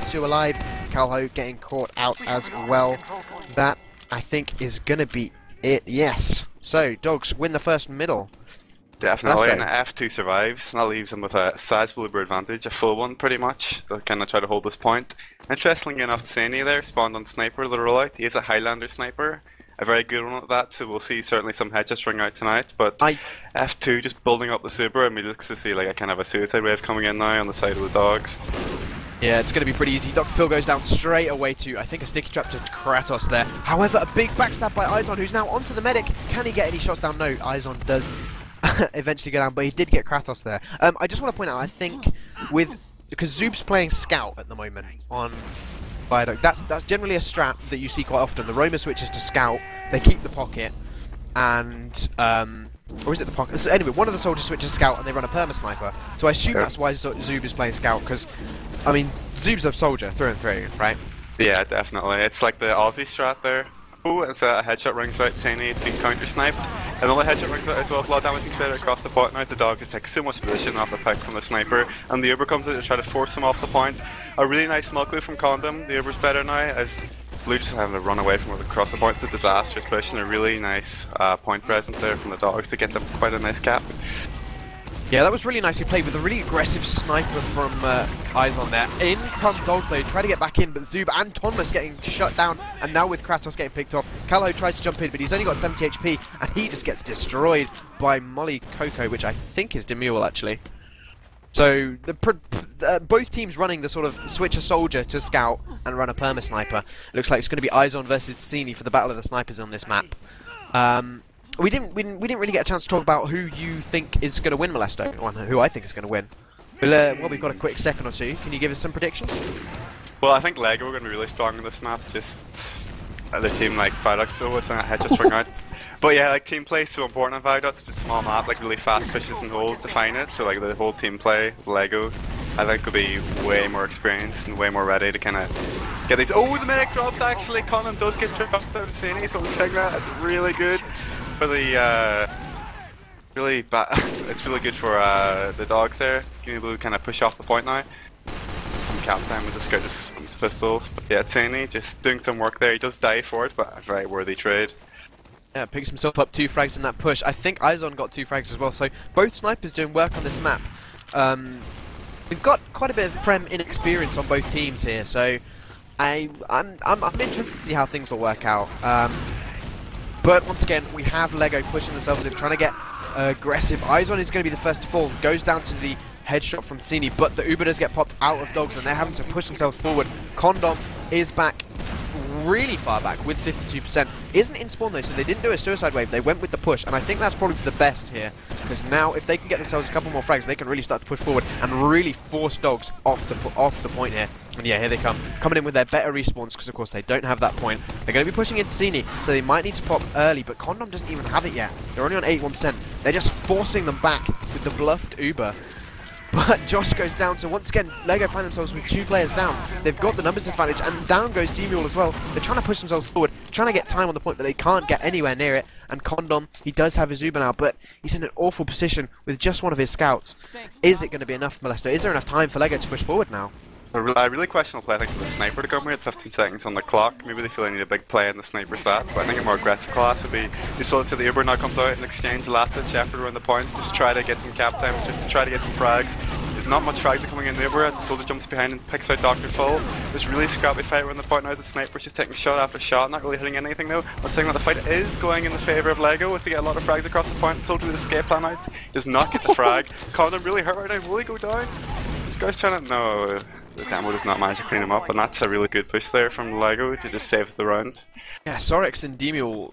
F2 alive. Calho getting caught out as well. That, I think, is going to be it. Yes. So, Dogs win the first middle. Definitely, and F2 survives, and that leaves them with a sizable Uber advantage, a full one pretty much. They'll kind of try to hold this point. Interestingly enough, Tseini there spawned on Sniper, the rollout. He is a Highlander sniper, a very good one at that, so we'll see certainly some headshots ring out tonight. But F2 just building up the Super, and we look to see like a kind of a suicide wave coming in now on the side of the Dogs. Yeah, it's going to be pretty easy. Dr. Phil goes down straight away to, I think, a sticky trap to Kratos there. However, a big backstab by Izon, who's now onto the medic. Can he get any shots down? No, Izon does eventually go down, but he did get Kratos there. I just want to point out, I think, because Zoob's playing Scout at the moment on Viaduct, that's generally a strat that you see quite often. The Roma switches to Scout, they keep the pocket, and, or is it the pocket? So anyway, one of the soldiers switches to Scout and they run a perma sniper. So I assume that's why Zoob is playing Scout, because, I mean, Zoob's a soldier through and through, right? Yeah, definitely. It's like the Aussie strat there. Oh, it's a headshot rings out, Tseini is being counter-sniped. Another headshot rings out as well, a lot of damage being across the point now. The Dog just takes so much position off the pick from the sniper, and the Uber comes in to try to force him off the point. A really nice smoke glue from Condom. The Uber's better now, as Blue just having to run away from across the point. It's a disastrous push, and a really nice point presence there from the Dogs to get them quite a nice cap. Yeah, that was really nicely played with a really aggressive sniper from Izon there. In come Dogs though, try to get back in, but Zoob and Tonmas getting shut down, and now with Kratos getting picked off, Calho tries to jump in, but he's only got 70 HP, and he just gets destroyed by Molly Coco, which I think is Demule actually. So, both teams running the sort of switch a soldier to Scout and run a perma sniper. It looks like it's going to be Izon versus Tseini for the Battle of the Snipers on this map. We didn't really get a chance to talk about who you think is going to win Molesto, or who I think is going to win. Well, we've got a quick second or two. Can you give us some predictions? Well, I think Lego are going to be really strong on this map. Just the team like Viaduct, so it's a headshot ring out. But yeah, like team play is so important on Viaduct. It's just a small map, like really fast pushes and holes define it. So like the whole team play, Lego, I think will be way more experienced and way more ready to kind of get these. Oh, the medic drops actually. Conan does get tripped up to Tseini, so the Stigma, that's really good. For the really bad, it's really good for the Dogs there. Being able to kind of push off the point now. Some cap time with the Scourges from his pistols, but yeah, Tseini just doing some work there. He does die for it, but a very worthy trade. Yeah, picks himself up 2 frags in that push. I think Izon got 2 frags as well. So both snipers doing work on this map. We've got quite a bit of Prem inexperience on both teams here, so I'm interested to see how things will work out. But once again, we have Lego pushing themselves in, trying to get aggressive. Izon is going to be the first to fall. Goes down to the headshot from Tseini, but the Uber does get popped out of Dogs, and they're having to push themselves forward. Condom is back, really far back, with 52%. Isn't in spawn though, so they didn't do a suicide wave. They went with the push, and I think that's probably for the best here, because now if they can get themselves a couple more frags, they can really start to push forward and really force Dogs off the point here. And yeah, here they come, coming in with their better respawns, because of course they don't have that point. They're going to be pushing in Tseini, so they might need to pop early, but Condom doesn't even have it yet. They're only on 81%. They're just forcing them back with the bluffed Uber. But Josh goes down, so once again, Lego find themselves with 2 players down. They've got the numbers advantage, and down goes Demule as well. They're trying to push themselves forward, trying to get time on the point, but they can't get anywhere near it. And Condom, he does have his Uber now, but he's in an awful position with just one of his scouts. Is it going to be enough, Molesto? Is there enough time for Lego to push forward now? A really questionable play, I think, for the Sniper to come here at 15 seconds on the clock. Maybe they feel they need a big play in the Sniper stat, but I think a more aggressive class would be, you saw that the Uber now comes out in exchange, last ditch effort around the point, just try to get some cap time, just try to get some frags. There's not much frags are coming in the Uber as the soldier jumps behind and picks out Dr. Full. This really scrappy fight around the point now as the Sniper's just taking shot after shot, not really hitting anything though. I'm saying that the fight is going in the favour of Lego as they get a lot of frags across the point. Soldier with the escape plan out, does not get the frag. Condom really hurt right now, will he go down? This guy's trying to, no. The demo does not manage to clean him up, and that's a really good push there from Lego to just save the round. Yeah, Sorix and Demule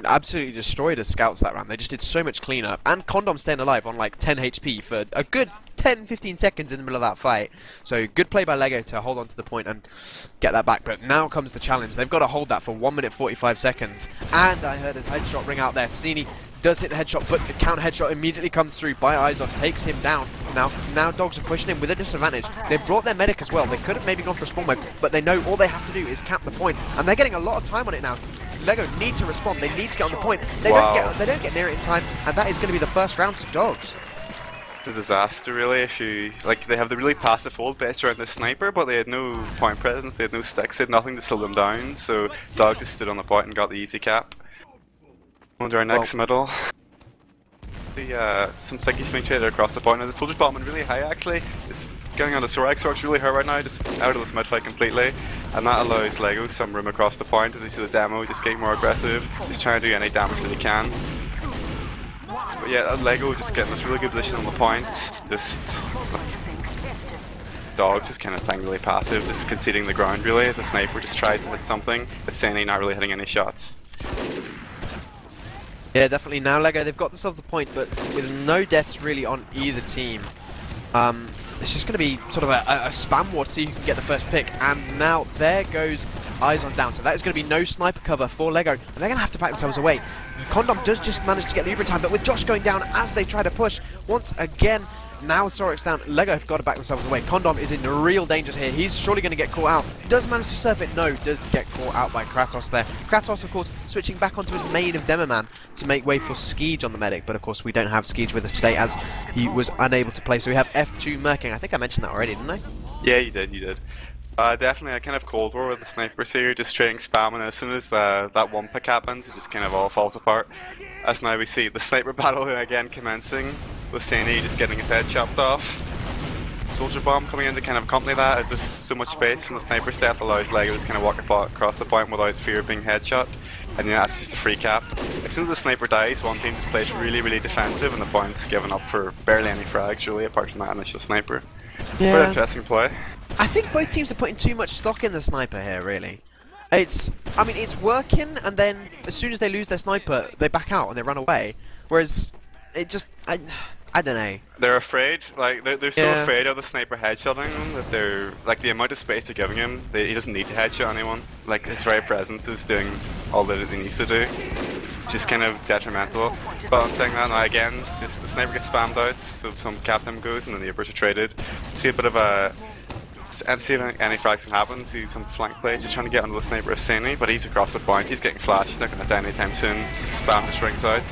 absolutely destroyed his scouts that round. They just did so much cleanup, and Condom staying alive on like 10 HP for a good 10-15 seconds in the middle of that fight. So good play by Lego to hold on to the point and get that back, but now comes the challenge. They've got to hold that for 1 minute 45 seconds, and I heard a headshot ring out there. Tseini does hit the headshot, but the counter headshot immediately comes through by Izon, takes him down. Now Dogs are pushing him with a disadvantage. They brought their medic as well. They could have maybe gone for a spawn mode, but they know all they have to do is cap the point, and they're getting a lot of time on it now. Lego need to respond. They need to get on the point. They don't get near it in time, and that is going to be the first round to Dogs. It's a disaster, really. If you like, they have the really passive hold based around the sniper, but they had no point presence, they had no sticks, they had nothing to slow them down. So Dog just stood on the point and got the easy cap. On to our next middle. Some stickies being traded across the point, and the soldier's bombing really high actually. It's getting on the Sorax works really hard right now, just out of this mid fight completely, and that allows Lego some room across the point. And you see the demo just getting more aggressive, just trying to do any damage that he can. But yeah, Lego just getting this really good position on the point. Just Dog's just kind of playing really passive, just conceding the ground really as a sniper just tries to hit something, but skeej not really hitting any shots. Yeah, definitely. Now Lego, they've got themselves the point, but with no deaths really on either team. It's just going to be sort of a spam war to see who can get the first pick. And now there goes Eyes on down. So that is going to be no sniper cover for Lego. And they're going to have to back themselves away. Condom does just manage to get the Uber time, but with Josh going down as they try to push once again. Now with Sorix down, Lego have got to back themselves away. Condom is in real danger here. He's surely going to get caught out. Does manage to surf it? No, does get caught out by Kratos there. Kratos, of course, switching back onto his main of Demoman to make way for Skeej on the medic. But of course, we don't have Skeej with us today as he was unable to play. So we have F2 Merking. I think I mentioned that already, didn't I? Yeah, you did. Definitely a kind of Cold War with the snipers here, just trading spam, and as soon as that one pick happens, it just kind of all falls apart. As now we see the sniper battle again commencing, with skeej just getting his head chopped off. Soldier bomb coming in to kind of accompany that, as there's so much space from the sniper's death allows Lego to kind of walk across the point without fear of being headshot, and yeah, that's just a free cap. As soon as the sniper dies, one team just plays really defensive, and the point's given up for barely any frags really, apart from that initial sniper. Yeah. Quite interesting play. I think both teams are putting too much stock in the sniper here, really. I mean, it's working, and then as soon as they lose their sniper, they back out and they run away. Whereas, it just, I don't know. They're afraid, like, they're so afraid of the sniper headshotting them that they're, like, the amount of space they're giving him, he doesn't need to headshot anyone. Like, his very presence is doing all that he needs to do. Just kind of detrimental. But on saying that, now again, just the sniper gets spammed out, so some captain goes and then the Ubers are traded. See a bit of a, and see if any frags can happen, see some flank plays, just trying to get onto the sniper of skeej, but he's across the point, he's getting flashed, he's not going to die anytime soon. Spam just rings out.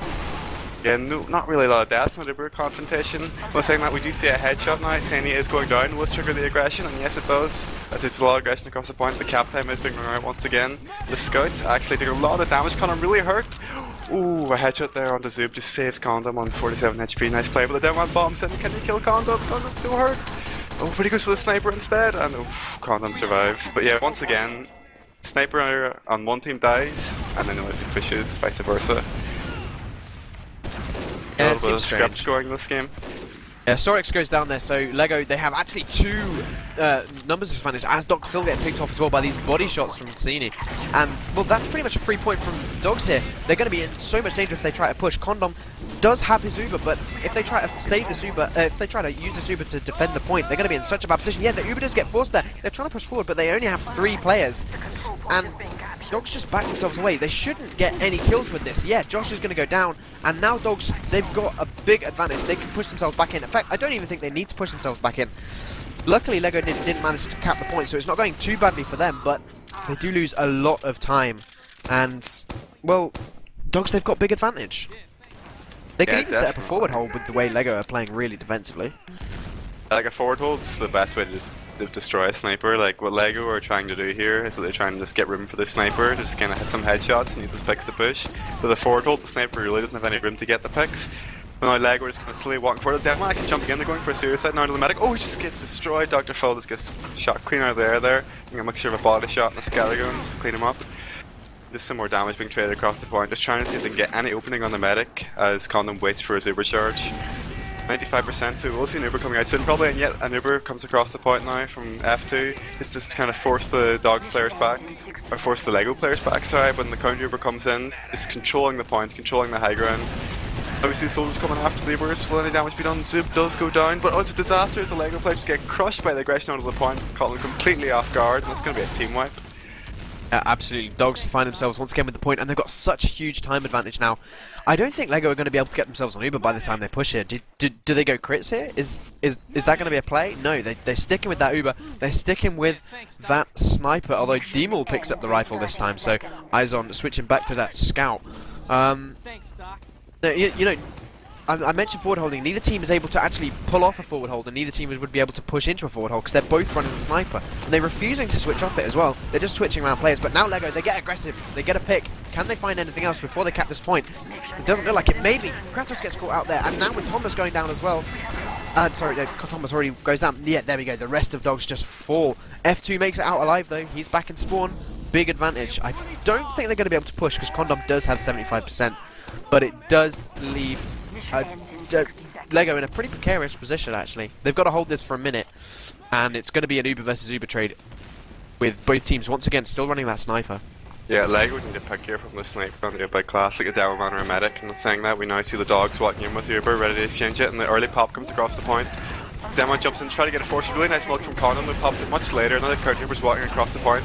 Yeah, no, not really a lot of deaths in the Uber confrontation. But saying that, we do see a headshot now, skeej is going down, will trigger the aggression, and yes it does. As there's a lot of aggression across the point, the cap time is being rung out once again. The scouts actually doing a lot of damage, Connor really hurt. Ooh, a headshot there onto Zub, just saves Condom on 47 HP, nice play, but the Demoman bombs in, can he kill Condom? Condom's so hurt. Oh, but he goes for the sniper instead, and Condom survives. But yeah, once again, sniper on one team dies, and then the other team pushes, vice versa. Yeah, a little bit of script going in this game. Yeah, Sorix goes down there, so Lego, they have actually two numbers disadvantage, as Dr. Phil getting picked off as well by these body shots from tseini. And, well, that's pretty much a free point from Dogs here. They're going to be in so much danger if they try to push. Condom does have his Uber, but if they try to save this Uber, if they try to use this Uber to defend the point, they're going to be in such a bad position. Yeah, the Uber does get forced there. They're trying to push forward, but they only have 3 players. And Dogs just back themselves away. They shouldn't get any kills with this. Yeah, Josh is going to go down, and now Dogs, they've got a big advantage. They can push themselves back in. In fact, I don't even think they need to push themselves back in. Luckily, Lego didn't manage to cap the point, so it's not going too badly for them, but they do lose a lot of time. And, well, Dogs, they've got big advantage. They can even set up a forward hold with the way Lego are playing really defensively. Like, a forward hold's the best way to just destroy a sniper. Like, what Lego are trying to do here is that they're trying to just get room for the sniper to just kind of hit some headshots and use his picks to push. With a forward hold, the sniper really doesn't have any room to get the picks. But now Lego are just kind of slowly walking forward. Demoman actually jumping in, they're going for a suicide now to the medic. Oh, he just gets destroyed. Dr. Phil just gets shot clean out of the air there. A mixture of a body shot and a scattergun just to clean him up. There's some more damage being traded across the point, just trying to see if they can get any opening on the medic as Condom waits for his Uber charge. 95%, so we'll see an Uber coming out soon probably, and yet an Uber comes across the point now from F2, just to kind of force the Dogs players back, or force the Lego players back, sorry, when the counter Uber comes in, just controlling the point, controlling the high ground. Obviously soldiers coming after the Ubers, will any damage be done? Zub does go down, but it's a disaster as the Lego players just get crushed by the aggression onto the point, caught them completely off guard, and it's going to be a team wipe. Absolutely. Dogs find themselves once again with the point, and they've got such a huge time advantage now. I don't think Lego are going to be able to get themselves on Uber by the time they push here. Do they go crits here? Is that going to be a play? No, they're sticking with that Uber. They're sticking with that sniper, although Demol picks up the rifle this time, so eyes on switching back to that scout. You know, I mentioned forward holding. Neither team is able to actually pull off a forward hold, and neither team would be able to push into a forward hold because they're both running the sniper, and they're refusing to switch off it as well. They're just switching around players. But now Lego, they get aggressive. They get a pick. Can they find anything else before they cap this point? It doesn't look like it. Maybe Kratos gets caught out there, and now with Thomas going down as well. Sorry, Thomas already goes down. Yeah, there we go. The rest of Dogs just fall. F2 makes it out alive though. He's back in spawn. Big advantage. I don't think they're going to be able to push because Condom does have 75%, but it does leave Lego in a pretty precarious position actually. They've got to hold this for a minute, and it's going to be an Uber versus Uber trade with both teams once again still running that sniper. Yeah, Lego would need a pick here from the sniper on the by classic, a down man or a medic. And saying that, we now see the Dogs walking in with Uber, ready to exchange it, and the early pop comes across the point. Demon jumps in, try to get a force. Really nice milk from Condom, who pops it much later. Another current Uber's walking across the point.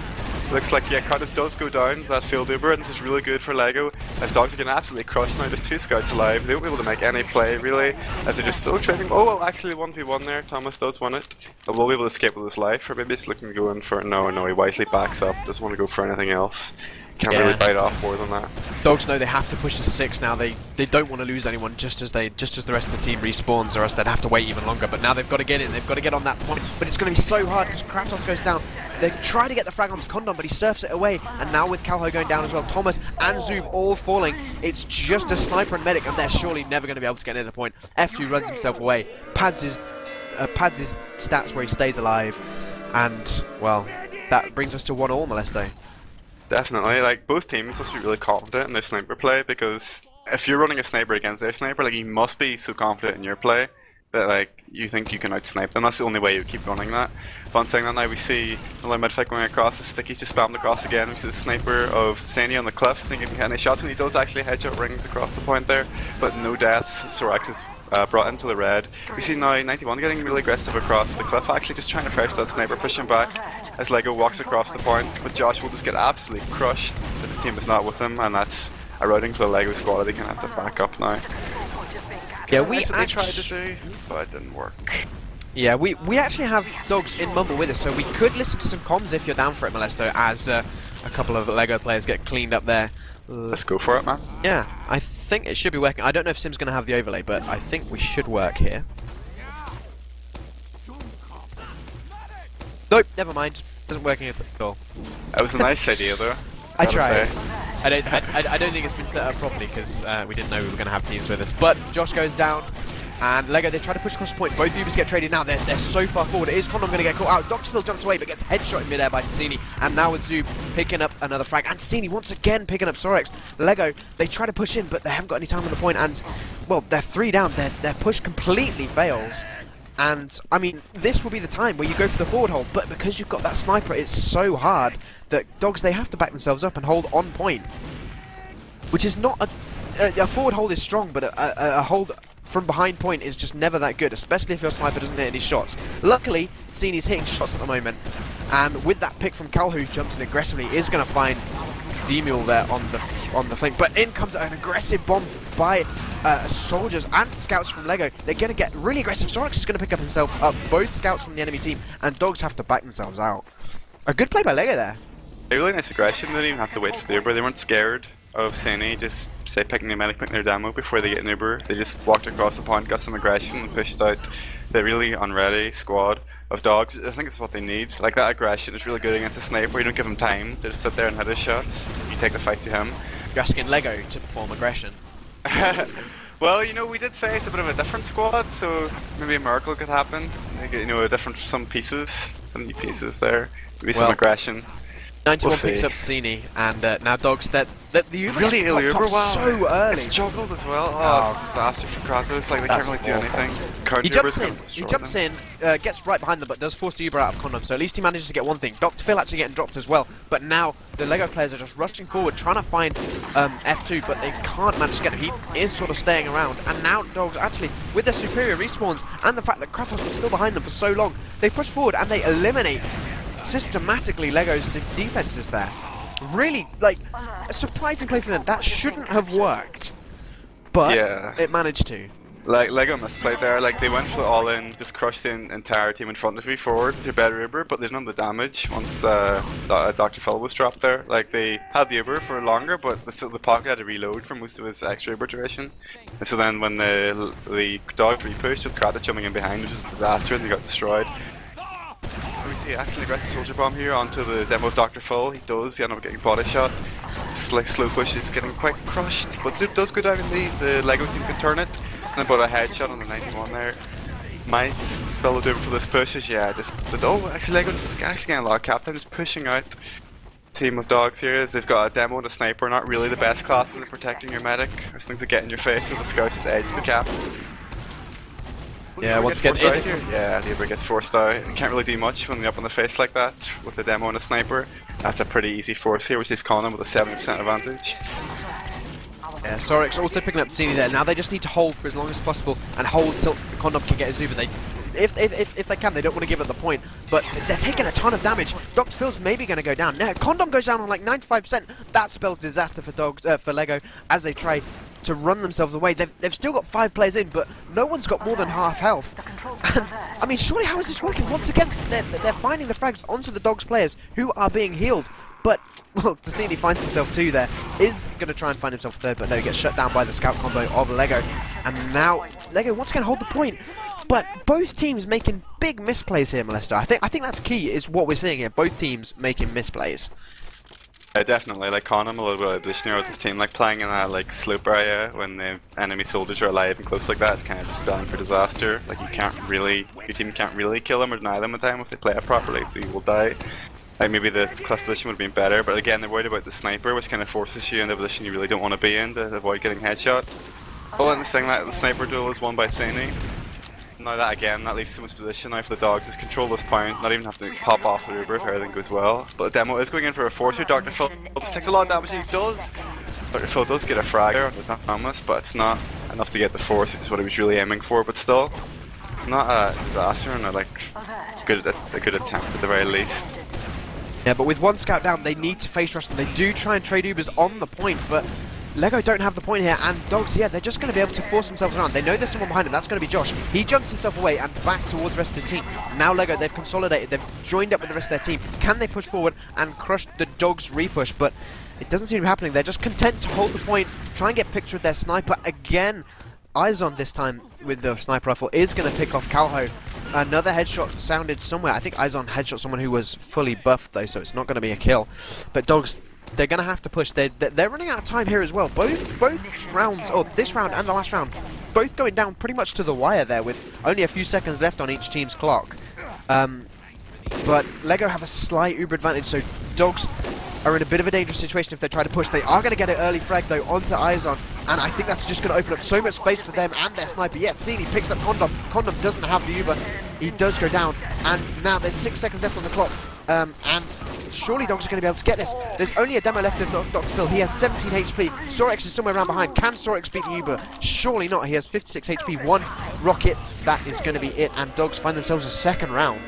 Looks like, yeah, Kratos does go down, that field Uber, and this is really good for Lego, as Dogs are getting absolutely crushed now. There's 2 scouts alive. They won't be able to make any play, really, as they're just still trading. Oh, well, actually, 1v1 there. Thomas does win it. Will be able to escape with his life, or maybe he's looking to go in for... No, he wisely backs up. Doesn't want to go for anything else. Can't really bite off more than that. Dogs know they have to push to 6 now. They don't want to lose anyone just as the rest of the team respawns, or else they'd have to wait even longer. But now they've got to get in. They've got to get on that point. But it's going to be so hard because Kratos goes down. They try to get the frag onto Condom, but he surfs it away. And now with Calho going down as well, Thomas and Zoob all falling. It's just a sniper and medic, and they're surely never going to be able to get near the point. F2 runs himself away, pads his stats where he stays alive, and well, that brings us to 1-all, Molesto. Definitely, like, both teams must be really confident in their sniper play, because if you're running a sniper against their sniper, like, you must be so confident in your play that, like, you think you can out-snipe them. That's the only way you keep running that. But on saying that now, we see the mid fight going across, the sticky's just spammed across again, which is the sniper of tseini on the cliffs, thinking he can get any shots, and he does actually headshot rings across the point there, but no deaths. Sorax is brought into the red. We see now 91 getting really aggressive across the cliff, actually just trying to press that sniper, pushing back as Lego walks across the point, but Josh will just get absolutely crushed, but his team is not with him, and that's a routing for the Lego squad. They can have to back up now. Yeah, that's what they tried to do, but it didn't work. Yeah, we actually have Dogs in Mumble with us, so we could listen to some comms if you're down for it, Molesto, as a couple of Lego players get cleaned up there. Let's go for it, man. Yeah, I think it should be working. I don't know if Sim's going to have the overlay, but I think we should work here. Nope, never mind. Isn't working at all. That was a nice idea, though. I tried. I don't think it's been set up properly because we didn't know we were going to have teams with us. But Josh goes down, and Lego, they try to push across the point. Both Ubers get traded now. They're so far forward. It is Condom going to get caught out. Dr. Phil jumps away but gets headshot in midair by tseini. And now with Zoob picking up another frag. And tseini once again picking up Sorex. Lego, they try to push in, but they haven't got any time on the point. And, well, they're 3 down. Their push completely fails. And, I mean, this will be the time where you go for the forward hold. But because you've got that sniper, it's so hard that Dogs, they have to back themselves up and hold on point. Which is not a forward hold is strong, but a hold from behind point is just never that good, especially if your sniper doesn't hit any shots. Luckily, tseini's hitting shots at the moment, and with that pick from Cal, who jumps in aggressively, is going to find D-Mule there on the flank. But in comes an aggressive bomb by soldiers and scouts from Lego. They're going to get really aggressive. Sorax is going to pick up himself up, both scouts from the enemy team, and Dogs have to back themselves out. A good play by Lego there. A really nice aggression. They didn't even have to wait for the Uber. They weren't scared of tseini, just say picking the medic, picking their demo before they get an Uber. They just walked across the point, got some aggression, and pushed out the really unready squad of Dogs. I think it's what they need. Like, that aggression is really good against a sniper. You don't give him time. They just sit there and hit his shots. You take the fight to him. You're asking Lego to perform aggression. Well, you know, we did say it's a bit of a different squad, so maybe a miracle could happen. You know, some new pieces there. Maybe some aggression. 91 picks up tseini, and now Dogs, the Uber really ill Uber, wow. So early. It's juggled as well. Oh, it's a disaster for Kratos. Like, they can't really do anything. He jumps in, gets right behind them, but does force the Uber out of Condom, so at least he manages to get one thing. Dr. Phil actually getting dropped as well, but now the Lego players are just rushing forward, trying to find F2, but they can't manage to get him. He is sort of staying around, and now Dogs actually, with their superior respawns, and the fact that Kratos was still behind them for so long, they push forward and they eliminate systematically Lego's defenses there. Really, like, a surprising play for them. That shouldn't have worked, but it managed to. Like Lego misplayed there, like they went for the all-in, just crushed the entire team in front of you forward with your better Uber, but they didn't have the damage once Dr. Phil was dropped there. Like they had the Uber for longer, but the pocket had to reload for most of his extra Uber duration. And so then when the dogs re-pushed with Krata jumping in behind, which was a disaster, and they got destroyed. We see actually aggressive soldier bomb here onto the demo of Dr. Phil. He end up getting body shot. It's like slow push is getting quite crushed, but Zoop does go down in lead. The Lego team can turn it. And about a headshot on the 91 there. Might spell the over for this push is actually Lego just actually getting a lot of cap. They're just pushing out team of dogs here as they've got a demo and a sniper, not really the best classes in protecting your medic. There's things that get in your face, so the scout just edges the cap. Yeah, once again, here. Yeah, the Uber gets forced out. You can't really do much when you're up in the face like that with a demo and a sniper. That's a pretty easy force here, which is Conan with a 70% advantage. Yeah, Sorix also picking up tseini there. Now they just need to hold for as long as possible and hold till Condom can get his Uber. If they can, they don't want to give up the point, but they're taking a ton of damage. Dr. Phil's maybe going to go down. No, Condom goes down on like 95%. That spells disaster for Lego as they try to run themselves away. They've still got 5 players in, but no one's got more than half health. And, I mean, surely how is this working? Once again, they're finding the frags onto the dogs players who are being healed. But, well, tseini finds himself 2 there. Is going to try and find himself 3rd, but no, he gets shut down by the scout combo of Lego. And now, Lego once again hold the point. But both teams making big misplays here, Molesto. I think that's key, is what we're seeing here. Both teams making misplays. Yeah, definitely. Like Conan a little bit of additional with this team, like playing in that like slope area when the enemy soldiers are alive and close like that, it's kind of just spelling for disaster. Like your team can't really kill them or deny them a time if they play it properly, so you will die. Like maybe the cliff position would have been better, but again they're worried about the sniper, which kind of forces you in the position you really don't want to be in to avoid getting headshot. Oh, and the thing that the sniper duel is won by tseini. Now that leaves too much position now for the dogs. Just control this point, not even have to pop off the Uber if everything goes well. But the demo is going in for a force here. Dr. Phil just takes a lot of damage, he does. Dr. Phil does get a frag there on the Thomas, but it's not enough to get the force, which is what he was really aiming for, but still. Not a disaster and a good attempt at the very least. Yeah, but with 1 scout down, they need to face rush them. They do try and trade Ubers on the point, but Lego don't have the point here, and dogs, yeah, they're just going to be able to force themselves around. They know there's someone behind him, that's going to be Josh. He jumps himself away and back towards the rest of his team. Now Lego, they've consolidated, they've joined up with the rest of their team. Can they push forward and crush the dogs' repush? But it doesn't seem to be happening. They're just content to hold the point, try and get picked with their sniper. Again, Izon this time with the sniper rifle is going to pick off Calho. Another headshot sounded somewhere. I think Izon headshot someone who was fully buffed though, so it's not going to be a kill. But dogs, they're going to have to push. They're running out of time here as well. Both rounds, or this round and the last round, both going down pretty much to the wire there with only a few seconds left on each team's clock. But Lego have a slight Uber advantage, so dogs are in a bit of a dangerous situation if they try to push. They are going to get an early frag though onto Izon, and I think that's just going to open up so much space for them and their sniper. Yeah, tseini picks up Condom. Condom doesn't have the Uber. He does go down, and now there's 6 seconds left on the clock. And surely dogs are going to be able to get this. There's only a demo left of Dr. Phil. He has 17 HP. Sorix is somewhere around behind. Can Sorix beat the Uber? Surely not. He has 56 HP. 1 rocket. That is going to be it. And dogs find themselves a 2nd round.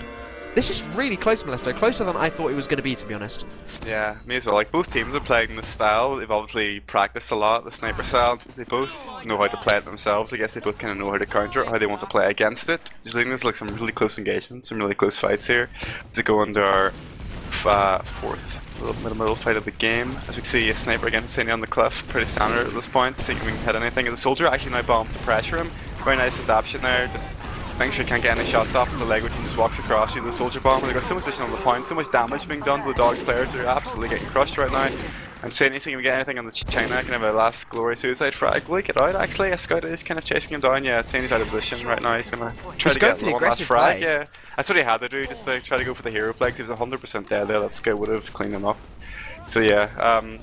This is really close, Molesto. Closer than I thought it was going to be, to be honest. Yeah, me as well. Like, both teams are playing this style. They've obviously practiced a lot, the sniper style. They both know how to play it themselves. I guess they both kind of know how to counter it, how they want to play against it. I think there's like some really close engagements, some really close fights here to go into our 4th middle fight of the game. As we can see, a sniper against tseini on the cliff, pretty standard at this point. See if we can hit anything. And the soldier actually now bombs to pressure him. Very nice adaptation there. Just making sure you can't get any shots off as the Lego team just walks across you. The soldier bomb, they've got so much vision on the point, so much damage being done to the dogs players. They're absolutely getting crushed right now. And tseini can we get anything on the China, can have a last glory suicide frag. Will he get out actually? A scout is kind of chasing him down. Yeah, tseini's out of position right now. He's gonna try to get one last frag. Yeah, that's what he had to do, just to try to go for the hero play. He was 100% dead there. That scout would have cleaned him up. So yeah,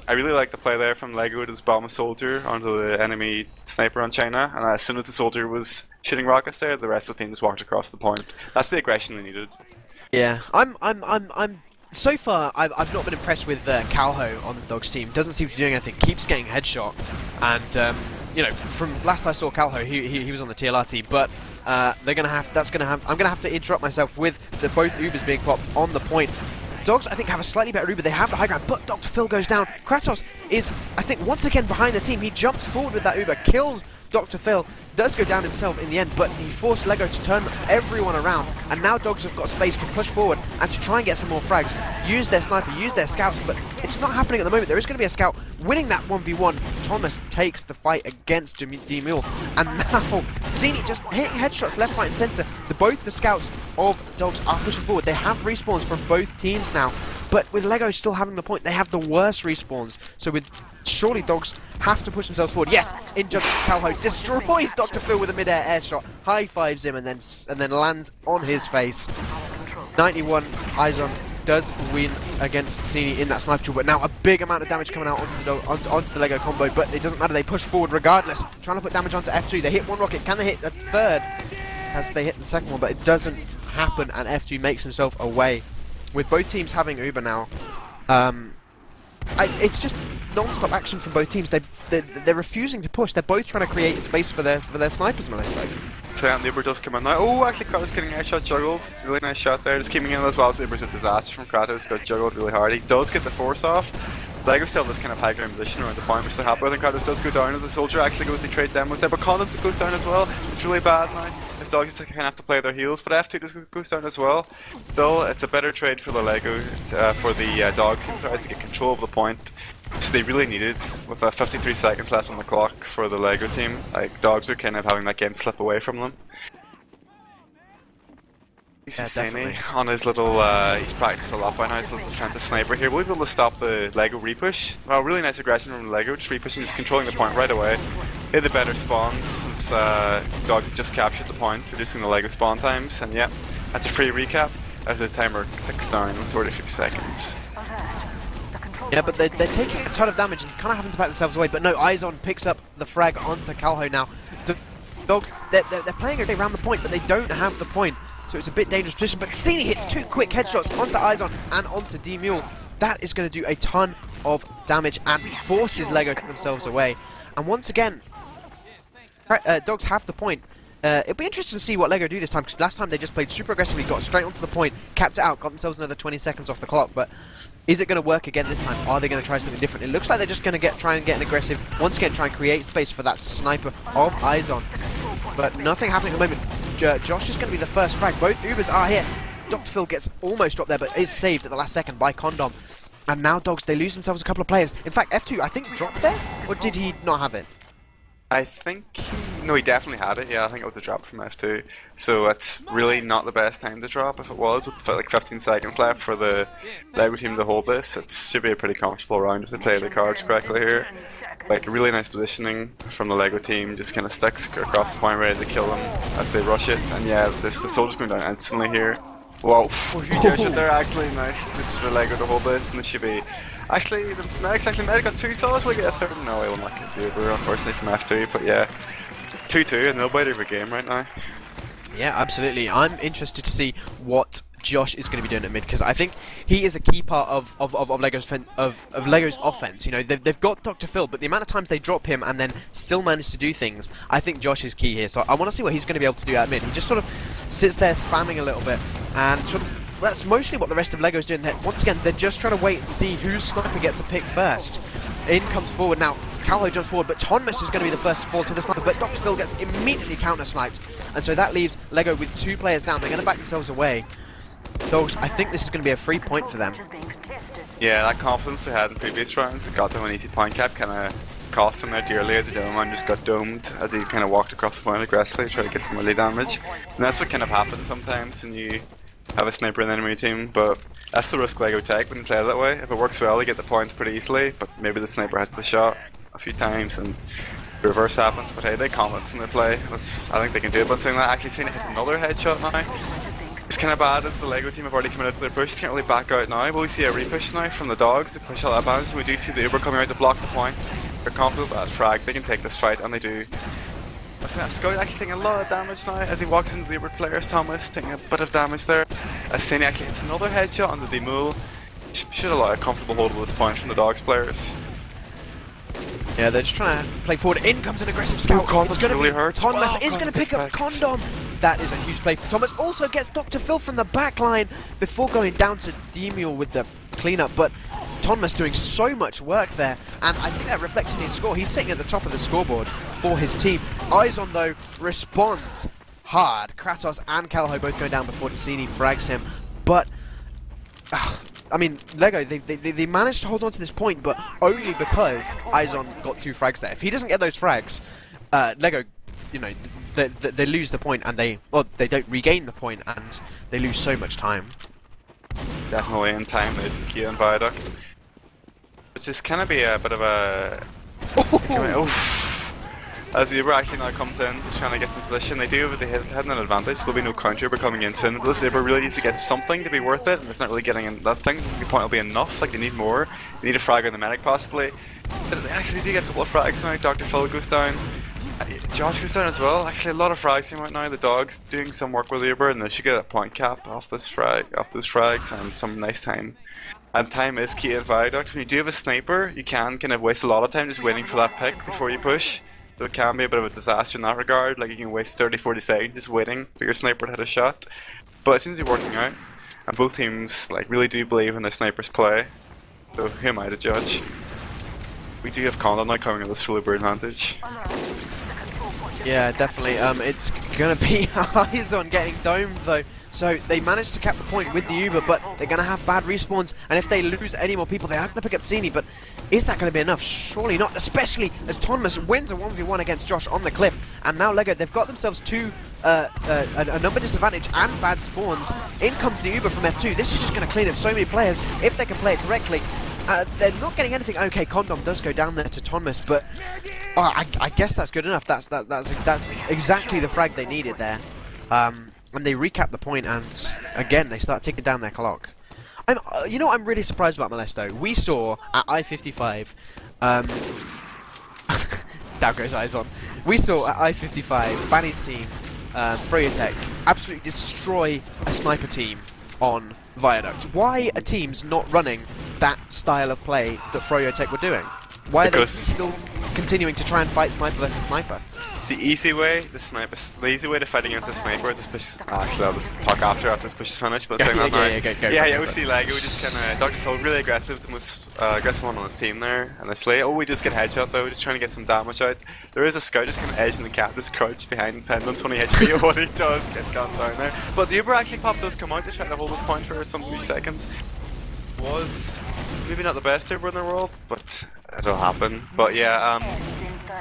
I really like the play there from Lego to just bomb a soldier onto the enemy sniper on China, and as soon as the soldier was shooting rockets there, the rest of the team just walked across the point. That's the aggression they needed. Yeah, I'm so far I've not been impressed with Calho on the dogs team. Doesn't seem to be doing anything. Keeps getting headshot, and you know, from last I saw Calho, he was on the TLR team, but they're gonna have. I'm gonna have to interrupt myself with the both Ubers being popped on the point. Dogs, I think, have a slightly better Uber. They have the high ground, but Dr. Phil goes down. Kratos is, I think, once again behind the team. He jumps forward with that Uber, kills Dr. Phil, does go down himself in the end, but he forced Lego to turn everyone around, and now Dogs have got space to push forward and to try and get some more frags, use their sniper, use their scouts, but it's not happening at the moment. There is going to be a scout winning that 1v1. Thomas takes the fight against D-Mule, and now tseini just hitting headshots left, right and centre. Both the scouts of Dogs are pushing forward. They have respawns from both teams now, but with Lego still having the point, they have the worst respawns, so with surely Dogs have to push themselves forward. Yes, in jumps Calho, destroys Dr. Phil with a mid-air air shot, high fives him, and then lands on his face. 91 Izon does win against tseini in that sniper duel, but now a big amount of damage coming out onto the Lego combo, but it doesn't matter, they push forward regardless, trying to put damage onto F2. They hit one rocket, can they hit a third as they hit the second one, but it doesn't happen, and F2 makes himself away. With both teams having Uber now, it's just non-stop action from both teams. They're refusing to push. They're both trying to create space for their snipers, Molesto. So yeah, the Uber does come in now. Oh, actually Kratos getting a shot juggled. Really nice shot there. Just keeping in as well. So Uber's a disaster from Kratos. Got juggled really hard. He does get the force off. Lego still has this kind of high ground position around the point, which they're happy with. And Kratos does go down as the soldier actually goes to trade demos there. But Condom goes down as well. It's really bad now. His Dogs just kind of have to play their heels. But F2 just goes down as well. Still, it's a better trade for the Lego, for the Dogs team, to get control of the point. So they really needed, with 53 seconds left on the clock for the Lego team. Like, Dogs are kind of having that game slip away from them. He's tseini on his little, he's practiced a lot by now, his little defensive sniper here. We'll be able to stop the Lego repush. Well, really nice aggression from the Lego, just repushing, just controlling the point right away. Hit the better spawns since Dogs have just captured the point, reducing the Lego spawn times. And yeah, that's a free recap as the timer ticks down with 46 seconds. Yeah, but they're taking a ton of damage and kind of having to back themselves away. But no, Izon picks up the frag onto Calho now. Dogs, they're playing around the point, but they don't have the point. So it's a bit dangerous position, but tseini hits two quick headshots onto Izon and onto D-Mule. That is going to do a ton of damage and forces Lego to get themselves away. And once again, Dogs have the point. It'll be interesting to see what Lego do this time, because last time they just played super aggressively, got straight onto the point, capped it out, got themselves another 20 seconds off the clock. But is it going to work again this time? Are they going to try something different? It looks like they're just going to try and get an aggressive, once again try and create space for that sniper of Izon. But nothing happening at the moment. Josh is going to be the first frag. Both Ubers are here. Dr. Phil gets almost dropped there, but is saved at the last second by Condom. And now Dogs, they lose themselves a couple of players. In fact, F2, I think, dropped there? Or did he not have it? I think, no, he definitely had it. Yeah, I think it was a drop from F2. So it's really not the best time to drop. If it was, with like 15 seconds left for the Lego team to hold this, it should be a pretty comfortable round if they play the cards correctly here. Like, really nice positioning from the Lego team, just kind of sticks across the point, ready to kill them as they rush it. And yeah, the soldier's going down instantly here. Wow, huge airshot there, actually. Nice just for Lego to hold this, and this should be... Actually, the snacks actually might have got 2 solids. Will he get a third? No, he will not get the Uber, unfortunately, from F2. But yeah, 2-2, and nobody of a game right now. Yeah, absolutely. I'm interested to see what Josh is going to be doing at mid, because I think he is a key part of Lego's offense. You know, they've got Dr. Phil, but the amount of times they drop him and then still manage to do things, I think Josh is key here. So I want to see what he's going to be able to do at mid. He just sort of sits there spamming a little bit, and sort of that's mostly what the rest of Lego is doing. Once again, they're just trying to wait and see whose sniper gets a pick first. In comes forward now. Calho jumps forward, but Thomas is going to be the first to fall to the sniper, but Dr. Phil gets immediately counter-sniped, and so that leaves Lego with 2 players down. They're going to back themselves away. Dogs, I think this is going to be a free point for them. Yeah, that confidence they had in previous rounds, it got them an easy point cap, kind of cost them there dearly as the demo man just got domed as he kind of walked across the point aggressively to try to get some early damage. And that's what kind of happens sometimes when you have a sniper in the enemy team, but that's the risk Lego take when you play it that way. If it works well, they get the point pretty easily, but maybe the sniper hits the shot a few times and the reverse happens. But hey, they confidence in their play. I think they can do it, but saying that, actually seeing it hits another headshot now. It's kind of bad as the Lego team have already committed to their push. They can't really back out now. But we see a repush now from the Dogs. They push all that bounce, and we do see the Uber coming out to block the point. They're confident that frag. They can take this fight, and they do. I think that Skeej actually taking a lot of damage now as he walks into the Uber players. Thomas taking a bit of damage there. As tseini actually hits another headshot on the D-Mule. Should allow a comfortable hold with this point from the Dogs players. Yeah, they're just trying to play forward. In comes an aggressive scout. It's going to really be hurt. Thomas is going to pick up Condom. That is a huge play for Thomas. Also gets Dr. Phil from the back line before going down to D-Mule with the cleanup. But Thomas doing so much work there, and I think that reflects in his score. He's sitting at the top of the scoreboard for his team. Izon, though, responds hard. Kratos and Kelho both go down before tseini frags him. But, I mean, Lego, they managed to hold on to this point, but only because Izon got 2 frags there. If he doesn't get those frags, Lego, you know, they lose the point, and they don't regain the point, and they lose so much time. Definitely, and time is the key on Viaduct. Which is kind of be a bit of a... As the Uber actually now comes in, just trying to get some position, they had an advantage, so there'll be no counter Uber coming in soon. But this Uber really needs to get something to be worth it, and it's not really getting in that thing. The point will be enough, like they need more. They need a frag on the medic possibly. But they actually do get a couple of frags now. Dr. Phil goes down. Josh goes down as well. Actually, a lot of frags came out now. The dog's doing some work with the Uber, and they should get a point cap off those frags, and some nice time. And time is key at Viaduct. When you do have a sniper, you can kind of waste a lot of time just waiting for that pick before you push. So it can be a bit of a disaster in that regard. Like you can waste 30-40 seconds just waiting for your sniper to hit a shot. But it seems to be working out, and both teams like really do believe in the sniper's play. So who am I to judge? We do have Condon now coming at this full Uber advantage. Yeah, definitely. It's gonna be Izon getting domed though. So they managed to cap the point with the Uber, but they're gonna have bad respawns. And if they lose any more people, they are gonna pick up tseini. But is that gonna be enough? Surely not. Especially as Thomas wins a 1v1 against Josh on the cliff. And now Lego, they've got themselves a number disadvantage and bad spawns. In comes the Uber from F2. This is just gonna clean up so many players if they can play it correctly. They're not getting anything. Okay, Condom does go down there to Thomas, but I guess that's good enough. That's exactly the frag they needed there. And they recap the point, and again they start ticking down their clock. You know what I'm really surprised about Molesto? We saw at I-55, down goes Izon. We saw at I-55 Banny's team, Froyotech, absolutely destroy a sniper team on Viaduct. Why are teams not running that style of play that Froyotech were doing? Why are they still continuing to try and fight sniper versus sniper? The easy way to fight against a sniper is to push. Actually, I'll just talk after this push is finished. But saying that now, we see Lego just kind of Dr. Phil really aggressive, the most aggressive one on his team there initially. Oh, we just get headshot though, just trying to get some damage out. There is a scout just kind of edging the cap, just crouched behind Pendant 20 HP. What he does get gunned down there. But the Uber actually pop does come out to try to hold his point for some few seconds. Was maybe not the best Uber in the world, but it'll happen. But yeah,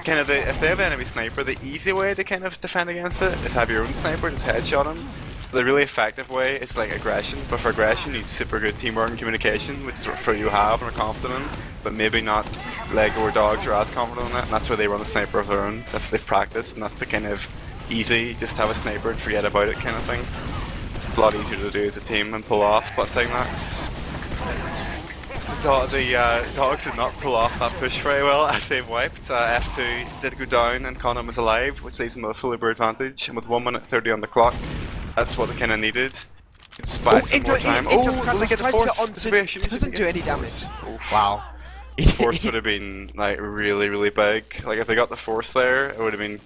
kind of if they have enemy sniper, the easy way to kind of defend against it is have your own sniper just headshot him. The really effective way is like aggression, but for aggression you need super good teamwork and communication, which is what you have and are confident in, but maybe not Lego or Dogs are as confident in it, and that's why they run a sniper of their own. That's what they've practiced, and that's the kind of easy, just have a sniper and forget about it kind of thing. A lot easier to do as a team and pull off, but saying that, the Dogs did not pull off that push very well as they wiped. F2 did go down and Condom was alive, which leaves them with a full Uber advantage, and with 1 minute 30 on the clock, that's what they kind of needed. Just buy some more time. Will they get the force? Doesn't do any damage. Wow. The force would have been like really big. Like if they got the force there, it would have been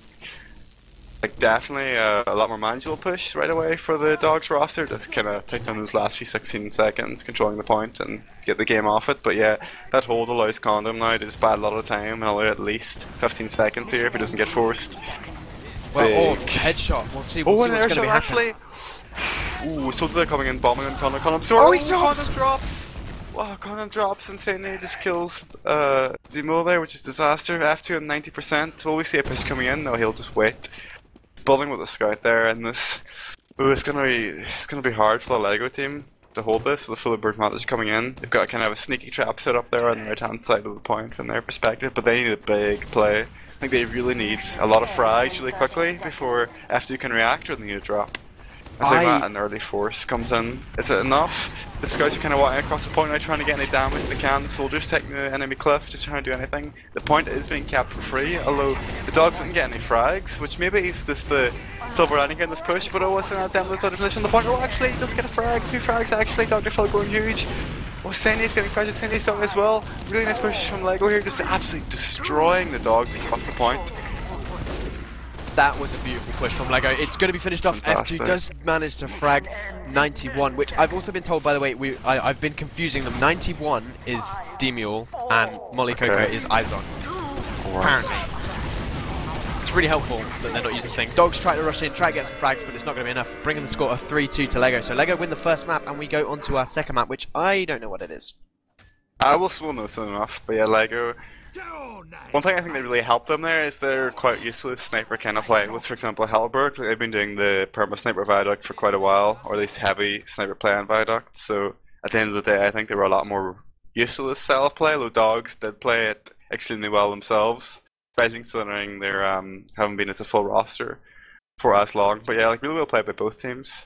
like definitely a lot more manageable push right away for the Dogs roster to kind of take down those last few 16 seconds, controlling the point and get the game off it. But yeah, that hold allows Condom now to just buy a lot of time and allow at least 15 seconds here if he doesn't get forced. Well, headshot. We'll see. We'll see what's going to be happening. Ooh, so they're coming in, bombing on Condom. Condom drops! Wow, Condom drops and tseini just kills Zemo there, which is disaster. F2 on 90%. Will we see a push coming in? No, he'll just wait. Building with the scout there, and this. Ooh, it's gonna be hard for the Lego team to hold this with the full bird advantage coming in. They've got kind of a sneaky trap set up there on the right hand side of the point from their perspective, but they need a big play. I think they really need a lot of frags really quickly before F2 can react, or they need a drop. I think that an early force comes in. Is it enough? The scouts are kind of walking across the point now, trying to get any damage they can. The soldiers taking the enemy cliff, just trying to do anything. The point is being kept for free, although the Dogs didn't get any frags, which maybe is just the silver lining in this push, but oh, it's not damage out of position. The point, oh, actually, he does get a frag, 2 frags actually. Dr. Phil going huge. Oh, Tseini's getting pressured, Tseini's done as well. Really nice push from Lego here, just absolutely destroying the Dogs across the point. That was a beautiful push from Lego. It's going to be finished off. F2 does manage to frag 91, which I've also been told, by the way, I've been confusing them. 91 is Demule and Molly Coco is Izon. Apparently. It's really helpful that they're not using thing. Dogs try to rush in, try to get some frags, but it's not going to be enough. Bringing the score of 3-2 to Lego. So Lego win the first map, and we go on to our second map, which I don't know what it is. I will know soon enough, but yeah, Lego. One thing I think that really helped them there is they're quite used to the sniper kind of play. With, for example, Halberg, like, they've been doing the perma sniper viaduct for quite a while, or at least heavy sniper play on viaduct. So at the end of the day, I think they were a lot more used to this style of play. Though Dogs did play it extremely well themselves, especially considering they haven't been as a full roster for as long. But yeah, like really well played by both teams.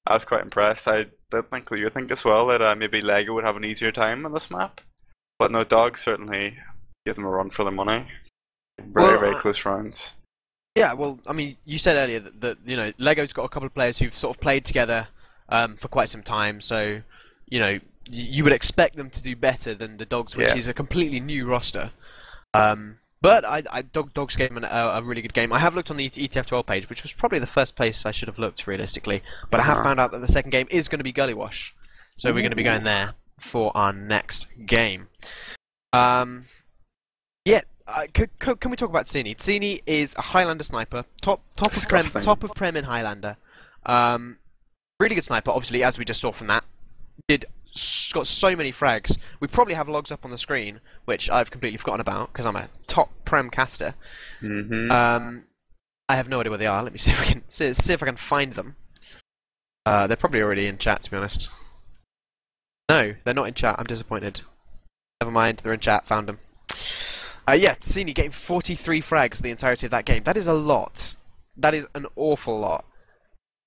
I was quite impressed. I did think you think as well that maybe Lego would have an easier time on this map, but no, Dogs certainly give them a run for their money. Very close rounds. Yeah, well, I mean, you said earlier that you know Lego's got a couple of players who've sort of played together for quite some time, so you know you would expect them to do better than the Dogs, which is a completely new roster. But Dogs gave them a really good game. I have looked on the ETF2L page, which was probably the first place I should have looked realistically, but I have found out that the second game is going to be Gully Wash, so we're going to be going there for our next game. Yeah, can we talk about Tseini? Tseini is a Highlander sniper, top of Prem in Highlander. Really good sniper, obviously, as we just saw from that. Got so many frags. We probably have logs up on the screen, which I've completely forgotten about because I'm a top Prem caster. I have no idea where they are. Let me see if I can see if I can find them. They're probably already in chat, to be honest. No, they're not in chat. I'm disappointed. Never mind, they're in chat. Found them. Yeah, Tseini getting 43 frags the entirety of that game. That is a lot. That is an awful lot.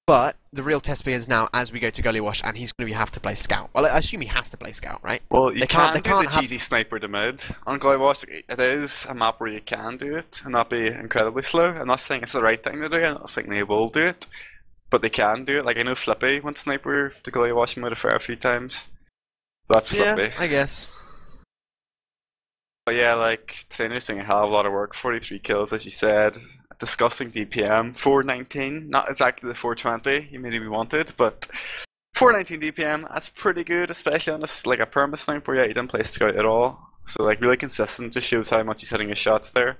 But the real test begins now as we go to Gully Wash, and he's going to have to play Scout. Well, I assume he has to play Scout, right? Well, you can't do the GG sniper to mid on Gully Wash. It is a map where you can do it and not be incredibly slow. I'm not saying it's the right thing to do. I'm not saying they will do it, but they can do it. Like I know Flippy went sniper to Gully Wash mode a fair few times. That's Flippy. Yeah, I guess. But yeah, like Tseini's doing a hell of a lot of work. 43 kills, as you said. Disgusting DPM. 419, not exactly the 420 you maybe wanted, but 419 DPM. That's pretty good, especially on a perma sniper. Yeah, he didn't play Scout at all, so like really consistent. Just shows how much he's hitting his shots there.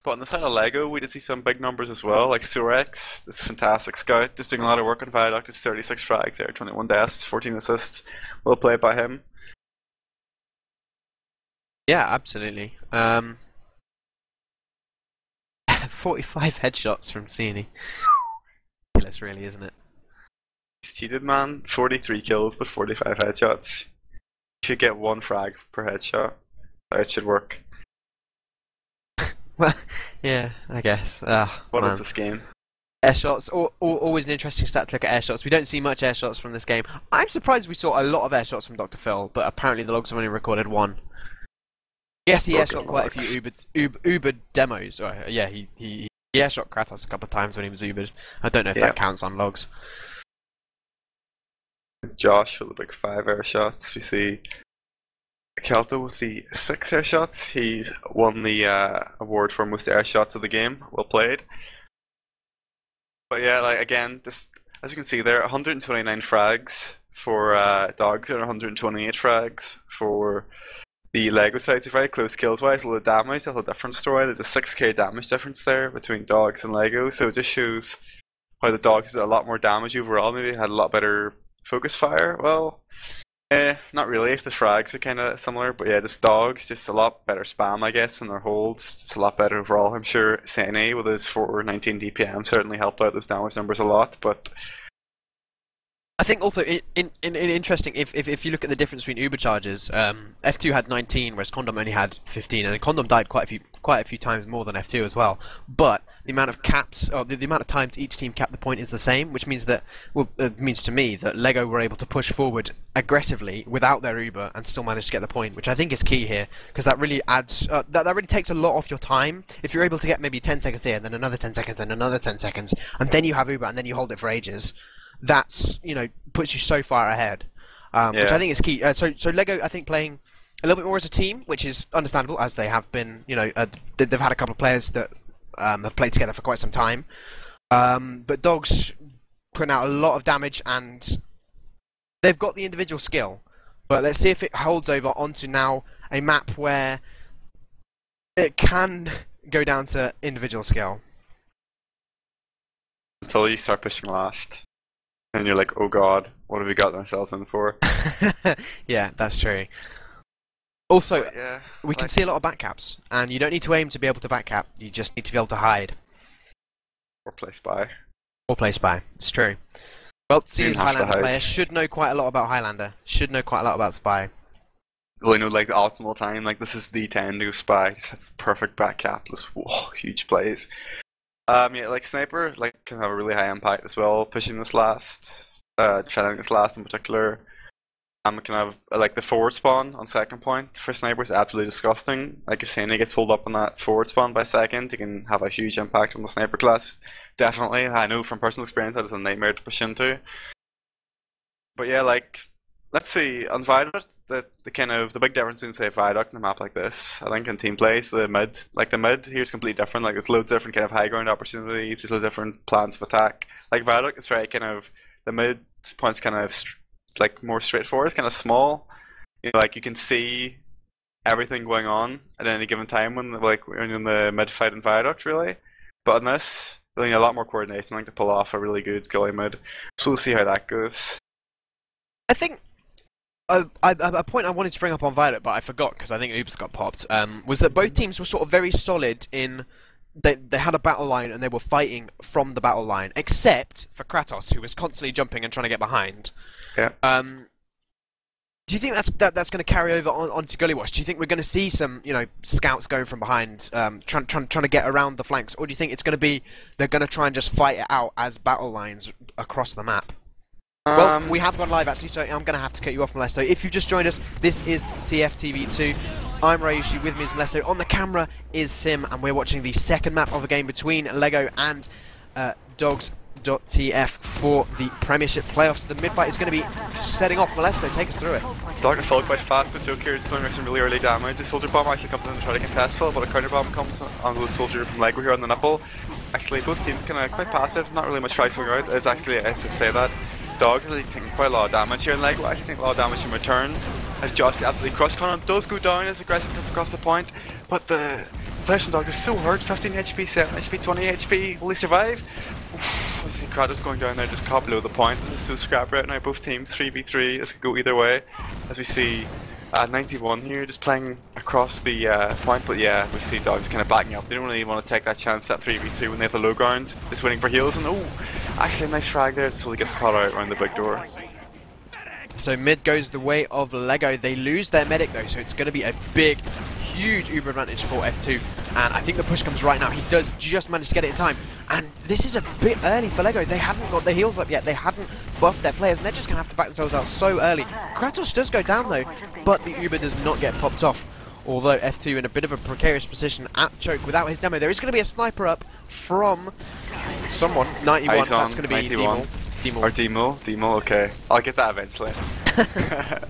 But on the side of Lego, we did see some big numbers as well. Like Surex, this fantastic Scout, just doing a lot of work on Viaduct. It's 36 frags there, 21 deaths, 14 assists. Well played by him. Yeah, absolutely. 45 headshots from Tseini. Ridiculous, really, isn't it? He's cheated, man. 43 kills, but 45 headshots. You should get 1 frag per headshot. That should work. Well, yeah, I guess. What is this game? Air shots, always an interesting stat to look at air shots. We don't see much air shots from this game. I'm surprised we saw a lot of air shots from Dr. Phil, but apparently the logs have only recorded 1. Yes, he airshot quite a few Ubered demos. Oh, yeah, he airshot Kratos a couple of times when he was Ubered. I don't know if that counts on logs. Josh with the big 5 airshots. We see Kelto with the 6 airshots. He's won the award for most airshots of the game. Well played. But yeah, like again, just as you can see there, 129 frags for Dogs and 128 frags for the Lego side. So very close kills wise. A lot of damage, a whole different story. There's a 6k damage difference there between Dogs and Lego, so it just shows how the Dogs did a lot more damage overall. Maybe had a lot better focus fire. Well, not really if the frags are kind of similar, but yeah, just Dogs, just a lot better spam, I guess, in their holds. Just a lot better overall. I'm sure Tseini with his 419 DPM certainly helped out those damage numbers a lot, but I think also interesting if you look at the difference between Uber charges, F2 had 19 whereas Condom only had 15, and Condom died quite a few times more than F2 as well. But the amount of caps, or the amount of times each team capped the point is the same, which means that it means to me that Lego were able to push forward aggressively without their Uber and still manage to get the point, which I think is key here because that really adds that really takes a lot off your time. If you're able to get maybe 10 seconds here, and then another 10 seconds, and another 10 seconds, and then you have Uber, and then you hold it for ages. That's, you know, puts you so far ahead, which I think is key. So Lego, I think, playing a little bit more as a team, which is understandable as they have been. You know, they've had a couple of players that have played together for quite some time. But Dogs putting out a lot of damage, and they've got the individual skill. But let's see if it holds over onto now a map where it can go down to individual skill. Until you start pushing last. And you're like, oh god, what have we got ourselves in for? Yeah, that's true. Also, But yeah, we can see a lot of backcaps, and you don't need to aim to be able to backcap, you just need to be able to hide. or play spy. Or play spy, it's true. Well, seeing as have to Highlander hide. player, should know quite a lot about Highlander, should know quite a lot about spy. Well, you know, like the optimal time, like this is the 10 to go spy, just has the perfect back cap, just whoa, huge plays. Yeah, like sniper, like can have a really high impact as well, pushing this last, defending this last in particular. It can have like the forward spawn on second point for sniper is absolutely disgusting. Like you're saying, he gets hold up on that forward spawn by second, he can have a huge impact on the sniper class. Definitely, I know from personal experience that is a nightmare to push into. But yeah, like let's see, on Viaduct, the big difference between say Viaduct and a map like this, I think in team plays, the mid here is completely different. Like there's loads of different kind of high ground opportunities, there's loads of different plans of attack. Like Viaduct, it's very kind of the mid points kind of like more straightforward. It's kind of small. You know, like you can see everything going on at any given time when you're in the mid fight in Viaduct, really. But on this, you need a lot more coordination, like to pull off a really good gully mid. So we'll see how that goes. I think a point I wanted to bring up on Violet, but I forgot because I think Uber's got popped, was that both teams were sort of very solid in... They had a battle line and they were fighting from the battle line, except for Kratos, who was constantly jumping and trying to get behind. Yeah. Do you think that's going to carry over onto Gully Wash? Do you think we're going to see some, scouts going from behind, trying to get around the flanks, or do you think it's going to be they're going to try and just fight it out as battle lines across the map? Well, we have gone live actually, so I'm going to have to cut you off, Molesto. If you've just joined us, this is TFTV2. I'm Ryushi, with me is Molesto. On the camera is Sim, and we're watching the second map of a game between Lego and Dogs.tf for the Premiership playoffs. The mid-fight is going to be setting off. Molesto, take us through it. Dog fell quite fast. The joke here is throwing some really early damage. The soldier bomb actually comes in to try to contest Phil, but a counter bomb comes onto the soldier from Lego here on the nipple. Actually, both teams kind of quite passive, not really much try swing out. It's actually, as to say that, Dog is actually taking quite a lot of damage here, and Lego actually taking a lot of damage in return. As Josh absolutely crushed. Conan does go down as aggression comes across the point, but the players from Dogs are so hurt. 15 HP, 7 HP, 20 HP. Will he survive? Oof, I see Kratos going down there just caught below the point. This is so scrap right now. Both teams 3v3. This could go either way. As we see 91 here just playing across the point, but yeah, we see Dogs kind of backing up. They don't really want to take that chance at 3v3 when they have the low ground. Just waiting for heals, and oh, actually a nice frag there, so he gets caught out around the big door. So mid goes the way of Lego. They lose their medic though, so it's going to be a big, huge Uber advantage for F2. And I think the push comes right now. He does just manage to get it in time. And this is a bit early for Lego. They hadn't got their heals up yet. They hadn't buffed their players, and they're just going to have to back themselves out so early. Kratos does go down though, but the Uber does not get popped off. Although F2 in a bit of a precarious position at choke without his demo. There is going to be a sniper up from someone, 91. That's going to be Demo. Demo, okay. I'll get that eventually.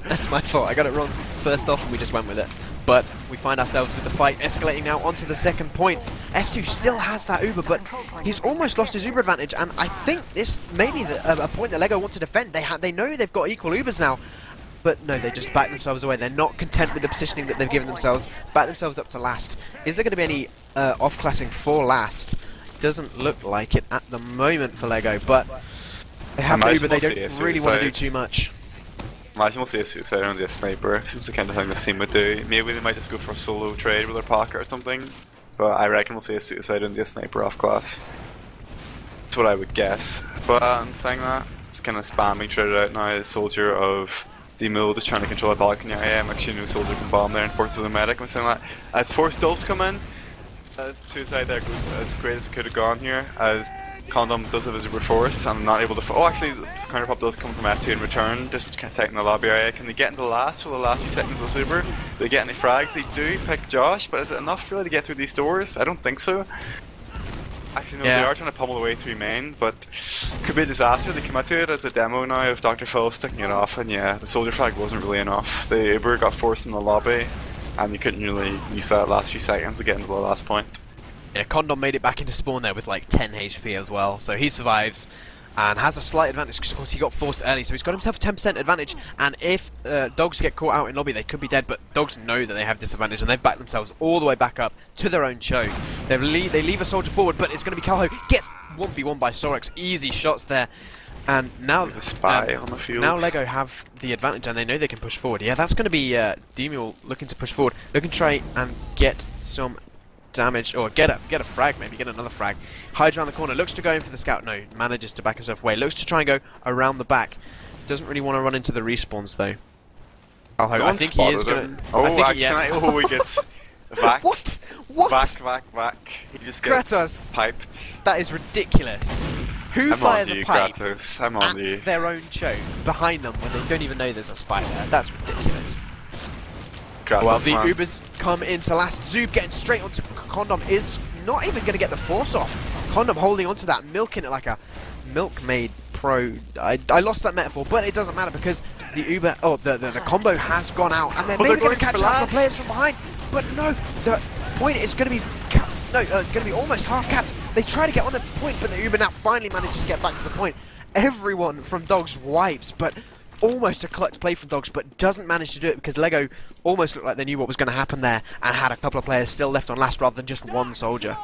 That's my fault. I got it wrong first off and we just went with it. But we find ourselves with the fight escalating now onto the second point. F2 still has that Uber, but he's almost lost his Uber advantage, and I think this may be a point that Lego want to defend. They know they've got equal Ubers now, but no, they just back themselves away. They're not content with the positioning that they've given themselves. Back themselves up to last. Is there going to be any off-classing for last? Doesn't look like it at the moment for Lego, but they have to, but they don't really want to do too much. Imagine we'll see a suicide on the sniper. Seems the kind of thing this team would do. Maybe they might just go for a solo trade with their pocket or something. But I reckon we'll see a suicide on the sniper off class. That's what I would guess. But saying that, just kind of spamming traded out now. The soldier of Demo just trying to control a balcony area. I'm actually no soldier can bomb there and forces the medic. I'm saying that. As force does come in, as suicide there goes as great as it could have gone here. As Condom does have his Uber force, and I'm not able to. Oh, actually, counter pop does come from F2 in return, just kind of taking the lobby area. Can they get into the last for the last few seconds of this Uber? Do they get any frags? They do pick Josh, but is it enough really to get through these doors? I don't think so. Actually, no, they are trying to pummel the way through main, but could be a disaster. They come out to it as a demo now of Dr. Phil sticking it off, and yeah, the soldier frag wasn't really enough. The Uber got forced in the lobby, and you couldn't really use that last few seconds to get into the last point. Yeah, Condom made it back into spawn there with like 10 HP as well, so he survives and has a slight advantage because of course he got forced early, so he's got himself a 10% advantage, and if Dogs get caught out in lobby they could be dead, but Dogs know that they have disadvantage and they've backed themselves all the way back up to their own choke. They leave a soldier forward, but it's going to be Calho. Gets 1v1 by Sorex. Easy shots there. And now the spy on the field. Now Lego have the advantage and they know they can push forward. Yeah, that's going to be Demule looking to push forward. Looking to try and get some damage, or get a frag, maybe get another frag. Hides around the corner, looks to go in for the scout. No, manages to back himself away. Looks to try and go around the back. Doesn't really want to run into the respawns though. I think he is going to... Oh, he gets... Vac. What? What? Vac. He just gets Kratos piped. That is ridiculous. Who fires a pipe Kratos. I'm on you. at their own choke behind them when they don't even know there's a spy there? That's ridiculous. Kratos, Well, the man. Ubers come into last. Zoob getting straight onto Condom is not even going to get the force off. Condom holding onto that, milking it like a milkmaid pro. I lost that metaphor, but it doesn't matter because the Uber, the combo has gone out, and they're maybe going to catch a couple of players from behind. But no, the point is going to be capped. No, going to be almost half capped. They try to get on the point, but the Uber now finally manages to get back to the point. Everyone from Dogs wipes, but almost a clutch play from Dogs, but doesn't manage to do it because Lego almost looked like they knew what was going to happen there and had a couple of players still left on last rather than just one soldier.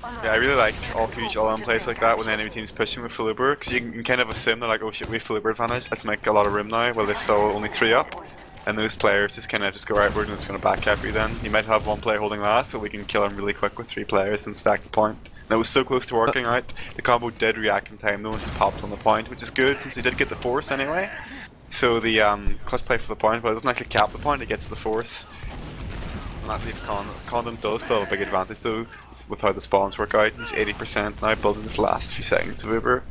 Yeah, I really like all huge all-in plays like that when the enemy team's pushing with full Uber, because you can kind of assume they're like, oh shit, we have full Uber advantage, let's make a lot of room now, well there's still only 3 up. And those players just kind of just go, right, we're just going to back cap you then. You might have one player holding last, so we can kill him really quick with 3 players and stack the point. And it was so close to working out. The combo did react in time though and just popped on the point, which is good since he did get the force anyway. So the clutch play for the point, but it doesn't actually cap the point, it gets the force. And that leaves Condom does still have a big advantage though, with how the spawns work out. He's 80% now, building his last few seconds of Uber.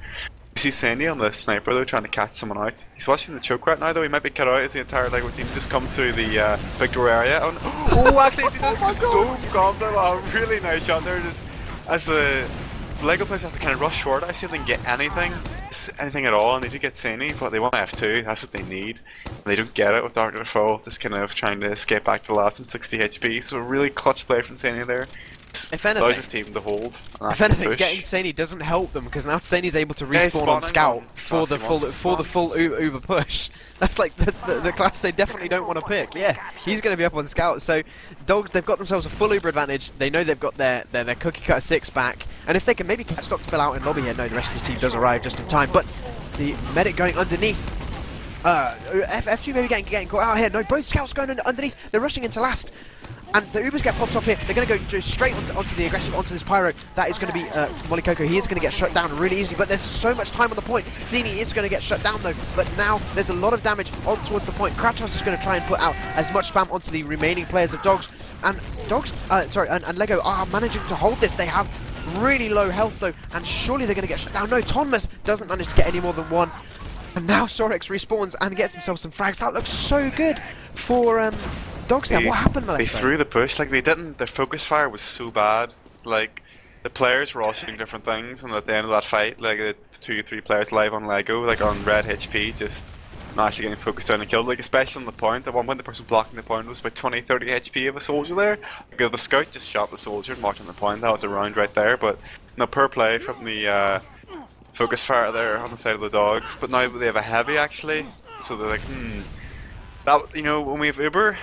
You see Tseini on the sniper though, trying to catch someone out. He's watching the choke right now though, he might be cut out as the entire Lego team just comes through the big door area. Oh, actually he does just dome Condom. Oh, really nice shot there, just as the Lego players have to kind of rush short. I see if they can get anything at all, and they do get Tseini, but they want F2, that's what they need. And they don't get it with Dark Fall, just kind of trying to escape back to the last on 60 HP, so a really clutch play from Tseini there. If anything, allows his team to hold. If anything, getting Tseini doesn't help them because now Tseini's able to respawn on Scout for the full Uber push. That's like the class they definitely don't want to pick. Yeah, he's going to be up on Scout. So Dogs, they've got themselves a full Uber advantage. They know they've got their cookie cutter 6 back, and if they can maybe catch Dr. Phil out in lobby here, no, the rest of his team does arrive just in time. But the medic going underneath. F2 maybe getting caught out here. No, both Scouts going underneath. They're rushing into last. And the Ubers get popped off here. They're going to go straight onto the aggressive, onto this Pyro. That is going to be Molesto. He is going to get shut down really easily, but there's so much time on the point. Tseini is going to get shut down though, but now there's a lot of damage on towards the point. Kratos is going to try and put out as much spam onto the remaining players of Dogs. And Dogs, and Lego are managing to hold this. They have really low health though, and surely they're going to get shut down. No, Tonmas doesn't manage to get any more than 1. And now Sorex respawns and gets himself some frags. That looks so good for Dogs there. What happened, Molesto? They threw the push, like they didn't, their focus fire was so bad. Like, the players were all shooting different things, and at the end of that fight, like the 2 or 3 players live on Lego, like on red HP, just not actually getting focused down and killed, like especially on the point. At one point the person blocking the point was about 20-30 HP of a soldier there. Like, the scout just shot the soldier and marked on the point, that was a round right there, but no, per play from the focus fire there on the side of the Dogs. But now they have a heavy actually, so they're like, that, you know, when we have Uber,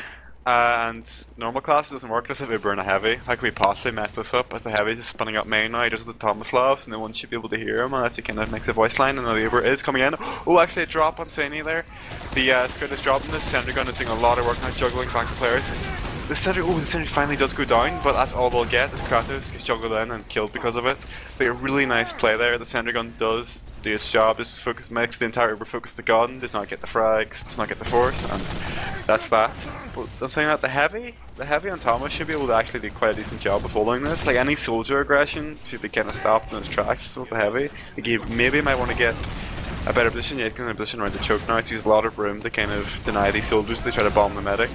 and normal class doesn't work, let's have Uber and a heavy. How can we possibly mess this up? As the heavy is just spinning up main now, just with the Tomislav, so no one should be able to hear him unless he kind of makes a voice line, and now the Uber is coming in. Oh, actually a drop on Tseini there. The scout is dropping, this center gun is doing a lot of work now, juggling back the players. The center finally does go down, but that's all they'll get is Kratos gets juggled in and killed because of it. But a really nice play there, the center gun does do its job, just makes the entire Uber focus the gun, does not get the frags, does not get the force, and that's that. But I'm saying that the heavy on Thomas should be able to actually do quite a decent job of holding this. Like any soldier aggression should be kind of stopped in its tracks, so with the heavy, like he maybe might want to get a better position. Yeah, he's going to position around the choke now, so he has a lot of room to kind of deny these soldiers, they try to bomb the medic.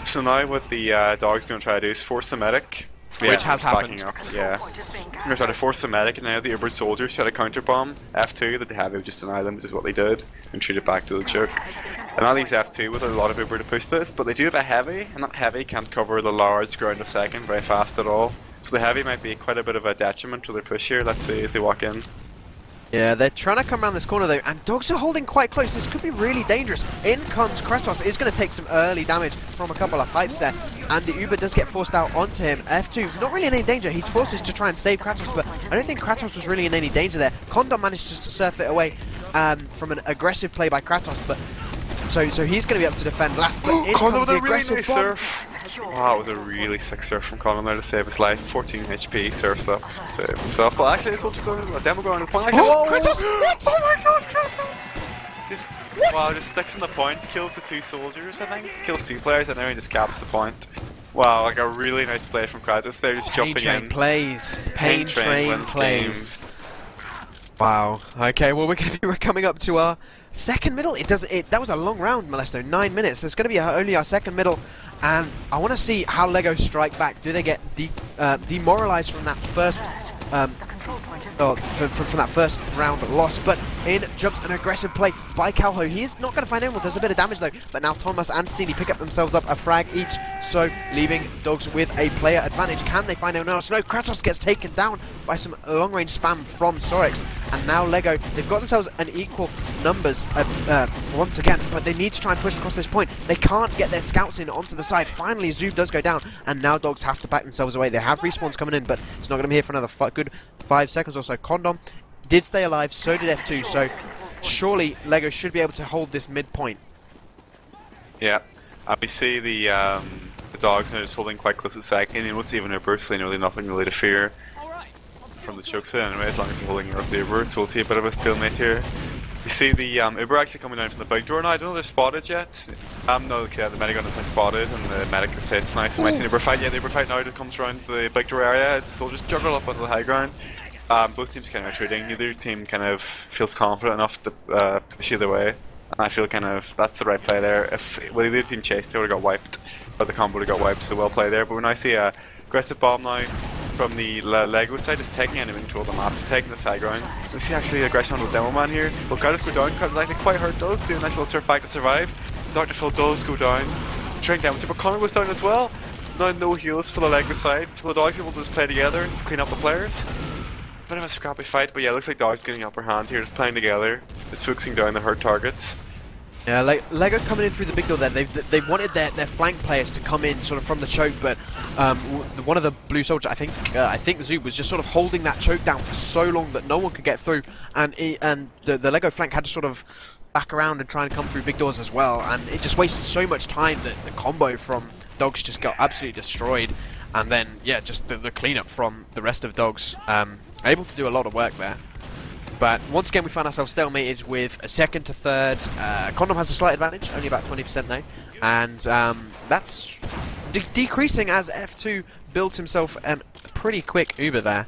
So now what the Dog's going to try to do is force the medic. Yeah, which has happened. Up. Yeah. They're going to try to force the medic, and now the Uber soldiers try to counter bomb F2, that the heavy would just deny them, which is what they did, and treat it back to the choke. And now these F2 with a lot of Uber to push this, but they do have a heavy, and that heavy can't cover the large ground of second very fast at all. So the heavy might be quite a bit of a detriment to their push here. Let's see as they walk in. Yeah, they're trying to come around this corner though, and Dogs are holding quite close. This could be really dangerous. In comes Kratos. It's going to take some early damage from a couple of pipes there, and the Uber does get forced out onto him. F2, not really in any danger. He's forced to try and save Kratos, but I don't think Kratos was really in any danger there. Condom managed just to surf it away from an aggressive play by Kratos, but so he's going to be up to defend last. But in Condom comes with the a really aggressive nice bomb. surf. Wow, it was a really sick surf from Condom there to save his life. 14 HP, surfs up, save himself. But actually, it's also going a demo going to the point. Oh, Kratos! What? Oh my god, Kratos! Just, wow, just sticks in the point, kills the 2 soldiers, I think. Kills 2 players, and then he just caps the point. Wow, like a really nice play from Kratos there, just jumping in. Plays. Pain Train wins plays. games. Wow. Okay, well we're coming up to our second middle. That was a long round, Molesto. 9 minutes. It's going to be only our second middle, and I want to see how Lego strike back. Do they get demoralized from that first from that first round loss? But in jumps an aggressive play by Calho. He's not going to find anyone. There's a bit of damage though. But now Thomas and tseini pick up themselves up a frag each, so leaving Dogs with a player advantage. Can they find anyone else? No, Kratos gets taken down by some long-range spam from Sorex. And now Lego, they've got themselves an equal numbers once again, but they need to try and push across this point. They can't get their scouts in onto the side. Finally, Zoob does go down, and now Dogs have to back themselves away. They have respawns coming in, but it's not going to be here for another good 5 seconds or so. Condom did stay alive, so did F2, so surely Lego should be able to hold this midpoint. Yeah, we see the Dogs now just holding quite close to second. You know, it's even Uber, nearly nothing really to fear from the chokes anyway, as long as they're holding up the Uber, so we'll see a bit of a stalemate here. We see the Uber actually coming down from the big door now. I don't know if they're spotted yet. No, okay, the medigun is now spotted, and the medic rotates now, so we might see an Uber fight. Yeah, the Uber fight now comes around the big door area as the soldiers juggle up onto the high ground. Both teams kind of retreating. Neither team kind of feels confident enough to push either way. And I feel kind of that's the right play there. If either team chased, they would have got wiped, but the combo would have got wiped. So well played there. But when I see a aggressive bomb now from the Lego side, just taking enemy control of the map, just taking this high ground. We see actually aggression on the demo man here. Well, Kratos go down. Kratos actually quite hurt. Does do a nice little surf back to survive. Dr. Phil does go down. Trying down, but Connor goes down as well. Now no heals for the Lego side. Will the Dogs be able to just play together and just clean up the players? Bit of a scrappy fight, but yeah, looks like Dogs getting the upper hand here, just playing together, just focusing down the hurt targets. Yeah, Lego coming in through the big door there. They wanted their flank players to come in sort of from the choke, but one of the blue soldiers, I think Zoob was just sort of holding that choke down for so long that no one could get through, and the Lego flank had to sort of back around and try and come through big doors as well, and it just wasted so much time that the combo from Dogs just got absolutely destroyed, and then yeah, just the cleanup from the rest of Dogs. Able to do a lot of work there. But once again, we find ourselves stalemated with a second to third. Condom has a slight advantage, only about 20% now. And that's decreasing as F2 builds himself a pretty quick Uber there.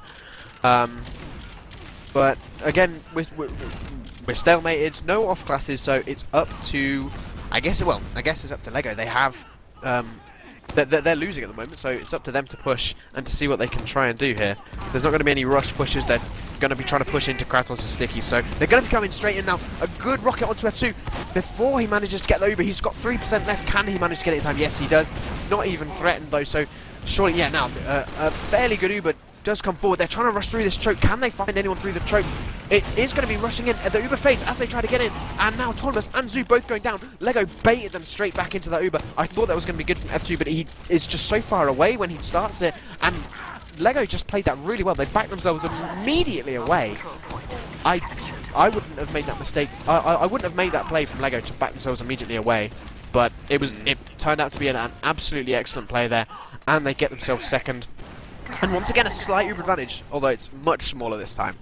But again, we're stalemated, no off classes, so it's up to, I guess it's up to Lego. They have, they're losing at the moment, so it's up to them to push and to see what they can try and do here. There's not going to be any rush pushes. They're going to be trying to push into Kratos and Sticky, so they're going to be coming straight in now. A good rocket onto F2 before he manages to get the Uber. He's got 3% left. Can he manage to get it in time? Yes, he does. Not even threatened though, so surely, yeah, now a fairly good Uber does come forward. They're trying to rush through this choke. Can they find anyone through the choke? It is going to be rushing in. The Uber fades as they try to get in, and now Thomas and Zoo both going down. Lego baited them straight back into that Uber. I thought that was going to be good from F2, but he is just so far away when he starts it, and Lego just played that really well. They backed themselves immediately away. I wouldn't have made that mistake. I wouldn't have made that play from Lego to back themselves immediately away, but it turned out to be an absolutely excellent play there, and they get themselves second. And once again, a slight Uber advantage, although it's much smaller this time.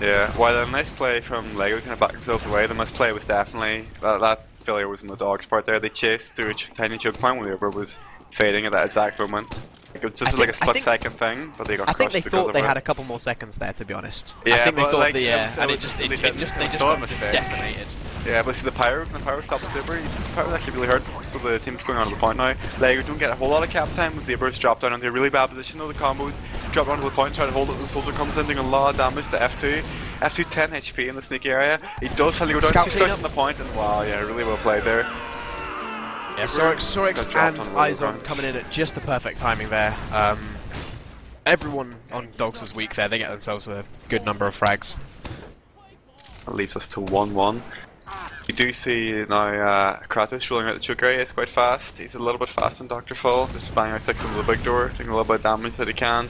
Yeah, while a nice play from Lego kind of backed themselves away, the misplay was definitely, that failure was in the Dogs part there. They chased through a tiny choke point when the Uber was fading at that exact moment. It was just like a split second thing, but they got crushed. I think they thought they had a couple more seconds there, to be honest. Yeah, I think they thought like, and they just got decimated. Yeah, but see the Pyro stopped the Saber. Pyro was actually really hurt, so the team's going on to the point now. Lego don't get a whole lot of cap time. Saber's dropped down into a really bad position though. The combos drop onto the point, trying to hold it as the soldier comes in, doing a lot of damage to F2. F2 10 HP in the sneaky area. He does finally go down, 2 scouts on the point, and wow, yeah, really well played there. Yeah, Sorex and Izon coming in at just the perfect timing there. Everyone on Dogs was weak there. They get themselves a good number of frags. That leaves us to 1-1. You do see now Kratos rolling out the choke area. It's quite fast. He's a little bit fast on Dr. Full, just banging out 6 into the big door, doing a little bit of damage that he can.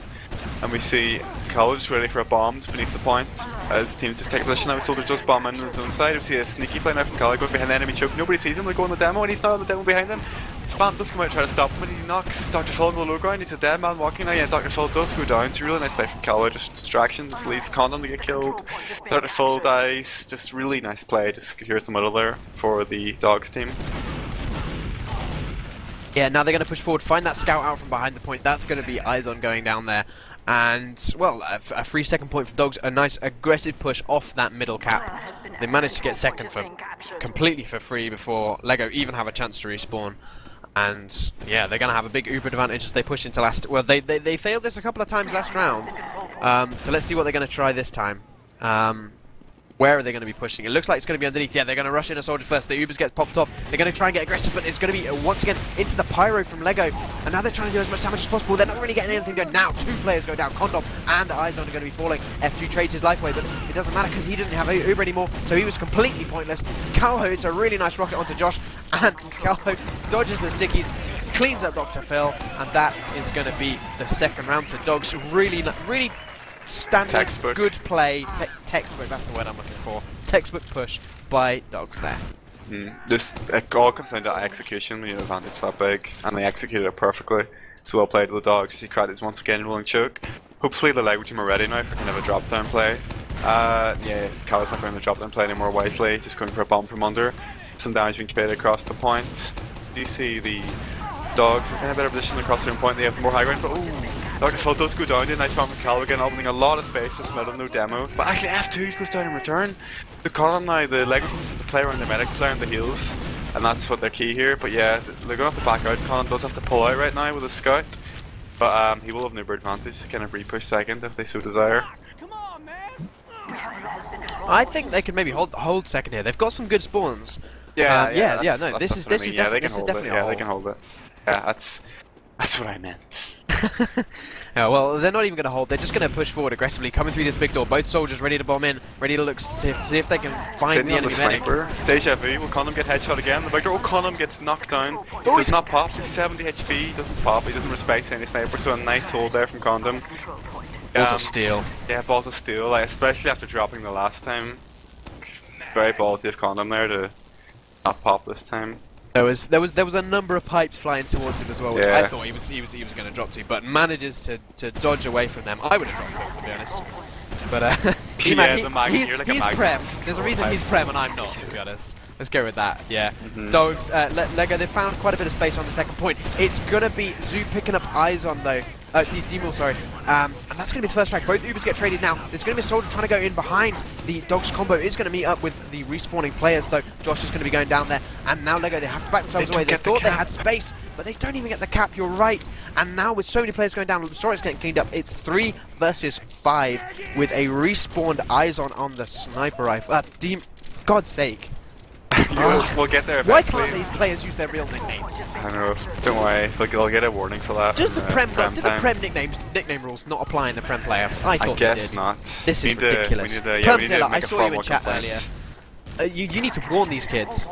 And we see College ready for a bomb just beneath the point. As teams just take position now, Soldier just bomb in on his own side. We see a sneaky play now from College going behind the enemy choke. Nobody sees him, they go on the demo, and he's not on the demo behind him. Spam does come out and try to stop him, and he knocks Dr. Full into the low ground. He's a dead man walking now, yeah, Dr. Full does go down. It's a really nice play from College, just distractions, leaves Condom to get killed. Dr. Full dies, just really nice play, just secures the middle there for the Dogs team. Yeah, now they're going to push forward, find that scout out from behind the point. That's going to be Izon going down there. And, well, a 3-second point for Dogs, a nice aggressive push off that middle cap. They managed to get second for completely for free before Lego even have a chance to respawn. And, yeah, they're going to have a big Uber advantage as they push into last... Well, they failed this a couple of times last round. So let's see what they're going to try this time. Where are they going to be pushing? It looks like it's going to be underneath. Yeah, they're going to rush in a soldier first. The Ubers get popped off. They're going to try and get aggressive, but it's going to be, once again, into the Pyro from Lego. And now they're trying to do as much damage as possible. They're not really getting anything done. Now, 2 players go down. Condom and Izon are going to be falling. F2 trades his life away, but it doesn't matter because he doesn't have Uber anymore, so he was completely pointless. Calho hits a really nice rocket onto Josh, and Calho dodges the stickies, cleans up Dr. Phil, and that is going to be the second round to Dogs. Really standard, textbook. Good play, textbook, that's the word I'm looking for. Textbook push by Dogs there. It all comes down to execution when you have an advantage that big, and they executed it perfectly. So well played with the Dogs. You see Kratos once again rolling choke. Hopefully the Lego team are ready now for kind of a drop down play. Yeah, Cal's not going to drop down play anymore wisely, just going for a bomb from under. Some damage being created across the point. Do you see the Dogs in a better position across their own point? They have more high ground, but Dr. Full does go down, nice bomb from Cal again, opening a lot of space to Smith no demo. But actually F2 goes down in return. The column now, the Lego teams have to play around the medic, play around the heals, and that's what they're key here. But yeah, they're going to have to back out. Colin does have to pull out right now with a scout, but he will have an Uber advantage to kind of re-push second if they so desire. I think they can maybe hold second here. They've got some good spawns. No, this is definitely they can hold it. Yeah, that's what I meant. Yeah, well, they're not even going to hold. They're just going to push forward aggressively, coming through this big door. Both soldiers ready to bomb in, ready to look see if they can find the enemy medic. Deja vu. Will Condom get headshot again? The big door. Condom gets knocked down. Does not pop. He's 70 HP. He doesn't pop. He doesn't respect any sniper. So a nice hold there from Condom. Balls of steel. Yeah, balls of steel. Like, especially after dropping the last time. Very ballsy of Condom there to not pop this time. There was a number of pipes flying towards him as well, which I thought he was going to drop to, but manages to dodge away from them. I would have dropped to be honest. But he's Prem. There's a reason he's Prem and I'm not, to be honest. Let's go with that. Yeah. Dogs, Lego. They found quite a bit of space on the second point. It's gonna be Zoo picking up Izon though. Demol, sorry. And that's going to be the first frag. Both Ubers get traded now. There's going to be a soldier trying to go in behind. The Dogs combo is going to meet up with the respawning players, though. Josh is going to be going down there. And now Lego, they have to back themselves away. They thought they had space, but they don't even get the cap. You're right. And now with so many players going down, Sora's getting cleaned up. It's 3 versus 5 with a respawned Izon on the sniper rifle. God's sake. We'll get there eventually. Why can't these players use their real nicknames? I know. Don't worry. They'll get a warning for that. Does the Prem nickname rules not apply in the Prem playoffs? I thought guess they did. Not. This is ridiculous. Permzilla, I saw you in chat earlier. You need to warn these kids.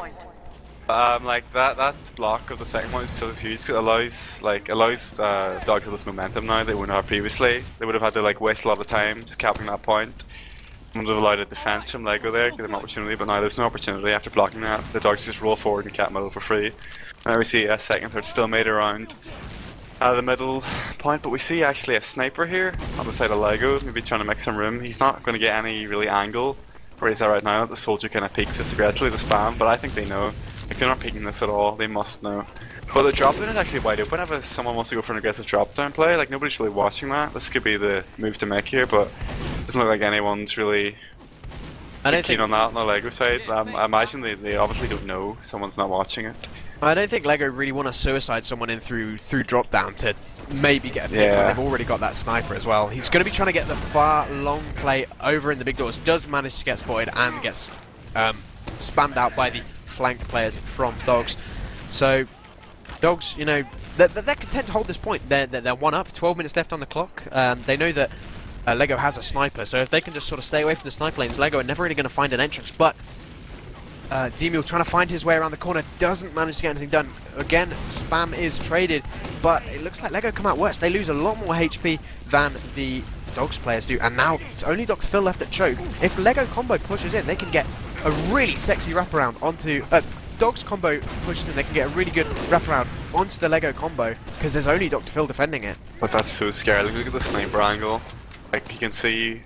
Like that block of the second one is so huge because it allows Dogs to this momentum now they wouldn't have previously. They would have had to like waste a lot of time just capping that point. Would have allowed a defense from Lego there, give them opportunity, but now there's no opportunity after blocking that. The Dogs just roll forward and cap middle for free. Now we see a second, third still made around the middle point, but we see actually a sniper here on the side of Lego, maybe trying to make some room. He's not going to get any really angle where he's at right now. The soldier kind of peeks this aggressively to spam, but I think they know. If they're not peeking this at all, they must know. But the drop down is actually wide open. If someone wants to go for an aggressive drop down play, like nobody's really watching that. This could be the move to make here, but it doesn't look like anyone's really keen on that on the Lego side. I imagine they obviously don't know. Someone's not watching it. I don't think Lego really want to suicide someone in through drop down to maybe get a pick. Yeah. They've already got that sniper as well. He's going to be trying to get the far long play over in the big doors. Does manage to get spotted and gets spammed out by the flank players from Dogs. So Dogs, you know, they're content to hold this point. They're 1 up, 12 minutes left on the clock. They know that Lego has a sniper, so if they can just sort of stay away from the sniper lanes, Lego are never really going to find an entrance. But Demule trying to find his way around the corner, doesn't manage to get anything done. Again, spam is traded, but it looks like Lego come out worse. They lose a lot more HP than the Dogs players do, and now it's only Dr. Phil left at choke. If Lego combo pushes in, they can get a really sexy wraparound onto... Dogs combo pushes in, they can get a really good wraparound onto the Lego combo, because there's only Dr. Phil defending it. But that's so scary. Like, look at the sniper angle. Like, you can see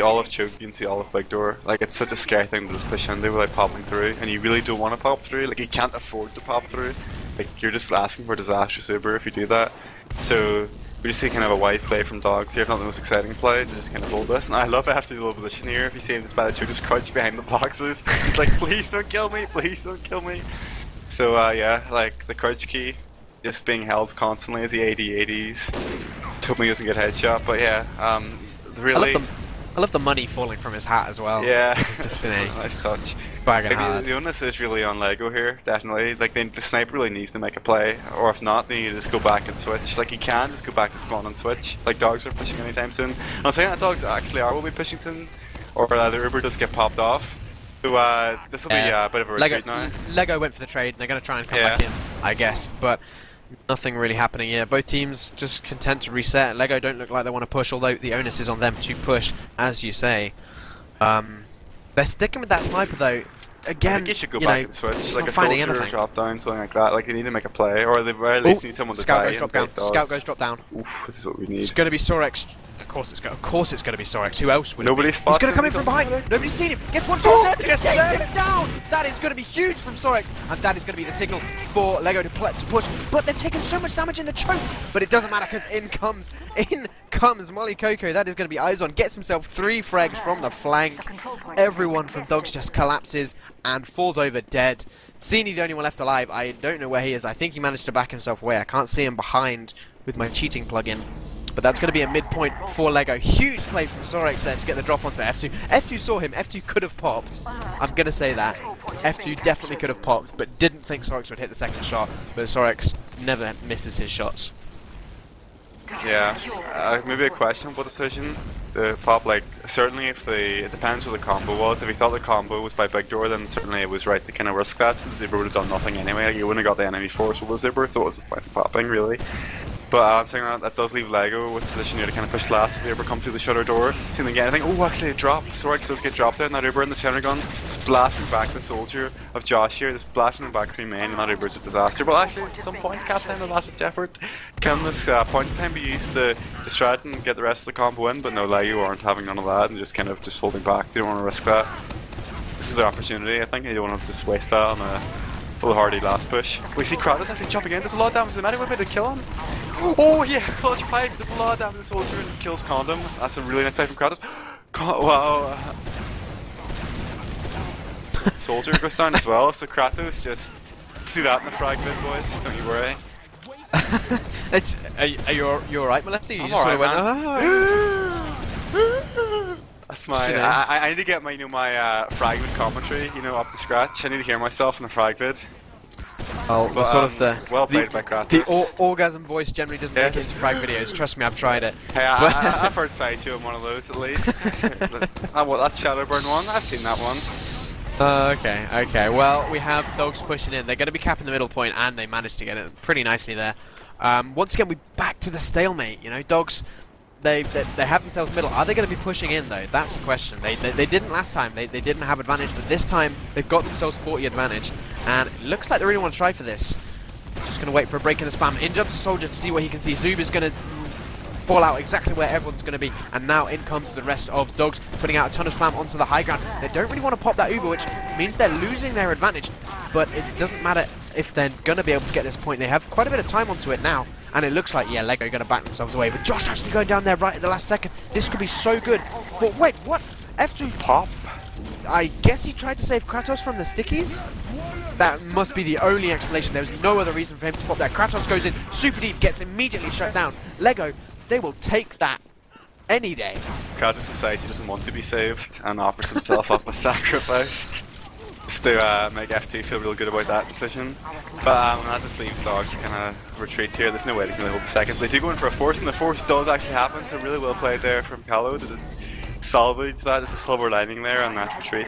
all of choke, you can see all of big door. Like, it's such a scary thing to just push into without popping through, and you really don't want to pop through. Like, you can't afford to pop through. Like, you're just asking for disastrous Uber if you do that. So we just see kind of a wise play from Dogs here, if not the most exciting play, to just kind of hold this. And I love it after the little position here. If you see him just by the two, just crouch behind the boxes. He's like, please don't kill me, please don't kill me. So yeah, like the crouch key just being held constantly as the AD-ADs. Hope he doesn't get headshot, but yeah, really... I love the money falling from his hat as well. Yeah, this is just a nice touch. Bagging hard. The onus is really on Lego here, definitely. Like the sniper really needs to make a play, or if not, they need to just go back and switch. Like he can just go back to spawn and switch. Like Dogs are pushing anytime soon. And I'm saying that Dogs actually will be pushing soon, or the Uber does get popped off. So this will be a bit of a retreat now. Lego went for the trade, and they're going to try and come back in, I guess, but nothing really happening here. Both teams just content to reset. Lego don't look like they want to push, although the onus is on them to push, as you say. They're sticking with that sniper though. Again, I think you should go back and switch, like a soldier drop down, something like that. Like they need to make a play, or they at least need someone to Scout die. Goes drop down. Scout goes drop down. Oof, this is what we need. It's going to be Sorex. Of course it's going to be Sorex. Who else would Nobody it be? spots He's going to come in from behind. Nobody's seen him. Guess what? Soldier takes him down. That is going to be huge from Sorex, and that is going to be the signal for Lego to push. But they've taken so much damage in the choke. But it doesn't matter because in comes Molly Coco. That is going to be eyes on. Gets himself 3 frags from the flank. Everyone from Dogs just collapses and falls over dead. Tseini, the only one left alive. I don't know where he is. I think he managed to back himself away. I can't see him behind with my cheating plugin. But that's going to be a midpoint for Lego. Huge play from Sorex there to get the drop onto F2. F2 saw him. F2 could have popped. I'm going to say that. F2 definitely could have popped, but didn't think Sorex would hit the second shot. But Sorex never misses his shots. Yeah, maybe a questionable decision. The pop, like, certainly if it depends what the combo was. If he thought the combo was by big door, then certainly it was right to kind of risk that, since Zebra would have done nothing anyway. Like, you wouldn't have got the enemy force with the Zebra, so what was the point of popping, really? But I'm saying that does leave Lego with the position here to kind of push last. The Uber come through the shutter door. See them get anything. Oh, actually a drop. Sorex does get dropped there, and that Uber in the center gun just blasting back the soldier of Josh here, just blasting him back 3 main, and that Uber's a disaster. But actually, at some point, Captain, the last ditch effort, can this point in time be used to distract and get the rest of the combo in? But no, Lego aren't having none of that, and just kind of just holding back. They don't want to risk that. This is their opportunity, I think. They don't want to just waste that on a foolhardy last push. We see Kratos actually jumping in. There's a lot of damage to the medic. We're about to kill him. Oh yeah, clutch pipe. Does a lot of damage to the soldier and kills Condom. That's a really nice play from Kratos. Wow. Soldier goes down as well. So Kratos just see that in the frag vid, boys. Don't you worry. Are you alright, Molesto? You I'm just sort of went. That's my. I need to get my my frag vid commentary, up to scratch. I need to hear myself in the frag vid. Oh, but, sort of well played by Kratos. The orgasm voice generally doesn't make it into frag videos. Trust me, I've tried it. Hey, I've heard Sideshow in one of those at least. That's Shadowburn one. I've seen that one. Okay. Well, we have Dogs pushing in. They're going to be capping the middle point, and they managed to get it pretty nicely there. Once again, we're back to the stalemate. Dogs. They have themselves middle. Are they going to be pushing in though? That's the question. They didn't last time. They didn't have advantage, but this time they've got themselves 40 advantage, and it looks like they really want to try for this. Just going to wait for a break in the spam. In jumps the soldier to see what he can see. Zub is going to fall out exactly where everyone's going to be, and now in comes the rest of Dogs, putting out a ton of spam onto the high ground. They don't really want to pop that Uber, which means they're losing their advantage, but it doesn't matter if they're going to be able to get this point. They have quite a bit of time onto it now, and it looks like, yeah, Lego are going to back themselves away, but Josh actually going down there right at the last second. This could be so good for... Wait, what? F2 pop? I guess he tried to save Kratos from the stickies? That must be the only explanation. There's no other reason for him to pop there. Kratos goes in, super deep, gets immediately shut down. Lego, they will take that any day. Kratos decides he doesn't want to be saved and offers himself up as sacrifice. just to make F2 feel real good about that decision. But that just leaves Dogs to kind of retreat here. There's no way they can hold the second. They do go in for a force, and the force does actually happen, so really well played there from Callow to just salvage that. Just a silver lining there on that retreat.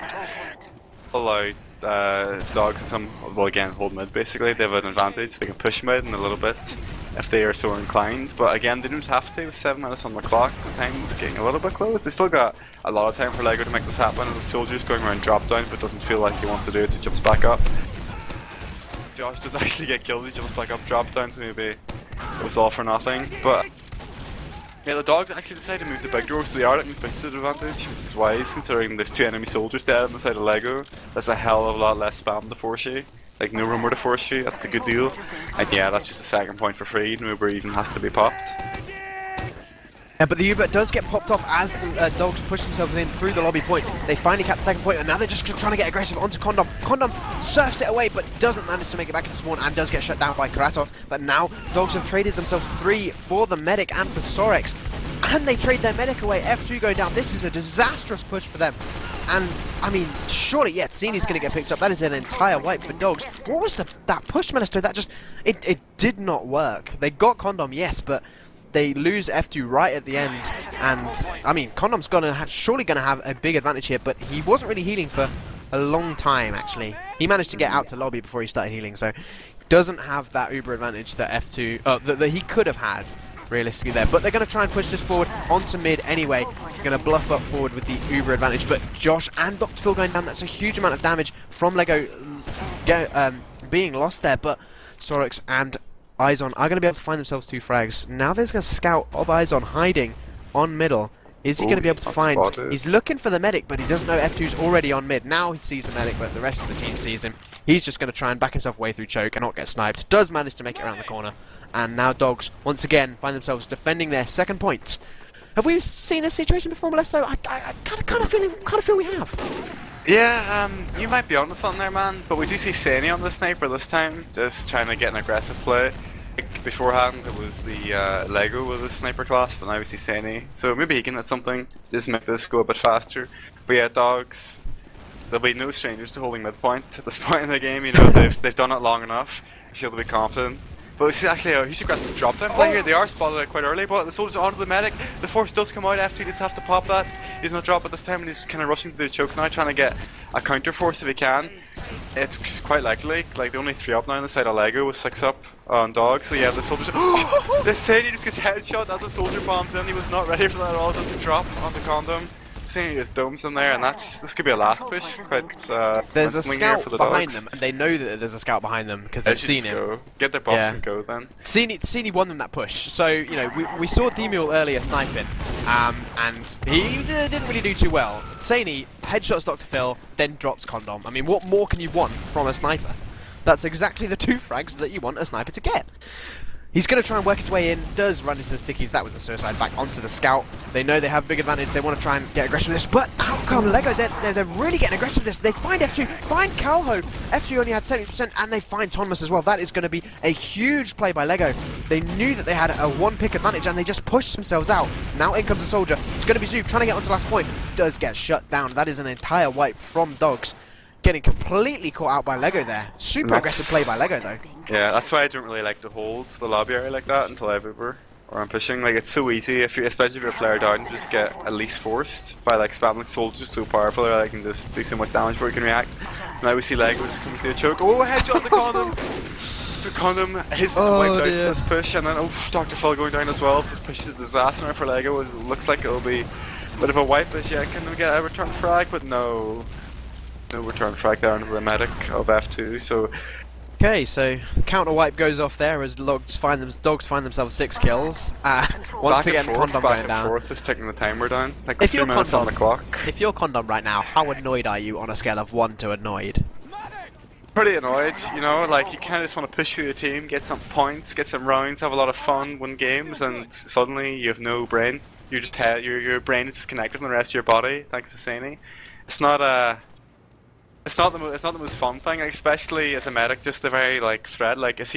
Allow Dogs to some, well again, hold mid basically. They have an advantage, they can push mid in a little bit if they are so inclined, but again they don't have to with 7 minutes on the clock. The time's getting a little bit close. They still got a lot of time for Lego to make this happen, and the soldier's going around drop down but doesn't feel like he wants to do it, so he jumps back up. Josh does actually get killed, he jumps back up, drop down, so maybe it was all for nothing, but yeah, the Dogs actually decide to move to big door, so they are looking for boosted advantage, which is wise considering there's 2 enemy soldiers dead on the side of Lego. That's a hell of a lot less spam to force you. Like no room to force you, that's a good deal. And yeah, that's just a second point for free, no Uber even has to be popped. Yeah, but the Uber does get popped off as Dogs push themselves in through the lobby point. They finally cap the second point, and now they're just trying to get aggressive onto Condom. Condom surfs it away, but doesn't manage to make it back into spawn, and does get shut down by Kratos. But now Dogs have traded themselves 3 for the medic and for Sorex, and they trade their medic away. F2 going down. This is a disastrous push for them. And, I mean, surely, yeah, tseini's going to get picked up. That is an entire wipe for Dogs. What was that push, Molesto? That just, it did not work. They got Condom, yes, but they lose F2 right at the end. And, I mean, Condom's surely going to have a big advantage here, but he wasn't really healing for a long time, actually. He managed to get out to lobby before he started healing, so doesn't have that Uber advantage that F2, that he could have had. Realistically there, but they're going to try and push this forward onto mid anyway. Going to bluff up forward with the Uber advantage, but Josh and Dr. Phil going down. That's a huge amount of damage from Lego being lost there, but Sorex and Izon are going to be able to find themselves 2 frags. Now there's going to scout of Izon hiding on middle. Is he going to be able to find... He's looking for the medic, but he doesn't know F2's already on mid. Now he sees the medic, but the rest of the team sees him. He's just going to try and back himself way through choke and not get sniped. Does manage to make it around the corner. And now Dogs, once again, find themselves defending their second point. Have we seen this situation before, Molesto? I kind of feel we have. Yeah, you might be onto something there, man. But we do see tseini on the sniper this time, just trying to get an aggressive play. Like beforehand, it was the Lego with the sniper class, but now we see tseini. So maybe he can hit something, just make this go a bit faster. But yeah, Dogs, there'll be no strangers to holding midpoint at this point in the game. You know, they've done it long enough. You feel to be confident. But we see actually a huge aggressive drop down play here. They are spotted out quite early, but the soldiers are onto the medic. The force does come out. F2 just have to pop that. He's not drop at this time, and he's kind of rushing through the choke now, trying to get a counter force if he can. It's quite likely. Like, the only 3 up now on the side of Lego with 6 up on Dogs. So yeah, the soldiers. Oh, the tseini just gets headshot as the soldier bombs in. He was not ready for that at all. That's a drop on the condom. Tseini just domes them there, and this could be a last push. Quite, there's a scout behind them, and they know that there's a scout behind them because they've seen him. Go. Get their buffs and go then. Tseini won them that push. So you know we saw Demule earlier sniping, and he didn't really do too well. Tseini headshots Dr. Phil, then drops Condom. I mean, what more can you want from a sniper? That's exactly the 2 frags that you want a sniper to get. He's going to try and work his way in, does run into the stickies. That was a suicide back onto the scout. They know they have a big advantage. They want to try and get aggressive with this, but out come Lego. They're really getting aggressive with this. They find F2, find Calho. F2 only had 70%, and they find Thomas as well. That is going to be a huge play by Lego. They knew that they had a 1-pick advantage, and they just pushed themselves out. Now in comes the soldier. It's going to be Zoop trying to get onto last point. Does get shut down. That is an entire wipe from Dogs. Getting completely caught out by Lego there. Super aggressive play by Lego though. Yeah, that's why I don't really like to hold the lobby area like that until I have Uber or I'm pushing. Like, it's so easy, especially if you're a player down, you just get at least forced by like spamming soldiers so powerful that I can just do so much damage before you can react. Now we see Lego just coming through a choke. Oh, headshot the condom! The condom his just wiped out for this push, and then Dr. Phil going down as well. So this push is a disaster now for Lego. It looks like it'll be a bit of a wipe, but yeah, can we get a return frag? But no. No return frag there under the medic of F2, so... Okay, so counter wipe goes off there as Dogs find themselves 6 kills. Once again, Condom going down. Forth is taking the timer down. Like, if you're Condom on the clock. If you're Condom right now, how annoyed are you on a scale of 1 to annoyed? Pretty annoyed, you know, like you kinda just want to push through the team, get some points, get some rounds, have a lot of fun, win games, and suddenly you have no brain. You're just your brain is disconnected from the rest of your body, thanks to tseini. It's not the most fun thing, like, especially as a medic. Just the very threat, is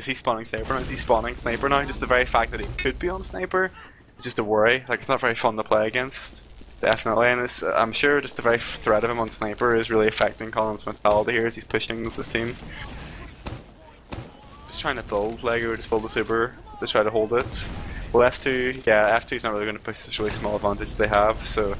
he spawning sniper now? Is he spawning sniper now? Just the very fact that he could be on sniper is just a worry. Like, it's not very fun to play against. Definitely, and I'm sure just the very threat of him on sniper is really affecting Colin's mentality here as he's pushing with this team. Just trying to build Lego, just build the super to try to hold it. Well, F2, yeah, F2's not really going to push this really small advantage they have, so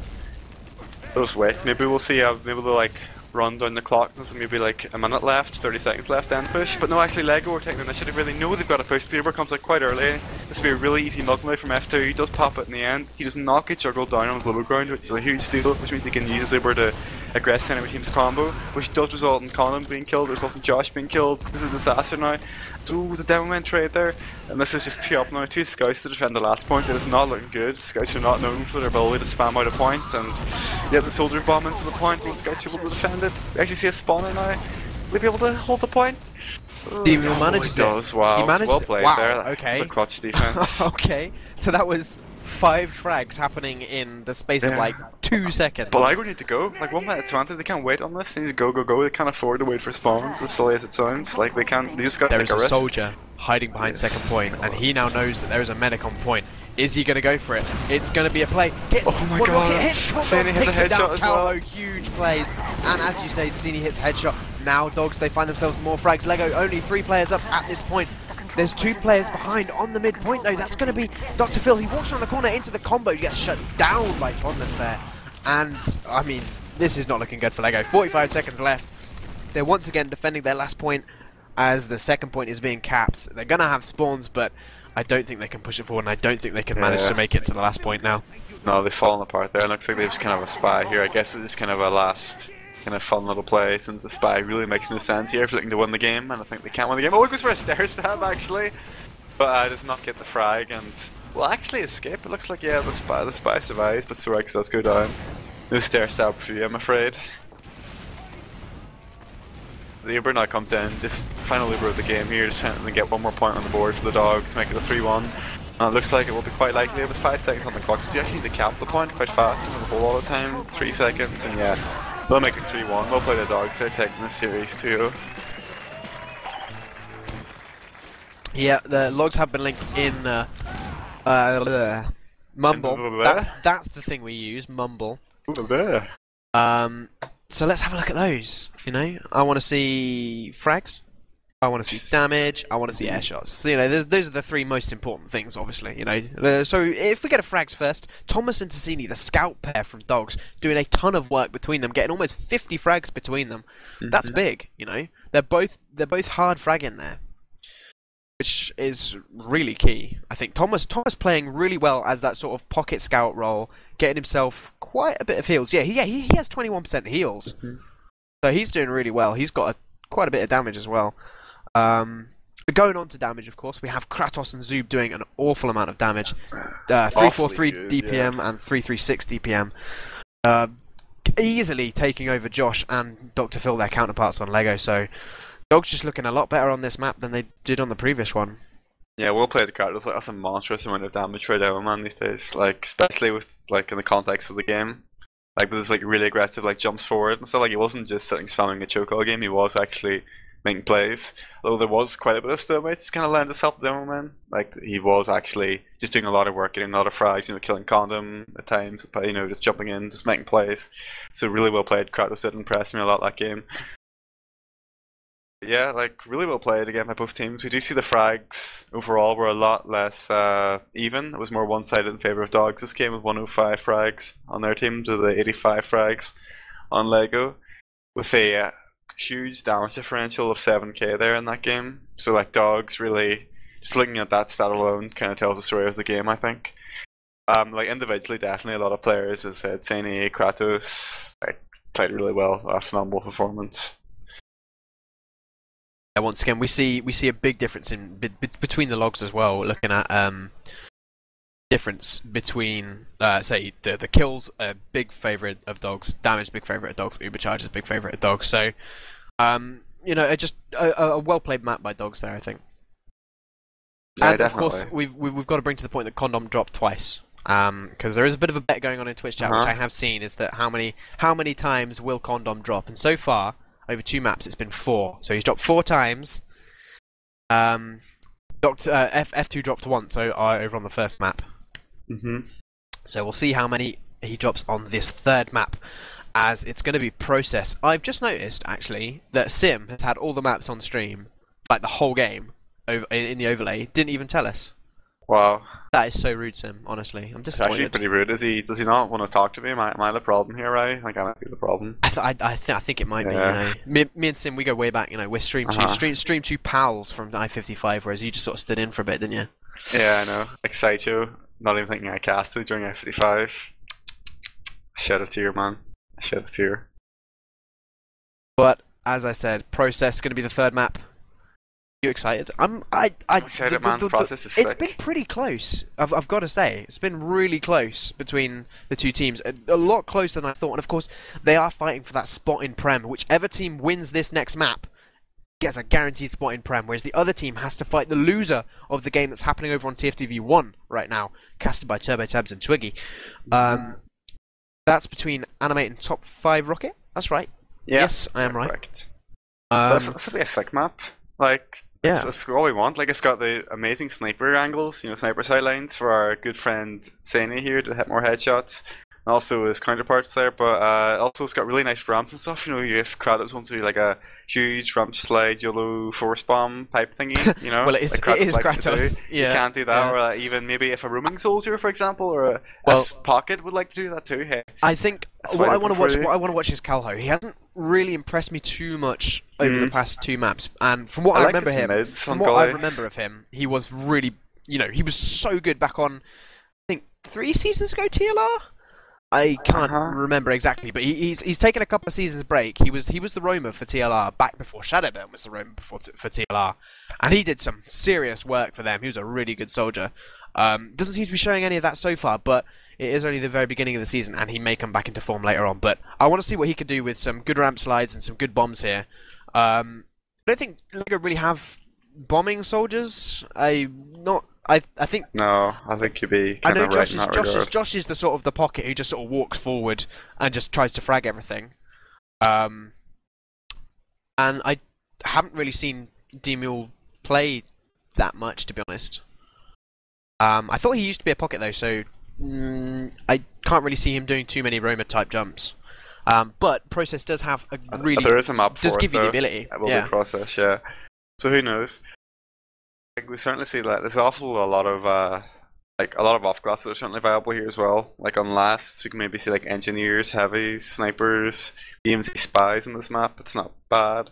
they'll just wait. Maybe we'll see, maybe they'll like run down the clock, there's maybe like a minute left, 30 seconds left, then push. But no, actually Lego are taking the initiative, really know they've got to push. The Uber comes out quite early. This will be a really easy mug move from F2. He does pop it in the end. He does not get juggled down on the global ground, which is a huge deal, which means he can use his Uber to aggress enemy team's combo, which does result in Colin being killed, results in Josh being killed. This is a disaster now. So the Devilman trade there, and this is just 2 up now, 2 scouts to defend the last point. It is not looking good. Scouts are not known for their ability to spam out a point, and yet the soldier bomb into the point, so the scouts are able to defend it. We actually see a spawner now. Will he be able to hold the point? He manages he does, wow. He managed well played there. Okay. It's a clutch defense. Okay, so that was 5 frags happening in the space of like 2 seconds. But Lego need to go. Like 1 minute 20, they can't wait on this. They need to go, go, go. They can't afford to wait for spawns, as silly as it sounds. Like they can't. They just got to take a risk. There is a soldier hiding behind second point, and he now knows that there is a medic on point. Is he going to go for it? It's going to be a play. Gets oh my god! Tseini hits a headshot as well. Huge plays, and as you say, Tseini hits headshot. Now Dogs, they find themselves more frags. Lego only 3 players up at this point. There's 2 players behind on the mid point though. That's going to be Dr. Phil. He walks around the corner into the combo. He gets shut down by Thomas there. And, I mean, this is not looking good for Lego. 45 seconds left. They're once again defending their last point as the second point is being capped. They're going to have spawns, but I don't think they can push it forward, and I don't think they can manage to make it to the last point now. No, they've fallen apart there. It looks like they've just kind of a spy here. I guess it's just kind of a last kind of fun little play, since the spy really makes no sense here if they're looking to win the game, and I think they can't win the game. Oh, it goes for a stair stab actually, but does not get the frag and will actually escape. It looks like, yeah, the spy survives, but Sorex does go down. No stair stab for you, I'm afraid. The Uber now comes in, just final Uber of the game here, just trying to get 1 more point on the board for the Dogs, make it a 3-1. And it looks like it will be quite likely with 5 seconds on the clock. You actually need to cap the point quite fast, and the whole lot of time, 3 seconds, and yeah, they'll make it 3-1. We'll play the Dogs, they're taking the series 2. Yeah, the logs have been linked in Mumble. That's the thing we use, Mumble. So let's have a look at those. You know, I want to see frags, I want to see damage, I want to see air shots. So, you know, those are the 3 most important things, obviously. You know, so if we get a frags first, Thomas and Tseini, the scout pair from Dogs, doing a ton of work between them, getting almost 50 frags between them. That's big. You know, they're both hard fragging there, which is really key. I think Thomas playing really well as that sort of pocket scout role, getting himself quite a bit of heals. Yeah, he has 21% heals, so he's doing really well. He's got quite a bit of damage as well. Going on to damage, of course, we have Kratos and Zoob doing an awful amount of damage. 343 DPM and 336 DPM. Easily taking over Josh and Dr. Phil, their counterparts on Lego, so Dogs just looking a lot better on this map than they did on the previous one. Yeah, well played Kratos. Like, that's a monstrous amount of damage right now, man, these days. Like, especially with, like, in the context of the game. Like, with his, like, really aggressive, like, jumps forward and stuff. Like, he wasn't just sitting spamming a choke all game, he was actually making plays. Although there was quite a bit of stalemate, just kind of lend itself to them, man. Like, he was actually just doing a lot of work, getting a lot of frags, you know, killing Condom at times, but, you know, just jumping in, just making plays. So really well played. Kratos did impress me a lot that game. Yeah, like, really well played again by both teams. We do see the frags overall were a lot less even. It was more one-sided in favour of Dogs this game, with 105 frags on their team to the 85 frags on Lego, with a huge damage differential of 7k there in that game. So, like, Dogs really, just looking at that stat alone, kind of tells the story of the game, I think. Like, individually, definitely a lot of players, as I said, Tseini, Kratos, like, played really well, a phenomenal performance. Once again, we see a big difference in between the logs as well. Looking at difference between say the kills, a big favorite of Dogs, damage big favorite of Dogs, Uber charge is a big favorite of Dogs. So you know, just a well played map by Dogs there, I think. Yeah, and definitely. Of course, we've got to bring to the point that Condom dropped twice. Because there is a bit of a bet going on in Twitch chat, which I have seen, is that how many times will Condom drop, and so far, over 2 maps, it's been 4. So he's dropped 4 times. F2 dropped once over on the first map. So we'll see how many he drops on this third map, as it's going to be Process. I've just noticed, actually, that Sim has had all the maps on stream, like the whole game, in the overlay. Didn't even tell us. Wow. That is so rude, Sim, honestly. I'm It's disappointed. actually pretty rude. Does he not want to talk to me? Am I the problem here, right? Like, I might be the problem. I think it might be, you know. Me and Sim, we go way back, you know. We're stream two pals from I-55, whereas you just sort of stood in for a bit, didn't you? Yeah, I know. Like, Sideshow, not even thinking I casted during I-55. Shed a tear, man. Shed a tear. But, as I said, Process going to be the third map. You excited? I'm excited, man. Process is It's sick. been pretty close. I've got to say, it's been really close between the two teams. A lot closer than I thought. And of course, they are fighting for that spot in Prem. Whichever team wins this next map gets a guaranteed spot in Prem, whereas the other team has to fight the loser of the game that's happening over on TFTV1 right now, casted by Turbo Tabs and Twiggy. That's between Animate and Top 5 Rocket. That's right. Yeah, yes, I am right. Correct. This will be a sick map. Like, that's all we want. Like, it's got the amazing sniper angles, you know, sniper sightlines for our good friend Tseini here to hit more headshots. And also his counterparts there, but also it's got really nice ramps and stuff. You know, if Kratos wants to do like a huge ramp slide, YOLO force bomb type thingy, you know. Well, it is Kratos. Yeah. You can't do that, or even maybe if a roaming soldier, for example, or a pocket would like to do that too. Hey, I think what I want to watch is Calho. He hasn't really impressed me too much over the past two maps, and from what I remember of him, he was really, you know, he was so good back on, I think 3 seasons ago, TLR. I can't remember exactly, but he's taken a couple of seasons break. He was the roamer for TLR back before Shadowburn was the roamer for TLR, and he did some serious work for them. He was a really good soldier. Doesn't seem to be showing any of that so far, but it is only the very beginning of the season, and he may come back into form later on. But I want to see what he can do with some good ramp slides and some good bombs here. I don't think Lego really have bombing soldiers. I think. No, I think you'd be kind of right in that regard. Josh is the sort of the pocket who just sort of walks forward and just tries to frag everything. And I haven't really seen Demule play that much, to be honest. I thought he used to be a pocket though, so I can't really see him doing too many roamer type jumps. But Process does have a really there is a map does for give it, you the ability. It will be Process, yeah. So who knows? Like, we certainly see that there's a lot of off classes that are certainly viable here as well. Like on last, we can maybe see like engineers, heavies, snipers, BMC spies in this map. It's not bad.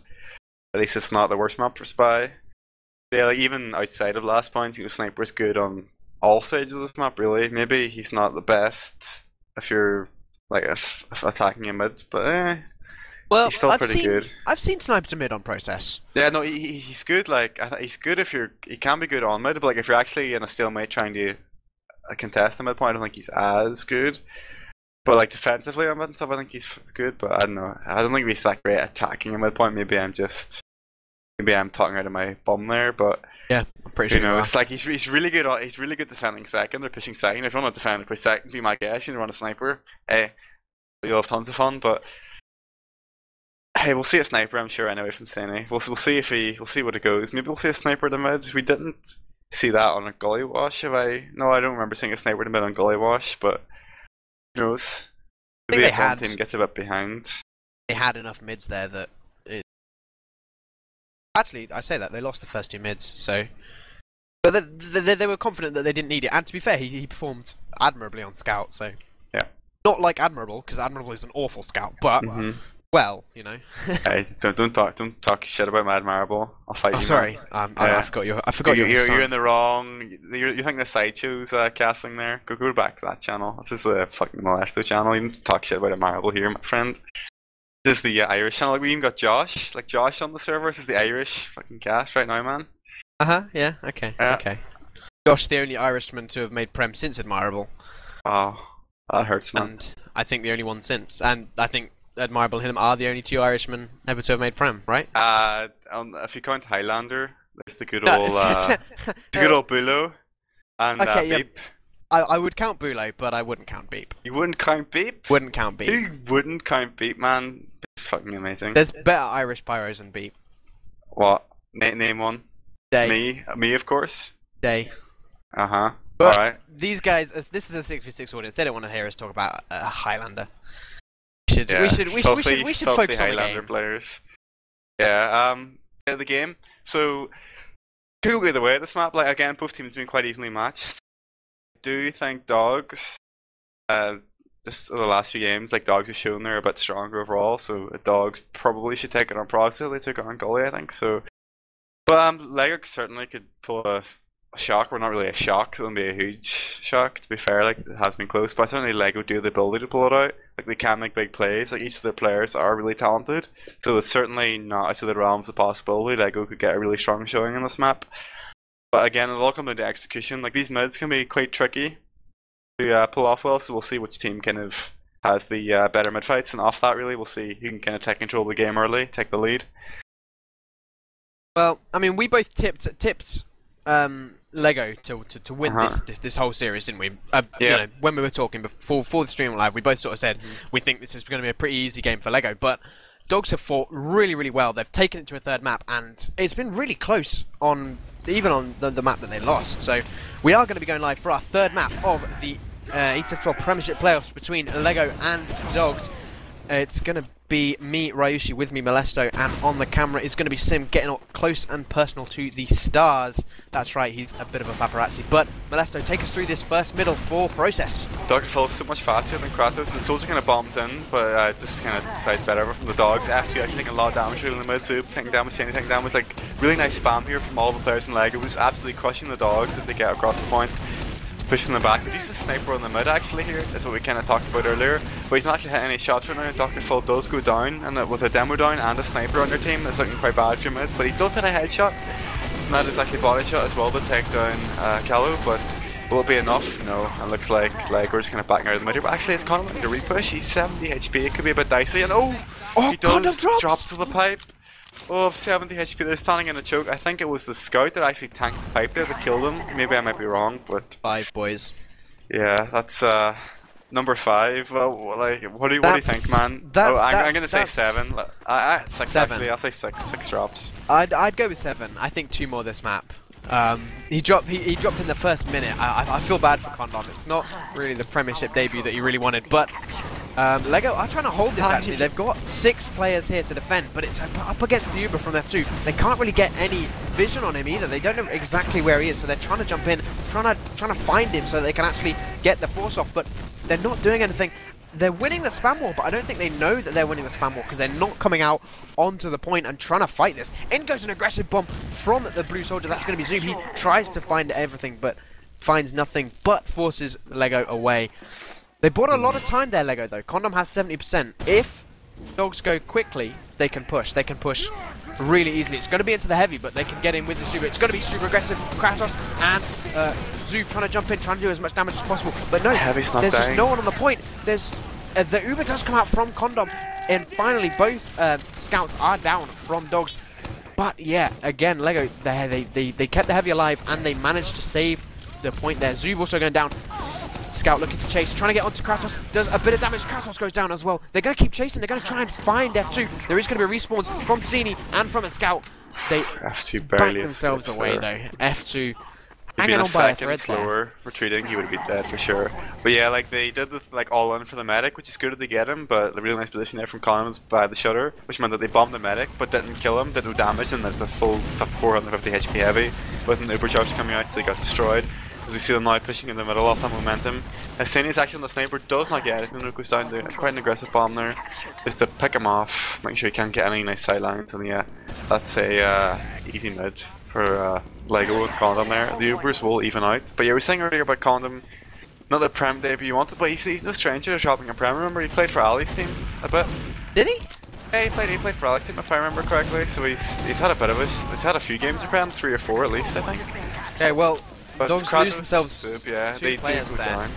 At least it's not the worst map for spy. Yeah, like even outside of last point, you know, sniper's good on all stages of this map. Really, maybe he's not the best if you're like attacking a mid, but well, he's still pretty good. I've seen sniper to mid on Process. Yeah, no, he's good. Like he's good if he can be good on mid, but like if you're actually in a stalemate trying to contest the mid point, I don't think he's as good. But like defensively on mid and stuff, I think he's good. But I don't know. I don't think he's that great at attacking a mid point. Maybe I'm talking out of my bum there, but yeah, I'm pretty sure. You know, it's like he's really good. He's really good defending second or pushing second. If you want to defend, push second, be my guess. You run a sniper. Hey, you'll have tons of fun. But hey, we'll see a sniper, I'm sure, anyway, from Tseini. We'll see we'll see what it goes. Maybe we'll see a sniper in the mid. We didn't see that on a gully wash. No, I don't remember seeing a sniper in the mid on gully wash, but who knows? Maybe if one team gets a bit behind. They had enough mids there that actually, I say that they lost the first two mids, so but they were confident that they didn't need it. And to be fair, he performed admirably on Scout, so yeah, not like Admirable, because Admirable is an awful Scout, but well, you know. Hey, don't talk shit about my Admirable. I'll fight you. Oh, sorry, I forgot you're in the wrong. You think the Sideshow's casting there? Go back to that channel. This is the fucking Molesto channel. You don't talk shit about Admirable here, my friend. This is the Irish channel. Like, we even got Josh on the server. This is the Irish fucking cast right now, man. Yeah. Okay. Okay. Josh, the only Irishman to have made Prem since Admirable. Oh, that hurts, man. And I think the only one since. And I think Admirable and him are the only two Irishmen ever to have made Prem, right? If you count Highlander, there's the good old Bulo and Beep. I would count Bulo, but I wouldn't count Beep. You wouldn't count Beep? Wouldn't count Beep. You wouldn't count Beep, man. It's fucking amazing. There's better Irish pyros than Beep. What? Name one. Day. Me of course. Day. But Alright. these guys, this is a 6v6 audience. They don't want to hear us talk about a Highlander. We should focus on the Highlander game. players. Yeah, the game. So, could go either way at this map. Like, again, both teams have been quite evenly matched. Do you think Dogs, just in the last few games, like Dogs have shown they're a bit stronger overall, so Dogs probably should take it on proxy. They took it on Gully, I think, so. But Lego certainly could pull a shock. We're not really a shock, so it wouldn't be a huge shock, to be fair. Like, it has been close, but certainly Lego do have the ability to pull it out. Like, they can make big plays. Like, each of the players are really talented, so it's certainly not out of the realms of possibility. Lego could get a really strong showing on this map. But again, it'll all come down to execution. Like, these mids can be quite tricky to pull off well, so we'll see which team kind of has the better mid fights, and off that, really, we'll see who can kind of take control of the game early, take the lead. Well, I mean, we both tipped Lego to win this whole series, didn't we? Yeah. You know, when we were talking before the stream live, we both sort of said we think this is going to be a pretty easy game for Lego, but Dogs have fought really, really well. They've taken it to a third map, and it's been really close on even on the map that they lost. So we are going to be going live for our third map of the ETF2L Premiership playoffs between Lego and Dogs. It's going to be me, Ryushi, with me, Molesto, and on the camera is going to be Sim getting up close and personal to the stars. That's right, he's a bit of a paparazzi. But Molesto, take us through this first middle for process. Doggerfall is so much faster than Kratos. The soldier kind of bombs in, but just kind of decides better from the Dogs. After actually taking a lot of damage really in the mid, so taking damage, tseini taking damage. Like, really nice spam here from all the players in Lego, who's absolutely crushing the Dogs as they get across the point. Pushing them back. They've used a sniper on the mid actually here, that's what we kind of talked about earlier, but he's not actually hitting any shots right now. Dr. Full does go down, and with a demo down and a sniper on your team, it's looking quite bad for your mid, but he does hit a headshot, and that is actually body shot as well to take down Callo, but will it be enough? No, it looks like we're just kind of backing out of the mid here, but actually it's Condom looking to repush. He's 70 HP, it could be a bit dicey, and he does drop to the pipe. 70 HP, they're standing in a choke. I think it was the scout that actually tanked the pipe there that killed him. Maybe I might be wrong, but 5 boys. Yeah, that's number 5. Well, like, what do you think, man? I'm gonna say 7. 6 7. Actually. I'll say 6. 6 drops. I'd go with 7. I think 2 more this map. He dropped in the first minute. I feel bad for Condom. It's not really the Premiership debut that he really wanted, but Lego are trying to hold this actually. They've got 6 players here to defend, but it's up against the Uber from F2. They can't really get any vision on him either. They don't know exactly where he is, so they're trying to jump in, trying to find him so they can actually get the force off, but they're not doing anything. They're winning the spam war, but I don't think they know that they're winning the spam war because they're not coming out onto the point and trying to fight this. In goes an aggressive bomb from the blue soldier. That's going to be Zoom. He tries to find everything, but finds nothing, but forces Lego away. They bought a lot of time there, Lego, though. Condom has 70%. If Dogs go quickly, they can push. They can push really easily. It's going to be into the heavy, but they can get in with the super. It's going to be super aggressive. Kratos and Zoob trying to jump in, trying to do as much damage as possible. But no, Heavy's not there's dying. just no one on the point. There's the Uber does come out from Condom, and finally both scouts are down from Dogs. But yeah, again, Lego, they kept the heavy alive, and they managed to save the point there. Zoob also going down. Scout looking to chase, trying to get onto Kratos, does a bit of damage. Kratos goes down as well. They're going to keep chasing, they're going to try and find F2. There is going to be respawns from tseini and from a Scout. They F2 back barely themselves away sure. though. F2 Been hanging a on by a second thread slower retreating, he would be dead for sure. But yeah, like they did the all in for the medic, which is good that they get him, but the really nice position there from Colin was by the shutter, which meant that they bombed the medic but didn't kill him, did no damage, and there's a full 450 HP heavy with an overcharge coming out, so they got destroyed. As we see them now pushing in the middle off that momentum. Tseini is actually on the sniper, does not get anything, it goes down to quite an aggressive bomb there. Just to pick him off, making sure he can't get any nice sidelines, and yeah, that's a easy mid for Lego with Condom there. The Ubers will even out. But yeah, we were saying earlier about Condom, not the Prem debut you wanted, but he's no stranger to shopping a Prem. Remember, he played for Ali's team a bit. Did he? Yeah, he played for Ali's team if I remember correctly, so he's had a bit of he's had a few games of Prem, 3 or 4 at least, I think. Okay, well, But Dogs Kratos, lose themselves Zoob, yeah, 2 they players do go there. down.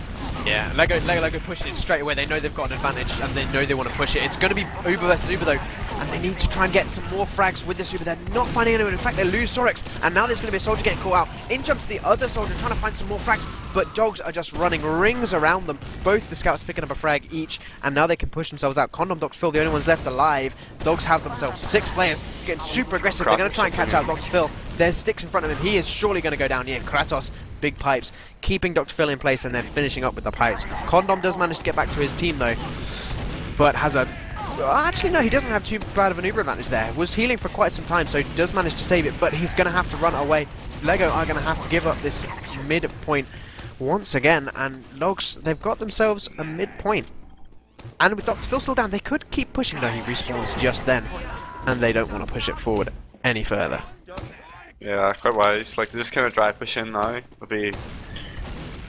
Yeah, Lego pushing it straight away. They know they've got an advantage and they know they want to push it. It's going to be Uber versus Uber though, and they need to try and get some more frags with this Uber. They're not finding anyone. In fact, they lose Sorex, and now there's going to be a soldier getting caught out. In jumps the other soldier trying to find some more frags, but Dogs are just running rings around them. Both the scouts picking up a frag each, and now they can push themselves out. Condom, Dr. Phil, the only ones left alive. Dogs have themselves 6 players getting super aggressive. They're going to try and catch out Dr. Phil. There's sticks in front of him. He is surely going to go down here. Kratos big pipes, keeping Dr. Phil in place and then finishing up with the pipes. Condom does manage to get back to his team though, but has a... Actually, no, he doesn't have too bad of an Uber advantage there. Was healing for quite some time, so he does manage to save it, but he's going to have to run away. Lego are going to have to give up this mid-point once again, and Logs, they've got themselves a mid-point. And with Dr. Phil still down, they could keep pushing, though he respawns just then, and they don't want to push it forward any further. Yeah, quite wise. Like, they're just kind of dry pushing now would be...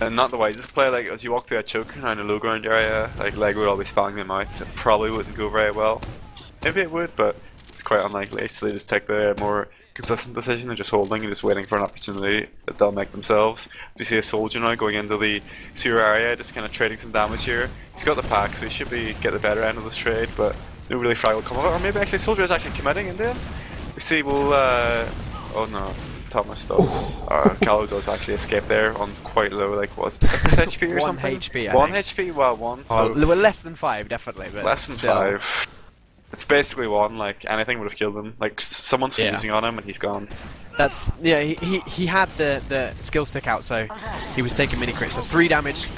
And not the wisest play. Like, as you walk through that choke around the low ground area, like, Lego would always spamming them out. It probably wouldn't go very well. Maybe it would, but it's quite unlikely. So they just take the more consistent decision of just holding and just waiting for an opportunity that they'll make themselves. You see a soldier now going into the sewer area, just kind of trading some damage here. He's got the pack, so he should get the better end of this trade, but no really frag will come out. Or maybe actually soldier is actually committing into him. We see, well, oh no. Thomas does, Callow does actually escape there on quite low, like what, 6 HP or something? 1 HP, I 1 think. HP, well, 1. Oh, So well, less than 5, definitely. But less than still. 5. It's basically 1, like anything would have killed him. Like someone's sneezing on him and he's gone. That's, yeah, he had the skill stick out, so he was taking mini crits. So 3 damage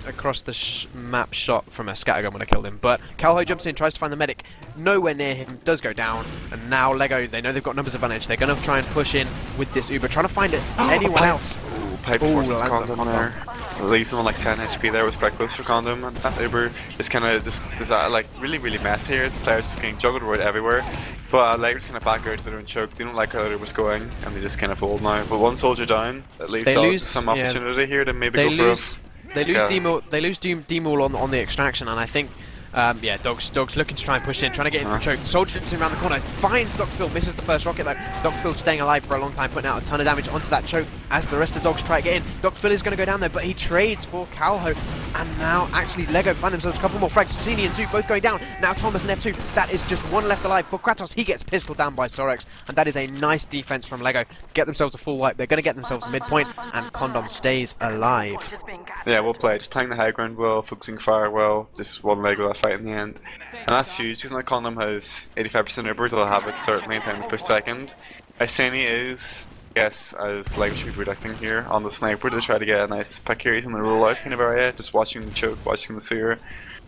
across the map shot from a scattergun would have killed him. But Calho jumps in, tries to find the medic, nowhere near him, does go down. And now Lego, they know they've got numbers advantage. They're going to try and push in with this Uber, trying to find anyone else. Ooh, pipe forces Condom there. Leaves him on like 10 HP there, was quite close for Condom. And that Uber is kind of just like really messy here. The players just getting juggled around everywhere. But Lego's kind of back out to their own choke. They don't like how the Uber's going, and they just kind of hold now. But one soldier down, that leaves some opportunity here to maybe go for a... They lose Demol on the extraction, and I think, yeah, Dog's looking to try and push in, trying to get in from choke. Soldier jumps in around the corner, finds Dr. Phil, misses the first rocket though. Dr. Phil staying alive for a long time, putting out a ton of damage onto that choke as the rest of the Dogs try to get in. Dr. Phil is going to go down there, but he trades for Calho, and now actually Lego find themselves a couple more frags. Tseini and Zoo both going down. Now Thomas and F2, that is just one left alive for Kratos. He gets pistol down by Sorex, and that is a nice defense from Lego. Get themselves a full wipe. They're going to get themselves a midpoint, and Condom stays alive. Yeah, well played. Just playing the high ground well, focusing fire well. Just one Lego that fight in the end. And that's huge, because now Condom has 85% Uber. They'll have it certainly in time to push second. Tseini is, yes, as Lego should be predicting here, on the sniper to try to get a nice pick here. He's in the rollout kind of area, just watching the choke, watching the sewer,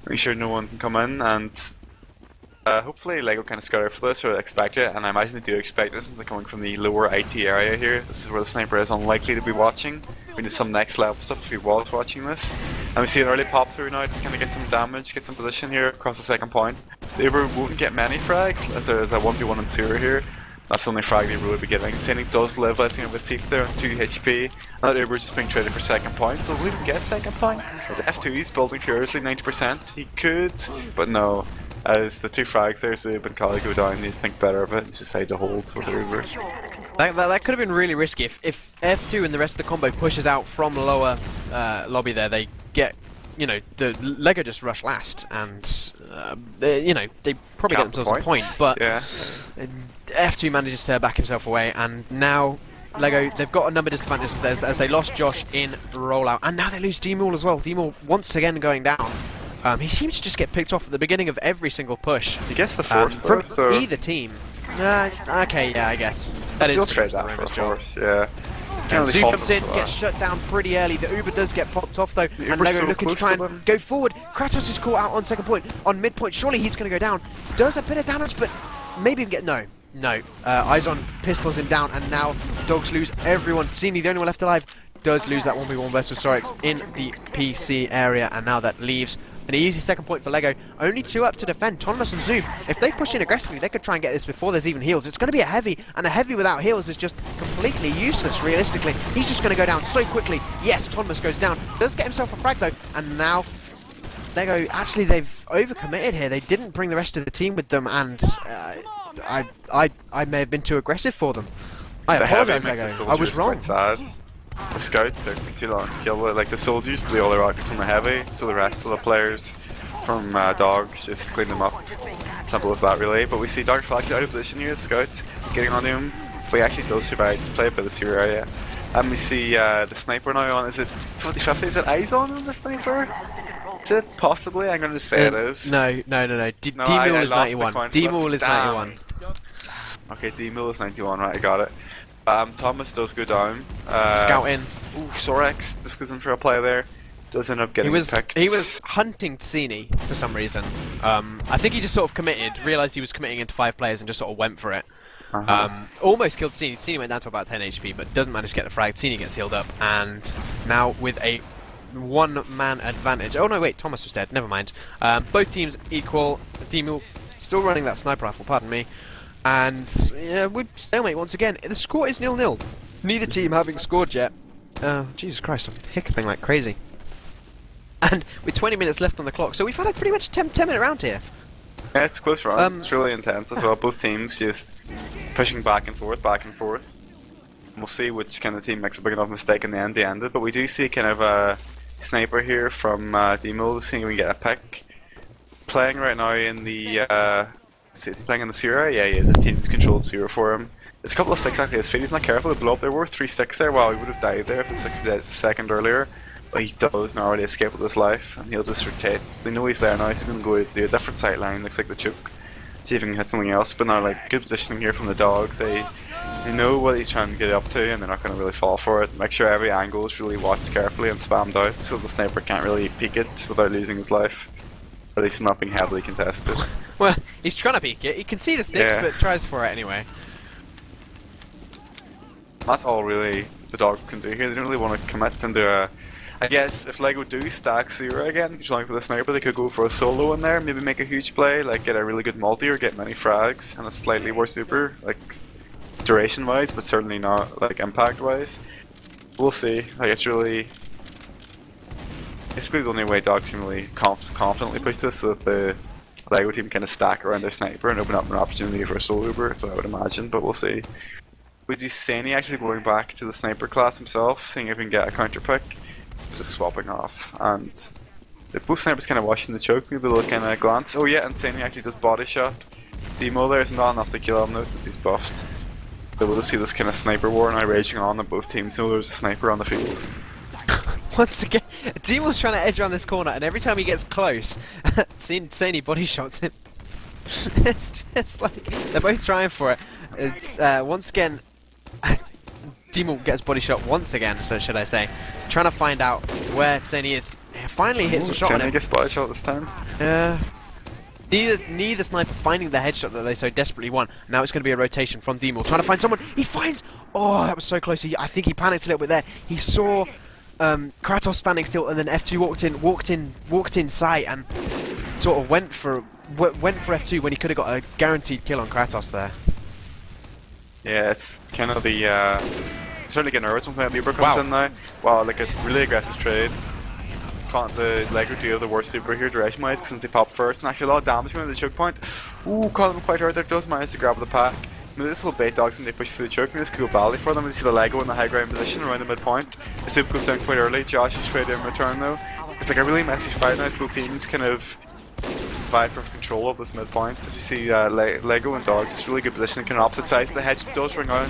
making sure no one can come in, and hopefully Lego kind of scout out for this, or expect it, and I imagine they do expect this since they're coming from the lower IT area here. This is where the sniper is unlikely to be watching. We need some next level stuff if he was watching this. And we see an early pop through now, just kind of get some damage, get some position here across the second point. The Uber won't get many frags, as there is a 1v1 in sewer here. That's the only frag the Uber will be getting. Tseini does live, I think, with teeth there on 2 HP. And that Uber just being traded for second point. But will he even get second point? As F2 he's building furiously, 90%. He could, but no. As the 2 frags there, Zub and Kali go down, they think better of it, and decide to hold with the Uber. That could have been really risky. If F2 and the rest of the combo pushes out from lower lobby there, they get, you know, the Lego just rush last, and you know, they probably get themselves a point, but yeah. F2 manages to back himself away, and now Lego, they've got a number disadvantage as they lost Josh in rollout, and now they lose Demol as well. Demol once again going down. He seems to just get picked off at the beginning of every single push. He gets the force from so either team. Okay, yeah, I guess. That you'll is trade that for a force, yeah. Zoo comes in, gets shut down pretty early. The Uber does get popped off though, and Lego so looking to try and go forward. Kratos is caught out on second point, on mid point. Surely he's going to go down. Does a bit of damage, but maybe even get no. Eyes on pistols him down, and now Dogs lose everyone. Tseini, the only one left alive, does lose that 1v1 versus Sorex in the PC area, and now that leaves an easy second point for Lego. Only 2 up to defend. Thomas and Zoom, if they push in aggressively, they could try and get this before there's even heals. It's going to be a heavy, and a heavy without heals is just completely useless, realistically. He's just going to go down so quickly. Yes, Thomas goes down. Does get himself a frag, though, and now Lego, actually, they've overcommitted here. They didn't bring the rest of the team with them, and I may have been too aggressive for them. I apologize, Lego. I was wrong. Quite sad. The scout took too long to kill it. Like the soldiers blew all the rockets on the heavy, so the rest of the players from Dogs just cleaned them up. Simple as that, really. But we see Dr. Phil actually out of position here. The scout getting on him, but he actually does survive. Just play a bit of the sewer area. And we see the sniper now on. Is it 50-50? Is it eyes on the sniper? Is it possibly? I'm going to say it is. No. Demol is 91. Demol is 91. Okay, Demol is 91. Right, I got it. Thomas does go down. Scout in. Ooh, Sorex just goes in for a play there. Does end up getting picked. He was hunting tseini for some reason. I think he just sort of committed, realised he was committing into 5 players and just sort of went for it. Almost killed tseini. Tseini went down to about 10 HP, but doesn't manage to get the frag. Tseini gets healed up, and now with a 1-man advantage. Oh no, wait, Thomas was dead. Never mind. Both teams equal. Team still running that sniper rifle. Pardon me. And yeah, we stalemate once again. The score is 0-0. Neither team having scored yet. Jesus Christ, I'm hiccuping like crazy. And with 20 minutes left on the clock, so we've had a pretty much 10-minute round here. Yeah, it's a close round. It's really intense as well. Both teams just pushing back and forth, back and forth. We'll see which kind of team makes a big enough mistake in the end to end it. But we do see kind of a sniper here from Demo, seeing if we get a pick. Playing right now in the... is he playing in the Sura? Yeah, he is. His team's controlled Sura for him. There's a couple of sticks actually at his feet. He's not careful to blow up. There were 3 sticks there. Wow, he would have died there if the 6 was dead a second earlier. But he does narrowly escape with his life, and he'll just rotate. They know he's there now, so he's going to go do a different sight line, looks like the choke. See if he can hit something else, but now, like, good positioning here from the dogs. They know what he's trying to get up to, and they're not going to really fall for it. Make sure every angle is really watched carefully and spammed out, so the sniper can't really peek it without losing his life. At least not being heavily contested. Well, he's trying to peek it. He can see the sticks, but tries for it anyway. That's all really the dogs can do here. They don't really want to commit into a... I guess if LEGO do stack Sura again, controlling for the sniper, they could go for a solo in there, maybe make a huge play, like get a really good multi or get many frags and a slightly worse super, like duration wise, but certainly not like impact wise. We'll see. Like it's really basically the only way dogs can really confidently push this, so that the LEGO team kind of stack around their sniper and open up an opportunity for a solo uber, that's what I would imagine, but we'll see. We do Tseini actually going back to the sniper class himself, seeing if we can get a counter pick. Just swapping off, and both snipers kind of watching the choke, maybe they'll kind of glance. Oh yeah, and tseini actually does body shot. Demo there is not enough to kill him though, since he's buffed. But we'll just see this kind of sniper war now raging on, and both teams know there's a sniper on the field. Once again, Demo's trying to edge around this corner, and every time he gets close, tseini body shots him. It's just like, they're both trying for it. It's, once again, Demo gets body shot once again, so should I say. Trying to find out where tseini is. Finally hits a shot on him. tseini gets body shot this time. Neither sniper finding the headshot that they so desperately want. Now it's going to be a rotation from Demo. Trying to find someone. He finds... Oh, that was so close. I think he panicked a little bit there. He saw Kratos standing still, and then F2 walked in sight and sort of went for F2 when he could have got a guaranteed kill on Kratos there. Yeah, it's kind of the... starting to get nervous when the Uber comes in now. Wow, like a really aggressive trade. Can't the LEGO do the worst super here duration wise since they popped first, and actually a lot of damage going to the choke point. Ooh, caught them quite hard there. Does manage to grab the pack. Maybe this will bait dogs and they push through the choke. Maybe this could go badly for them. We see the LEGO in the high ground position around the midpoint. The soup goes down quite early. Josh is traded in return though. It's like a really messy fight now. Both teams kind of fight for control of this midpoint. As we see LEGO and dogs, it's really good positioning, kind of opposite sides. The hedge does ring out.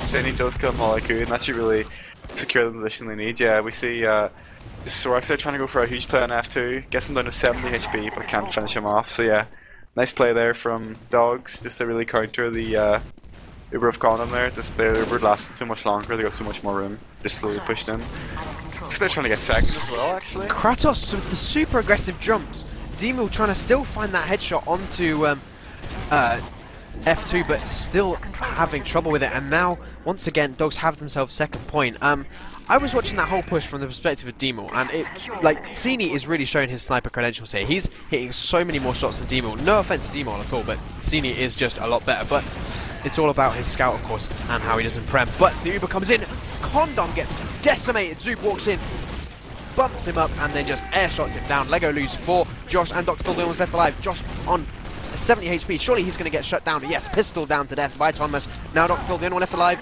tseini does kill him all I could, and that should really secure the position they need. Yeah, we see Sorex there trying to go for a huge play on F2, gets him down to 70 HP, but can't finish him off. So yeah, nice play there from dogs, just to really counter the Uber of Condom there. Just the Uber lasted so much longer, they got so much more room, just slowly pushed in. So they're trying to get second as well, actually. Kratos with the super aggressive jumps. Demo trying to still find that headshot onto F2, but still having trouble with it. And now, once again, dogs have themselves second point. I was watching that whole push from the perspective of Demo, and tseini is really showing his sniper credentials here. He's hitting so many more shots than Demo. No offense to Demo at all, but tseini is just a lot better. But it's all about his scout, of course, and how he doesn't prem. But the Uber comes in, Condom gets decimated. Zoop walks in, bumps him up, and then just airshots him down. LEGO lose 4. Josh and Dr. Phil, the only ones left alive. Josh on 70 HP. Surely he's going to get shut down. Yes, pistol down to death by Thomas. Now Dr. Phil, the only one left alive,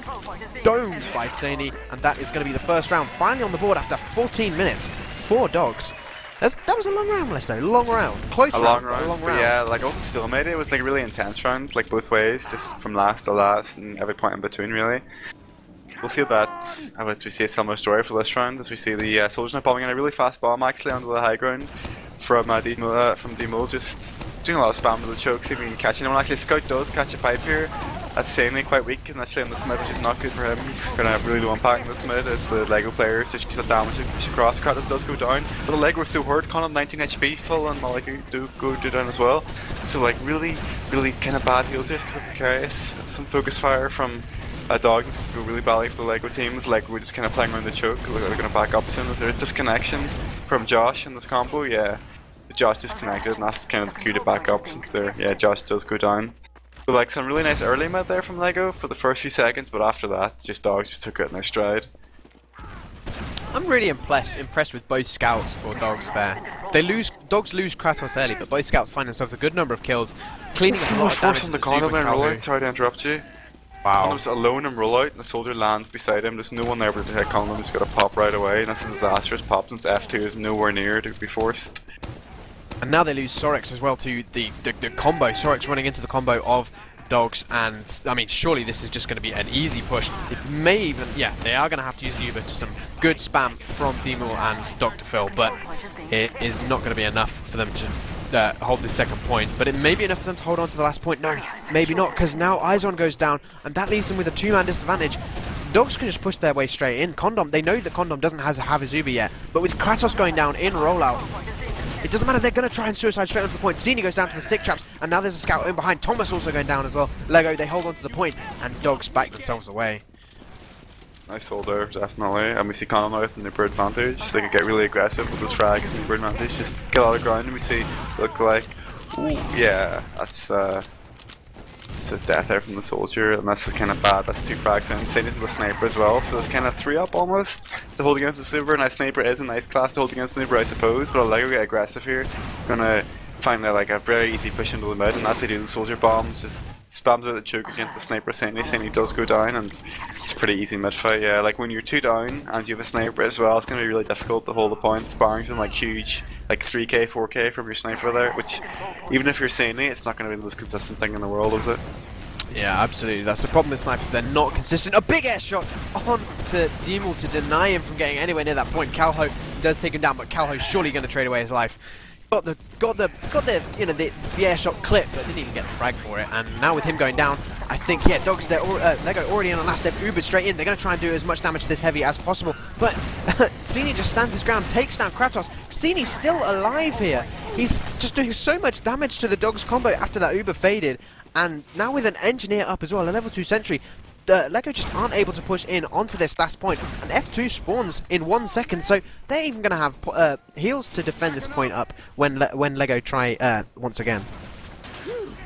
domed by tseini, and that is going to be the first round. Finally on the board after 14 minutes. 4 dogs. That was a long round, Molesto. Long round. Close round. Long round. Yeah, like open still made it. It was like a really intense round, like both ways, just from last to last and every point in between, really. We'll see that as we see a similar story for this round, as we see the soldiers now bombing in a really fast bomb actually onto the high ground from Demo, just doing a lot of spam with the choke, see if we can catch anyone. Actually, Scout does catch a pipe here. That's tseini quite weak initially in this mid, which is not good for him. He's going to have really low impact in this mid as the Lego players just because the damage across Kratos does go down. But the Lego is so hurt, Conan 19 HP full and Molesto do down as well. So like really kind of bad heals here, it's kind of precarious. Some focus fire from Dog is going to go really badly for the Lego teams. Like we're just kind of playing around the choke, they're going to back up soon. Is there a disconnection from Josh in this combo? Yeah. Josh disconnected and that's kind of the cue to back up since Josh does go down. So like some really nice early mid there from Lego for the first few seconds, but after that, Dogs just took it in their stride. I'm really impressed with both scouts for Dogs there. Dogs lose Kratos early, but both scouts find themselves a good number of kills, cleaning up a lot of damage on to the corner Zuba and rollout. Sorry to interrupt you. Wow. Condom's alone and rollout, and the soldier lands beside him. There's no one there but to hit Condom. He's got to pop right away, and that's a disastrous pop since F2 is nowhere near to be forced. And now they lose Sorex as well to the combo. Sorex running into the combo of Dogs, and I mean, surely this is just going to be an easy push. It may even, yeah, they are going to have to use Uber to some good spam from Demul and Dr. Phil, but it is not going to be enough for them to hold this second point. But it may be enough for them to hold on to the last point. No, maybe not, because now Izon goes down, and that leaves them with a two-man disadvantage. Dogs can just push their way straight in. Condom, they know that Condom doesn't have his Uber yet, but with Kratos going down in rollout, it doesn't matter, they're going to try and suicide straight onto the point. Tseini goes down to the stick traps, and now there's a scout in behind. Thomas also going down as well. Lego, they hold on to the point, and Dogs back themselves away. Nice hold there, definitely. And we see Conan now with the Newbird advantage. So they can get really aggressive with those frags and Newbird advantage. Just get a lot of ground, and we see look like, ooh, yeah, that's a death there from the soldier, and that's kind of bad. That's two frags, and Tseini's the sniper as well, so it's kind of 3 up almost to hold against the Super. Now sniper is a nice class to hold against the Super, I suppose, but Lego get aggressive here. Gonna find like a very easy push into the mid, and that's they do the soldier bomb. Just spams out the choke against the sniper. Tseini does go down, and it's a pretty easy mid fight. Yeah, like when you're 2 down and you have a sniper as well, it's gonna be really difficult to hold the point. Barring some like huge, like 3k, 4k from your sniper there, which even if you're Tseini, it's not gonna be the most consistent thing in the world, is it? Yeah, absolutely. That's the problem with snipers. They're not consistent. A big air shot on to Demul to deny him from getting anywhere near that point. Calho does take him down, but Calho's surely going to trade away his life. Got the you know the air shot clip, but didn't even get the frag for it. And now with him going down, I think Dogs they're Lego already in on last step. Ubered straight in. They're going to try and do as much damage to this heavy as possible. But Tseini just stands his ground, takes down Kratos. Tseini's still alive here. He's just doing so much damage to the Dogs combo after that Uber faded. And now with an engineer up as well, a level 2 sentry, Lego just aren't able to push in onto this last point. And F2 spawns in 1 second, so they're even going to have heals to defend this point up when Lego try once again.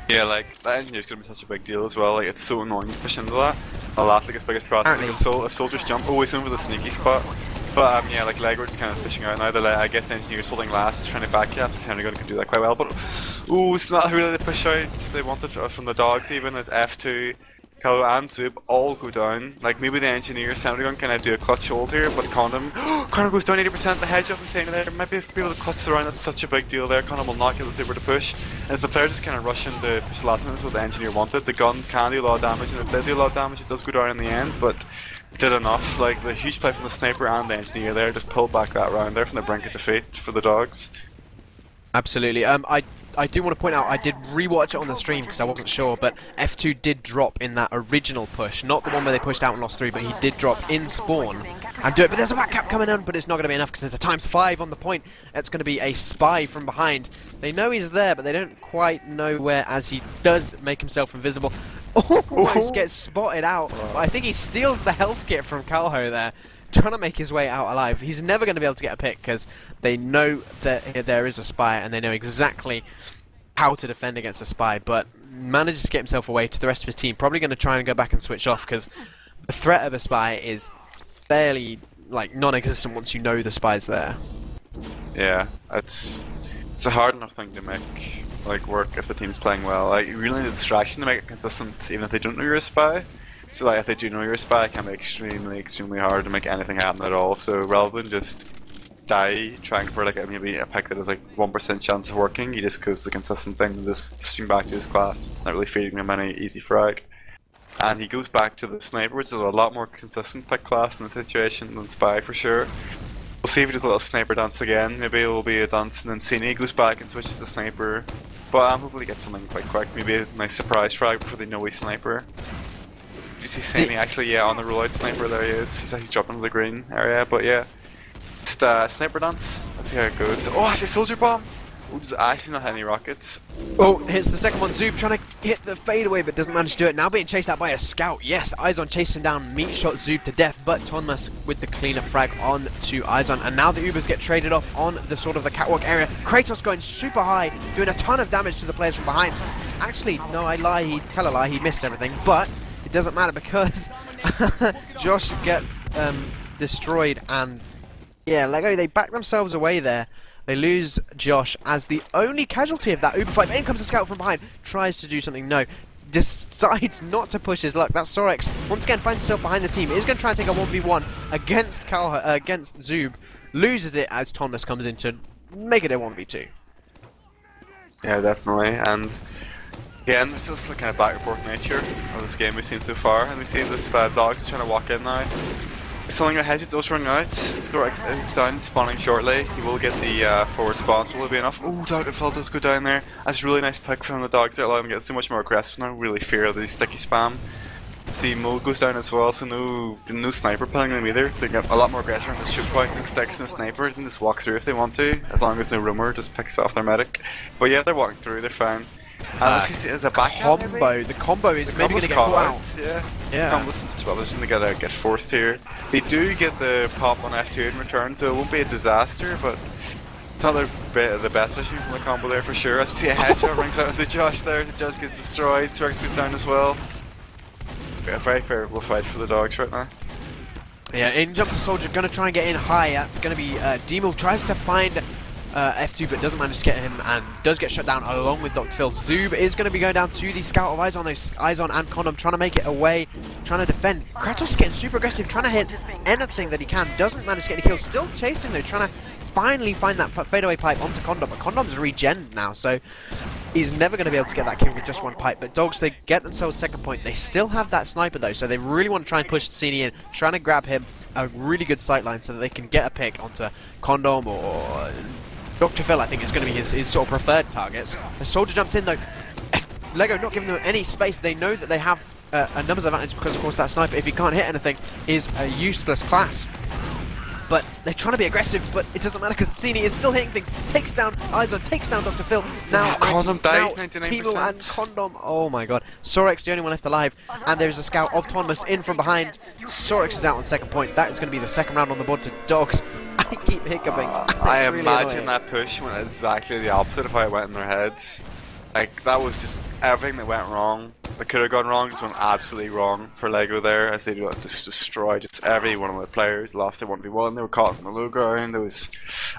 Yeah, like that engineer's gonna be such a big deal as well. Like it's so annoying to push into that. The last like his biggest problem is a soldier's jump. Always going for the sneaky spot. But yeah, like Lego just kind of fishing out now. I guess engineer's holding last, is trying to back up. Henry can do that quite well. But ooh, it's not really the push out they wanted from the Dogs. Even as F2, Calho and Zub all go down. Like maybe the engineer Senegal kind of do a clutch hold here, but Condom goes down 80%. The hedge up is saying there. Might be able to clutch the round. That's such a big deal there. Condom will not get the Super to push. And as the player just kind of rushing to push Latin, that's what the engineer wanted. The gun can do a lot of damage, and it did do a lot of damage. It does go down in the end, but it did enough. Like the huge play from the sniper and the engineer there just pulled back that round there from the brink of defeat for the Dogs. Absolutely. I do want to point out, I did rewatch it on the stream because I wasn't sure, but F2 did drop in that original push. Not the one where they pushed out and lost 3, but he did drop in spawn and do it. But there's a back cap coming in, but it's not going to be enough because there's a ×5 on the point. It's going to be a spy from behind. They know he's there, but they don't quite know where, as he does make himself invisible. Almost gets spotted out, but I think he steals the health kit from Calho there, trying to make his way out alive. He's never going to be able to get a pick because they know that there is a spy and they know exactly how to defend against a spy, but manages to get himself away to the rest of his team. Probably going to try and go back and switch off because the threat of a spy is fairly like non-existent once you know the spy's there. Yeah, it's a hard enough thing to make like work if the team's playing well. Like you really need a distraction to make it consistent, even if they don't know you're a spy. So like if they do know you're a spy, it can be extremely hard to make anything happen at all. So rather than just die trying for like maybe a pick that has like 1% chance of working, he just goes the consistent thing and just swing back to his class, not really feeding him any easy frag. And he goes back to the sniper, which is a lot more consistent pick class in the situation than spy for sure. We'll see if he does a little sniper dance again. Maybe it will be a dance and then Tseini goes back and switches to sniper. But hopefully he gets something quite quick. Maybe a nice surprise frag before they know he's sniper. You see tseini actually, yeah, on the rollout sniper, there he is. He's actually jumping into the green area, but yeah. Just sniper dance. Let's see how it goes. Oh, actually, soldier bomb! Oh, does actually not hit any rockets. Oh, hits the second one. Zoob trying to hit the fadeaway, but doesn't manage to do it. Now being chased out by a scout. Yes, Izon chasing down, meat shot Zoob to death, but Tonmas with the cleanup frag on to Izon. And now the Ubers get traded off on the sort of the catwalk area. Kratos going super high, doing a ton of damage to the players from behind. Actually, no, I lie. He tell a lie. He missed everything, but it doesn't matter because Josh get destroyed, and yeah, Lego, they back themselves away there. They lose Josh as the only casualty of that Uber fight. But in comes a scout from behind, tries to do something, no. Decides not to push his luck. That's Sorex. Once again, finds himself behind the team. He's going to try and take a 1v1 against Zoob. Loses it as Thomas comes in to make it a 1v2. Yeah, definitely. And again, it's just the kind of back and forth nature of this game we've seen so far. And we've seen this dog is trying to walk in now. Something ahead, it does run out. Thorax is down, spawning shortly. He will get the forward spawn, will it be enough? Oh, Dogfell does go down there. That's a really nice pick from the dogs there, allowing him to get so much more aggressive now. Really fear the sticky spam. The Mole goes down as well, so no sniper pulling them either. So they get a lot more aggression on the shoot point. No sticks, no sniper. They can just walk through if they want to, as long as no roamer just picks off their medic. But yeah, they're walking through, they're fine. As a back combo. The combo is maybe going to get caught out. Yeah. Combo's into 12, they're going to get forced here. They do get the pop on F2 in return, so it won't be a disaster, but it's not the best position from the combo there for sure. As we see a headshot rings out into Josh there, Josh gets destroyed, Turks goes down as well. A very favourable fight for the dogs right now. Yeah, in jumps the soldier, going to try and get in high. That's going to be Demo tries to find F2 but doesn't manage to get him and does get shut down along with Dr. Phil. Zoob is going to be going down to the scout of Izon and Condom, trying to make it away, trying to defend. Kratos getting super aggressive, trying to hit anything that he can, doesn't manage to get any kills, still chasing though, trying to finally find that fadeaway pipe onto Condom, but Condom's regen now, so he's never going to be able to get that kill with just one pipe. But Dogs, they get themselves second point. They still have that sniper though, so they really want to try and push tseini in, trying to grab him a really good sightline so that they can get a pick onto Condom or Dr. Phil. I think is going to be his sort of preferred targets. The soldier jumps in though. Lego not giving them any space. They know that they have a numbers advantage because of course that sniper, if he can't hit anything, is a useless class. But they're trying to be aggressive, but it doesn't matter because tseini is still hitting things. Takes down Izon, takes down Dr. Phil. Now Condom dies, now 99%. Timo and Condom. Oh my god. Sorex the only one left alive. And there's a scout of Thomas in from behind. Sorex is out on second point. That is going to be the second round on the board to Dogs. I keep hiccuping. I really imagine annoying. that push went exactly the opposite of how it went in their heads. Like, that was just everything that went wrong. That could have gone wrong, just went absolutely wrong for Lego there, as they just destroyed just every one of the players. Lost their 1v1, they were caught in the low ground. It was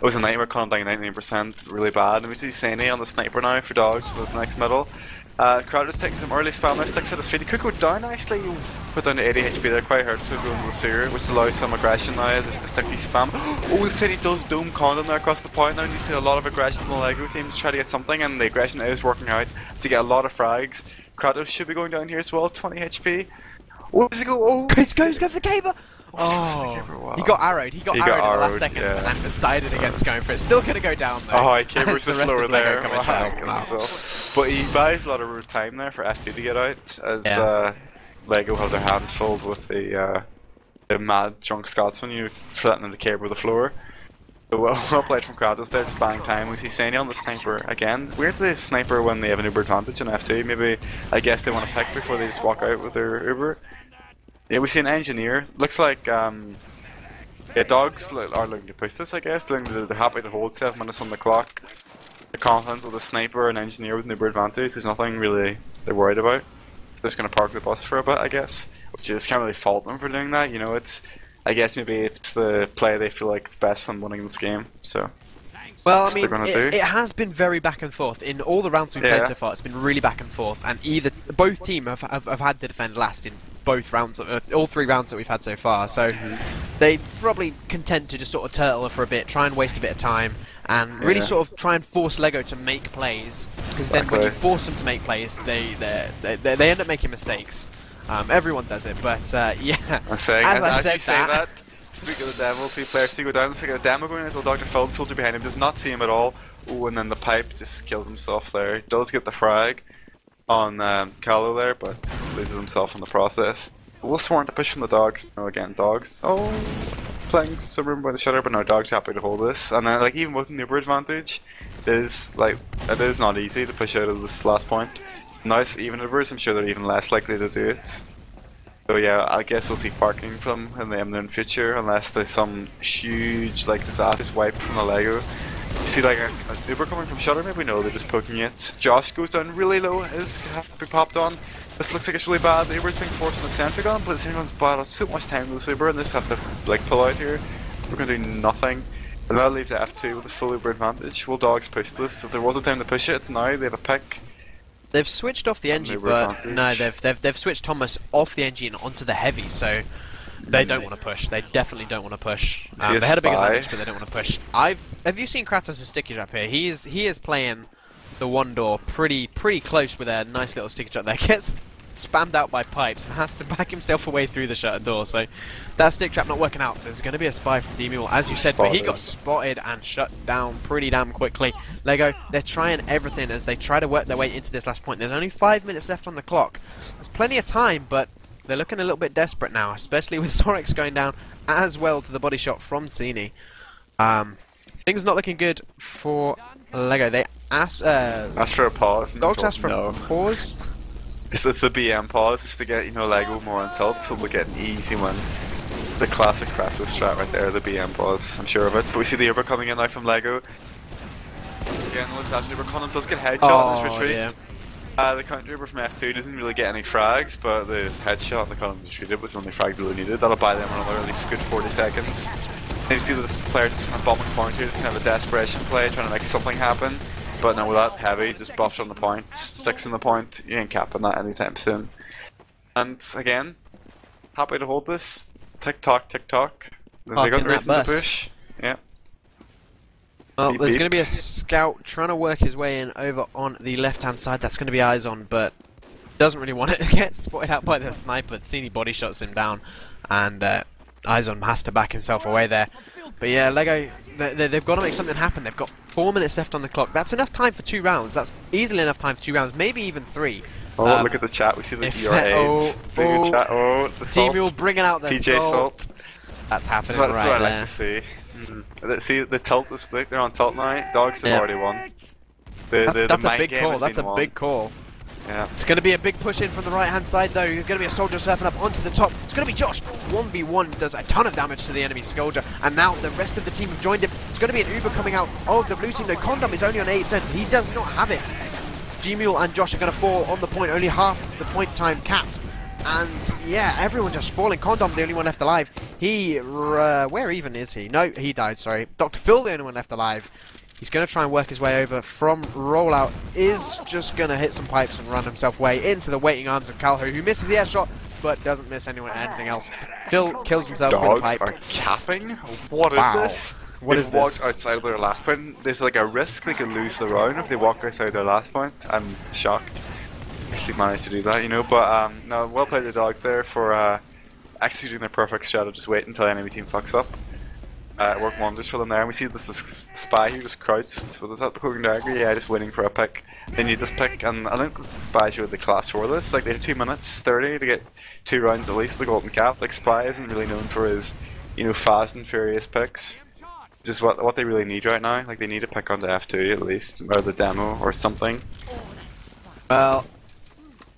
a nightmare, caught down 99%, really bad. And we see tseini on the sniper now for Dogs, so that's next middle. Kratos taking some early spam there, sticks at his feet. He could go down actually, put down to 80 HP there, quite hurt, so going to the seer, which allows some aggression now as a sticky spam. Oh, the tseini does doom Condom there across the point now, and you see a lot of aggression from the Lego teams try to get something, and the aggression is working out to get a lot of frags. Kratos should be going down here as well, 20 HP. Oh, does he go? Oh, Chris goes for the caber! Oh, wow. he got arrowed. He got arrowed in the last second yeah. and decided against going for it. Still going to go down though. Oh, he cabers the rest floor of Lego there. come and Wow. But he buys a lot of time there for F2 to get out, as Lego have their hands filled with the mad drunk Scotsman you threatening to caber the floor. So well played from Kratos there, just buying time. We see tseini on the sniper again. Weird the sniper when they have an Uber advantage on F2. Maybe, I guess they want to pick before they just walk out with their Uber. Yeah, we see an engineer. Looks like, yeah, Dogs are looking to push this, I guess. They're happy to hold 7 minutes on the clock. They're confident with a sniper and engineer with an Uber advantage. There's nothing really they're worried about. So they're just going to park the bus for a bit, I guess. Which is can't really fault them for doing that. You know, I guess maybe it's the play they feel like it's best from winning this game. So. Well, I mean, it has been very back and forth. In all the rounds we've played so far, it's been really back and forth. And both teams have had to defend last in both rounds, all 3 rounds that we've had so far. So they probably content to just sort of turtle for a bit, try and waste a bit of time, and really sort of try and force Lego to make plays. Because then when you force them to make plays, they end up making mistakes. Everyone does it, but yeah. As I said that. Speak of the devil, 2 players see go down. Looks like a demo going as well. Dr. Phil, the soldier behind him, does not see him at all. Oh, and then the pipe just kills himself there. He does get the frag on Callow there, but loses himself in the process. Will Sworn to push from the dogs. No, again, dogs. Oh, playing some room by the shutter, but no, dogs happy to hold this. And then, like, even with Nuber advantage, it is not easy to push out of this last point. Now it's even Ubers, I'm sure they're even less likely to do it. So yeah, I guess we'll see parking from them in the imminent future, unless there's some huge, like, disastrous wipe from the Lego. You see, like, an Uber coming from shutter, maybe? No, they're just poking it. Josh goes down really low, is have to be popped on. This looks like it's really bad. The Uber's being forced in the center gun, but the center gun's bought so much time to this Uber, and they just have to, like, pull out here. So we're gonna do nothing. And that leaves F2 with a full Uber advantage. Will dogs push this? If there was a time to push it, it's now. They have a pick. They've switched off the engine, but no, they've switched Thomas off the engine onto the heavy, so they don't want to push. They definitely don't want to push. They had a big advantage, but they don't want to push. Have you seen Kratos' sticky trap here? He is playing the one door pretty close with a nice little sticky trap there. Gets spammed out by pipes and has to back himself away through the shutter door. So that stick trap not working out. There's going to be a spy from D-Mule, as you said, but he got spotted and shut down pretty damn quickly. Lego, they're trying everything as they try to work their way into this last point. There's only 5 minutes left on the clock. There's plenty of time, but they're looking a little bit desperate now, especially with Sorex going down as well to the body shot from tseini. Things not looking good for Lego. They ask for a pause. Dogs ask for a pause. It's the BM pause, just to get, you know, Lego more on tilt, so we'll get an easy win. The classic Kratos strat right there, the BM pause, I'm sure of it. But we see the Uber coming in now from Lego. Again, looks actually Uber Conan does get headshot in this retreat. Yeah. The counter Uber from F2 doesn't really get any frags, but the headshot and the Conan retreated was the only frag really needed. That'll buy them another at least good 40 seconds. And you see this player just kind of bombing point here, just kind of a desperation play, trying to make something happen. But no, with that heavy, just buffs on the point, sticks in the point, you ain't capping that anytime soon. And again, happy to hold this. Tick tock, tick tock. They got the reason to push. Yeah. Well, there's going to be a scout trying to work his way in over on the left-hand side. That's going to be eyes on, but doesn't really want it to get spotted out by the sniper. tseini body shots him down, and Izon has to back himself away there. But yeah, Lego, they've got to make something happen. They've got 4 minutes left on the clock. That's enough time for 2 rounds. That's easily enough time for 2 rounds, maybe even 3. Oh, look at the chat. We see the chat. Oh, the D-Mule bringing out their PJ salt. That's happening that's right what there. I like to see. See, the tilt is like they're on tilt now. Dogs have already won. That's a big call. That's a big call. Yeah. It's going to be a big push in from the right hand side though. There's going to be a soldier surfing up onto the top. It's going to be Josh. 1v1 does a ton of damage to the enemy soldier, and now the rest of the team have joined him. It's going to be an Uber coming out of the blue team though. Condom is only on 8%. He does not have it. G-Mule and Josh are going to fall on the point. Only half the point time capped. And yeah, everyone just falling. Condom the only one left alive. Where even is he? No, he died, sorry. Dr. Phil the only one left alive. He's going to try and work his way over from rollout. Is just going to hit some pipes and run himself way into the waiting arms of Calho, who misses the air shot, but doesn't miss anything else. Phil kills himself with a pipe. Dogs are capping? What is this? What is this? They've walked outside of their last point. There's like a risk they could lose the round if they walk outside their last point. I'm shocked. Actually managed to do that, you know. But no, well played the dogs there for executing their perfect strategy. Just wait until the enemy team fucks up. It worked wonders for them there. And we see this spy who just crouched. What is that? The cooking dagger? Yeah, just waiting for a pick. They need this pick, and I think the spy showed the class for this. Like they have 2 minutes 30 to get 2 rounds at least. The golden cap. Like spy isn't really known for his, you know, fast and furious picks. Just what they really need right now. Like they need a pick onto F2 at least, or the demo or something. Well.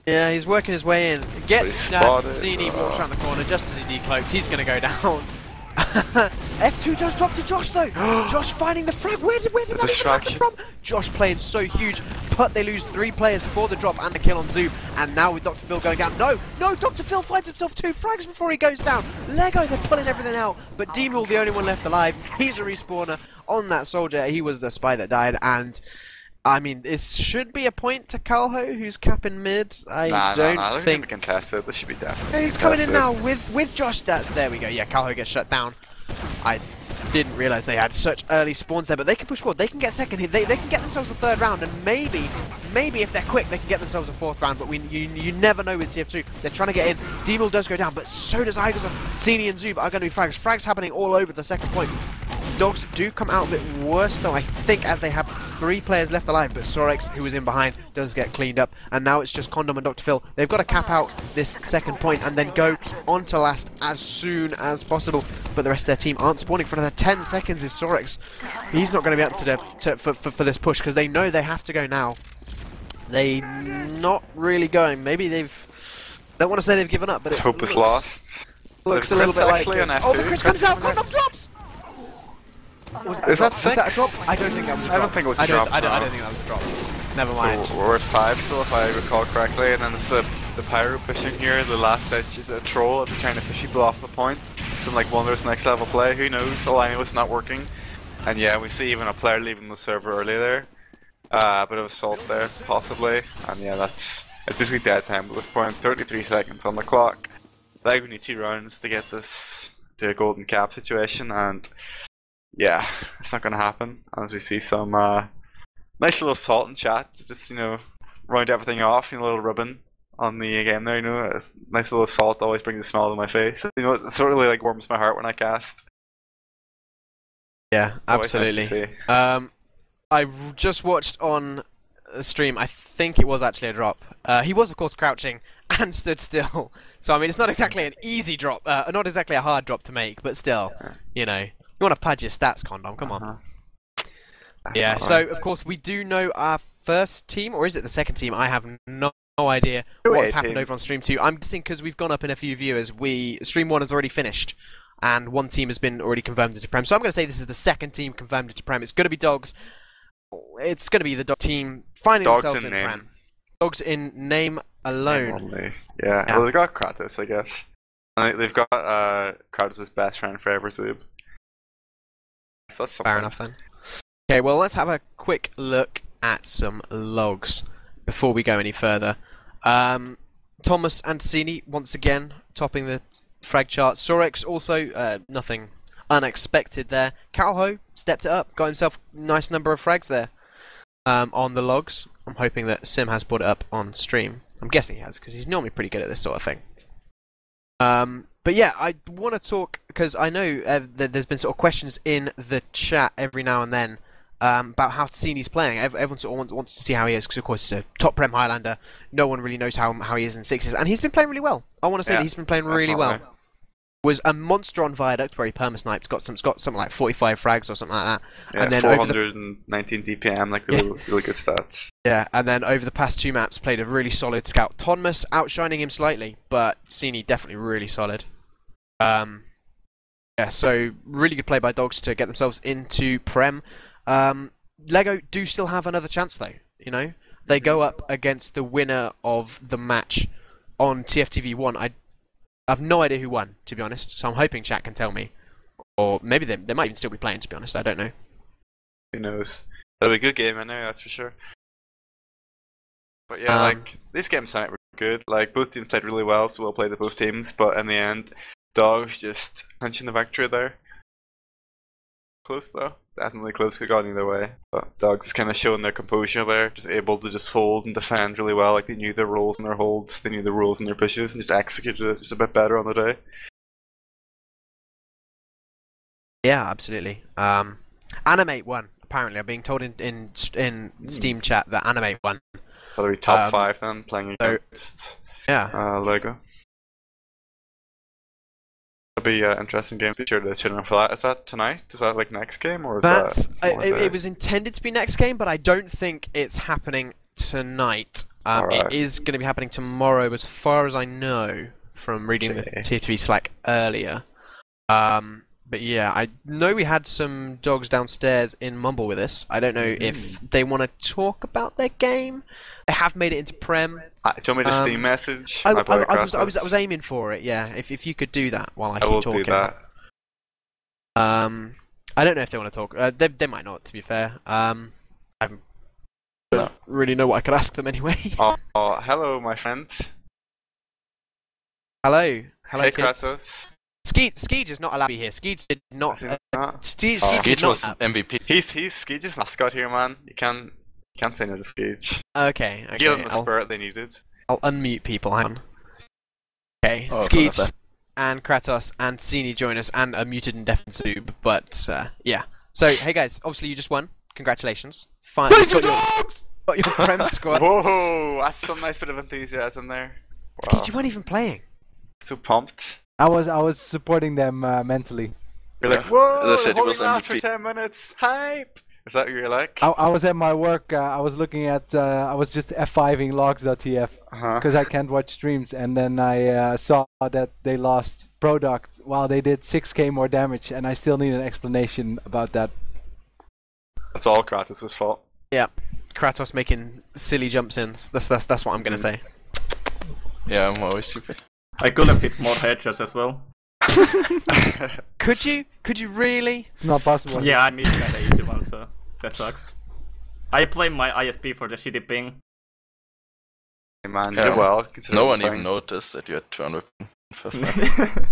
Yeah, he's working his way in. Gets snapped. tseini walks around the corner just as he decloaks. He's going to go down. F2 does drop to Josh though. Josh finding the frag. Where does that come from? Josh playing so huge, but they lose 3 players for the drop and the kill on Zoo. And now with Dr. Phil going down. No, Dr. Phil finds himself 2 frags before he goes down. Lego, they're pulling everything out, but D-Mule the only one left alive. He's a respawner on that soldier. He was the spy that died, and I mean, it should be a point to Calho, who's capping mid. I don't think contested. This should be definitely. Yeah, he's coming in now with Josh. There we go. Yeah, Calho gets shut down. I didn't realise they had such early spawns there, but they can push forward. They can get second here. They can get themselves a 3rd round, and maybe if they're quick, they can get themselves a 4th round. But you never know with TF2. They're trying to get in. D-Mule does go down, but so does Igazon. tseini and Zub are going to be frags. Frags happening all over the second point. Dogs do come out a bit worse though, I think, as they have 3 players left alive, but Sorex, who was in behind, does get cleaned up. And now it's just Condom and Dr. Phil. They've got to cap out this second point and then go on to last as soon as possible. But the rest of their team aren't spawning for another 10 seconds. Is Sorex. He's not going to be up to for this push because they know they have to go now. They not really going. Maybe don't want to say they've given up, but hope is lost. Looks a little bit like oh, the Chris comes out. Condom drops. Is that 6? Was that a drop? I don't think that was a drop. I don't think it was a drop. I don't think that was a drop. Never mind. So we're at 5 still, if I recall correctly, and then it's the Pyro pushing here. The last ditch is a troll trying to push people off the point. Some like Wonders next level play. Who knows? All I know it's not working. And yeah, we see even a player leaving the server early there. A bit of assault there, possibly. And yeah, it's basically dead time at this point. 33 seconds on the clock. Like we need 2 rounds to get this to a golden cap situation, and yeah, it's not going to happen. As we see some nice little assault in chat to just, round everything off, a little ribbon on the game there, a nice little assault always brings a smile to my face. It sort of really like warms my heart when I cast. Yeah, absolutely. Nice I just watched on the stream, I think it was actually a drop. He was of course crouching and stood still. So I mean, it's not exactly an easy drop, not exactly a hard drop to make, but still, you want to pad your stats, Condom, come on. Yeah, so of course we do know our first team, or is it the second team? I have no idea what's happened over on Stream 2. I'm guessing because we've gone up in a few viewers, Stream 1 has already finished, and 1 team has been already confirmed into Prem. So I'm going to say this is the second team confirmed into Prem. It's going to be Dogs. It's going to be the Dog team finding themselves in Prem. Dogs in name alone. Name yeah, well they've got Kratos, I guess. They've got Kratos' best friend forever, Zoob. So that's fair enough then. Okay, well let's have a quick look at some logs before we go any further. Thomas and tseini once again topping the frag chart. Sorex also nothing unexpected there. Calho stepped it up, got himself a nice number of frags there on the logs. I'm hoping that Sim has brought it up on stream. I'm guessing he has because he's normally pretty good at this sort of thing. But yeah, I want to talk because I know that there's been sort of questions in the chat every now and then about how tseini's playing. Everyone sort of wants to see how he is because, of course, he's a top Prem Highlander. No one really knows how he is in sixes, and he's been playing really well. I want to say that he's been playing really well. Was a monster on Viaduct where he perma-sniped. Got something like 45 frags or something like that. Yeah, and then 419 DPM, like really good stats. Yeah, and then over the past 2 maps, played a really solid scout. Tonmas outshining him slightly, but tseini definitely really solid. Yeah, so really good play by Dogs to get themselves into Prem. Lego do still have another chance though. They go up against the winner of the match on TFTV1. I have no idea who won, to be honest, so I'm hoping chat can tell me. Or maybe they might even still be playing, to be honest, I don't know. Who knows? That'll be a good game, I know, that's for sure. But yeah, these games sound good. Like, both teams played really well, so we'll play both teams, but in the end, Dogs just clinching the victory there. Close though, definitely close, could have gone either way. But Dogs is kind of showing their composure there, just able to just hold and defend really well. Like they knew their roles and their holds, they knew the rules and their pushes, and just executed it just a bit better on the day. Yeah, absolutely. Animate won. Apparently, I'm being told in Steam chat that Animate won. That'll be top 5 then, playing against Lego. It'll be an interesting game to sure to tune in for that. Is that tonight? Is that like next game, or is it was intended to be next game, but I don't think it's happening tonight. It is going to be happening tomorrow, as far as I know from reading the Tier 3 Slack earlier. But yeah, I know we had some Dogs downstairs in Mumble with us. I don't know if they want to talk about their game. They have made it into Prem. Do you want me to Steam message? I was aiming for it. Yeah, if you could do that while I keep talking. Do that. I don't know if they want to talk. They might not, to be fair. I don't really know what I could ask them anyway. Hello, my friend. Hello, hey, kids. Kratos. Skeej is not allowed to be here. Skeej did not. Skeej was MVP. He's Skeej's mascot here, man. You can't say no to Skeej. Okay. Give them the spirit they needed. I'll unmute people. Hang on. Okay, Skeej and Kratos and tseini join us, and a muted and deafened Zoob. But yeah. So hey guys, obviously you just won. Congratulations. Finally got your Prem squad. Whoa, that's some nice bit of enthusiasm there. Wow. Skeej, you weren't even playing. So pumped. I was supporting them mentally. You're like, whoa, As I said, it holding was last for MVP. 10 minutes. Hype! Is that what you're like? I was at my work. I was looking at. I was just F5ing logs.tf because I can't watch streams, and then I saw that they lost product while they did 6k more damage, and I still need an explanation about that. That's all Kratos' fault. Yeah, Kratos making silly jumps in. That's what I'm gonna say. Yeah, I'm always stupid. I could have hit more headshots as well. Could you? Could you really? It's not possible. Yeah, I missed that easy one, so that sucks. I play my ISP for the shitty ping. Hey man, Yeah. did well. No one even noticed that you had 200 first map.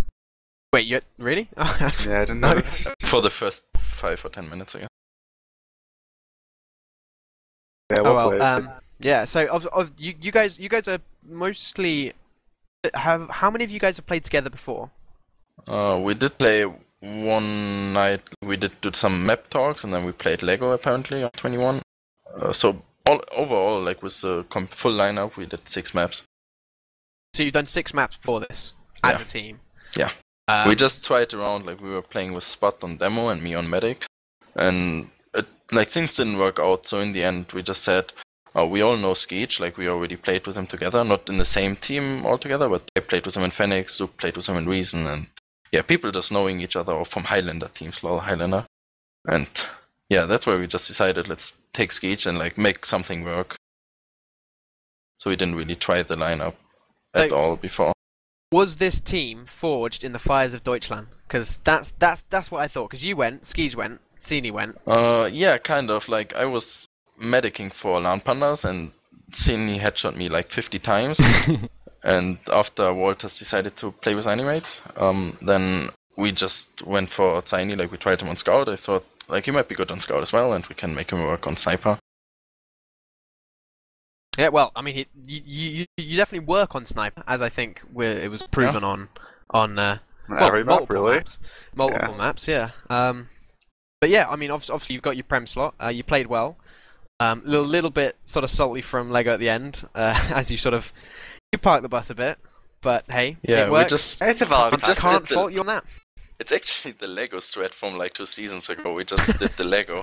Wait, you really? Yeah, I didn't notice. For the first 5 or 10 minutes, I guess. Yeah, Oh well well. played. Yeah. So of you guys are mostly. How many of you guys have played together before? We did play one night. We did do some map talks, and then we played Lego apparently on 21. So overall, like with the full lineup, we did 6 maps. So you've done 6 maps before this as Yeah. a team. Yeah. We just tried around, like we were playing with Spot on demo and me on medic, and things didn't work out. So in the end, we just said, we all know Skeej, like we already played with him together, not in the same team altogether, but I played with him in Phoenix, Zoop played with him in Reason, and yeah, people just knowing each other, or from Highlander teams, LoL Highlander, and yeah, that's where we just decided let's take Skeej and like make something work. So we didn't really try the lineup at all before. Was this team forged in the fires of Deutschland? Because that's what I thought. Because you went, Skeej went, tseini went. Yeah, kind of. Like I was medicing for LAN Pandas, and tseini headshot me like 50 times. And after Walters decided to play with animates, then we just went for tseini. Like we tried him on Scout. I thought like he might be good on Scout as well, and we can make him work on Sniper. Yeah, well, I mean, you definitely work on Sniper, as I think it was proven on Every map, multiple really. maps. Multiple maps, yeah. But yeah, I mean, obviously you've got your Prem slot. You played well. Little bit sort of salty from Lego at the end, as you parked the bus a bit. But hey, Yeah, it worked. It's a valid we just Can't did the- fault you on that. It's actually the Lego strat from like 2 seasons ago. We just did the Lego.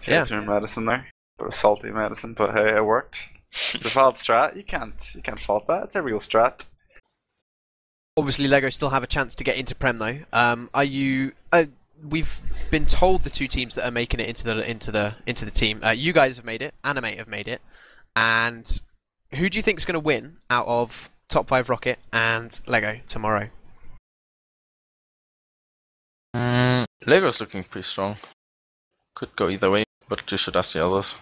Yeah. Taser medicine there. It was salty medicine, but hey, it worked. It's a valid strat. You can't fault that. It's a real strat. Obviously, Lego still have a chance to get into Prem though. Are you? We've been told the 2 teams that are making it into the team. You guys have made it. Animate have made it. And who do you think is going to win out of Top 5 Rocket and Lego tomorrow? Lego's looking pretty strong. Could go either way, but you should ask the others.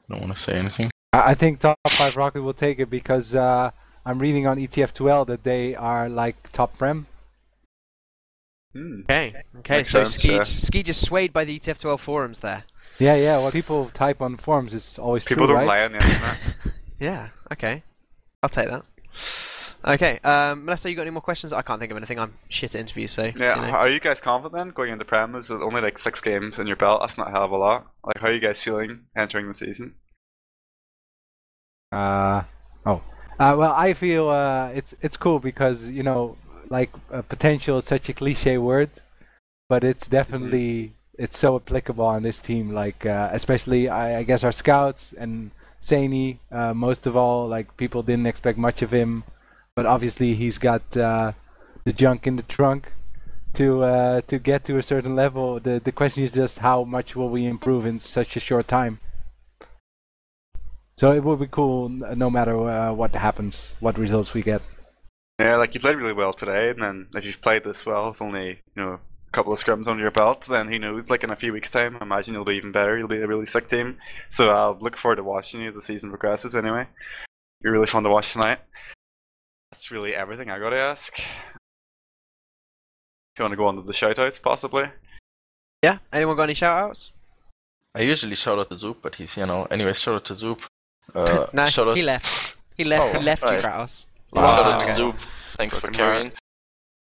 I don't want to say anything. I think Top 5 Rocket will take it because I'm reading on ETF2L that they are like top Prem. Okay. Makes So sense, yeah. Skeej is swayed by the ETF2L forums there. Yeah. What people type on forums is always People true, don't right? lie on the internet. Yeah. Okay. I'll take that. Okay. Molesto, you got any more questions? I can't think of anything. I'm shit at interviews, so. Yeah, you know. are you guys confident going into Prem? Is it only like 6 games in your belt? That's not a hell of a lot. Like, how are you guys feeling entering the season? Well, I feel it's cool because potential is such a cliche word, but it's definitely it's so applicable on this team. Like especially I guess our scouts and tseini, most of all, like people didn't expect much of him, but obviously he's got the junk in the trunk to get to a certain level. The question is just how much will we improve in such a short time. So it will be cool no matter what happens, what results we get. Yeah, like you played really well today, and then if you've played this well with only a couple of scrims under your belt, then who knows? Like in a few weeks' time, I imagine you'll be even better. You'll be a really sick team. So I'll look forward to watching you as the season progresses. Anyway, you're really fun to watch tonight. That's really everything I gotta ask. If you want to go on to the shoutouts, possibly. Yeah. Anyone got any shoutouts? I usually shout out to Zoop, but he's anyway. Shout out to Zoop. No, shout out. he left. He left. Oh, he left you, right. Kratos. Shout out okay. to Zoop. Thanks for Fucking carrying.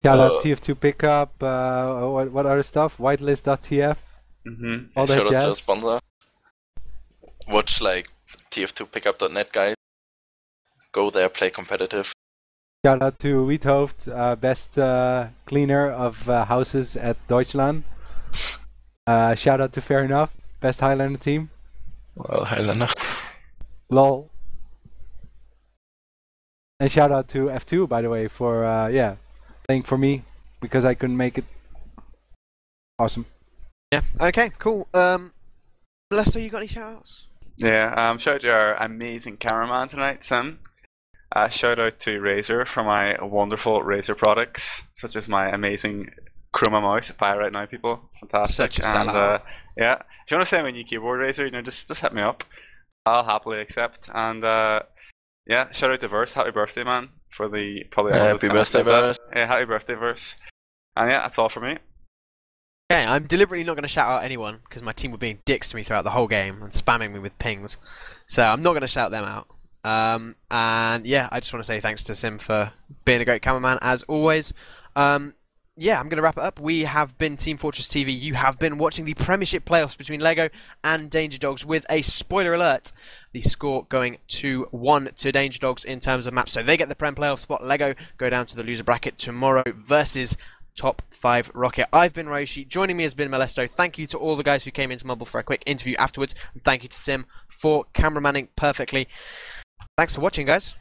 Shout out TF2 Pickup, what other stuff? Whitelist.tf, all that Shout out to our jazz. sponsor. Watch like TF2pickup.net, guys. Go there, play competitive. Shout out to Wiethoofd, best cleaner of houses at Deutschland. Shout out to Fair Enough, best Highlander team. Well, Highlander. Lol. And shout out to F2, by the way, for playing for me because I couldn't make it. Awesome. Yeah. Okay. Cool. Molesto, you got any shoutouts? Yeah, shout out to our amazing cameraman tonight, Sim. Shout out to Razer for my wonderful Razer products, such as my amazing Chroma mouse. Buy it right now, people. Fantastic. Such a and sellout. yeah, if you want to send me a new keyboard, Razer, you know, just hit me up. I'll happily accept. And yeah, shout out to Verse. Happy birthday, man! For the probably Happy birthday, Verse. Yeah, happy birthday, Verse. And yeah, that's all for me. Okay, I'm deliberately not going to shout out anyone because my team were being dicks to me throughout the whole game and spamming me with pings. So I'm not going to shout them out. And yeah, I just want to say thanks to Sim for being a great cameraman as always. Yeah, I'm going to wrap it up. We have been Team Fortress TV. You have been watching the Premiership playoffs between LEGO and Danger Dogs with a spoiler alert. The score going 2-1 to Danger Dogs in terms of maps. So they get the Prem playoff spot. LEGO go down to the loser bracket tomorrow versus Top 5 Rocket. I've been Ryushi. Joining me has been Molesto. Thank you to all the guys who came into Mumble for a quick interview afterwards. And thank you to Sim for cameramanning perfectly. Thanks for watching, guys.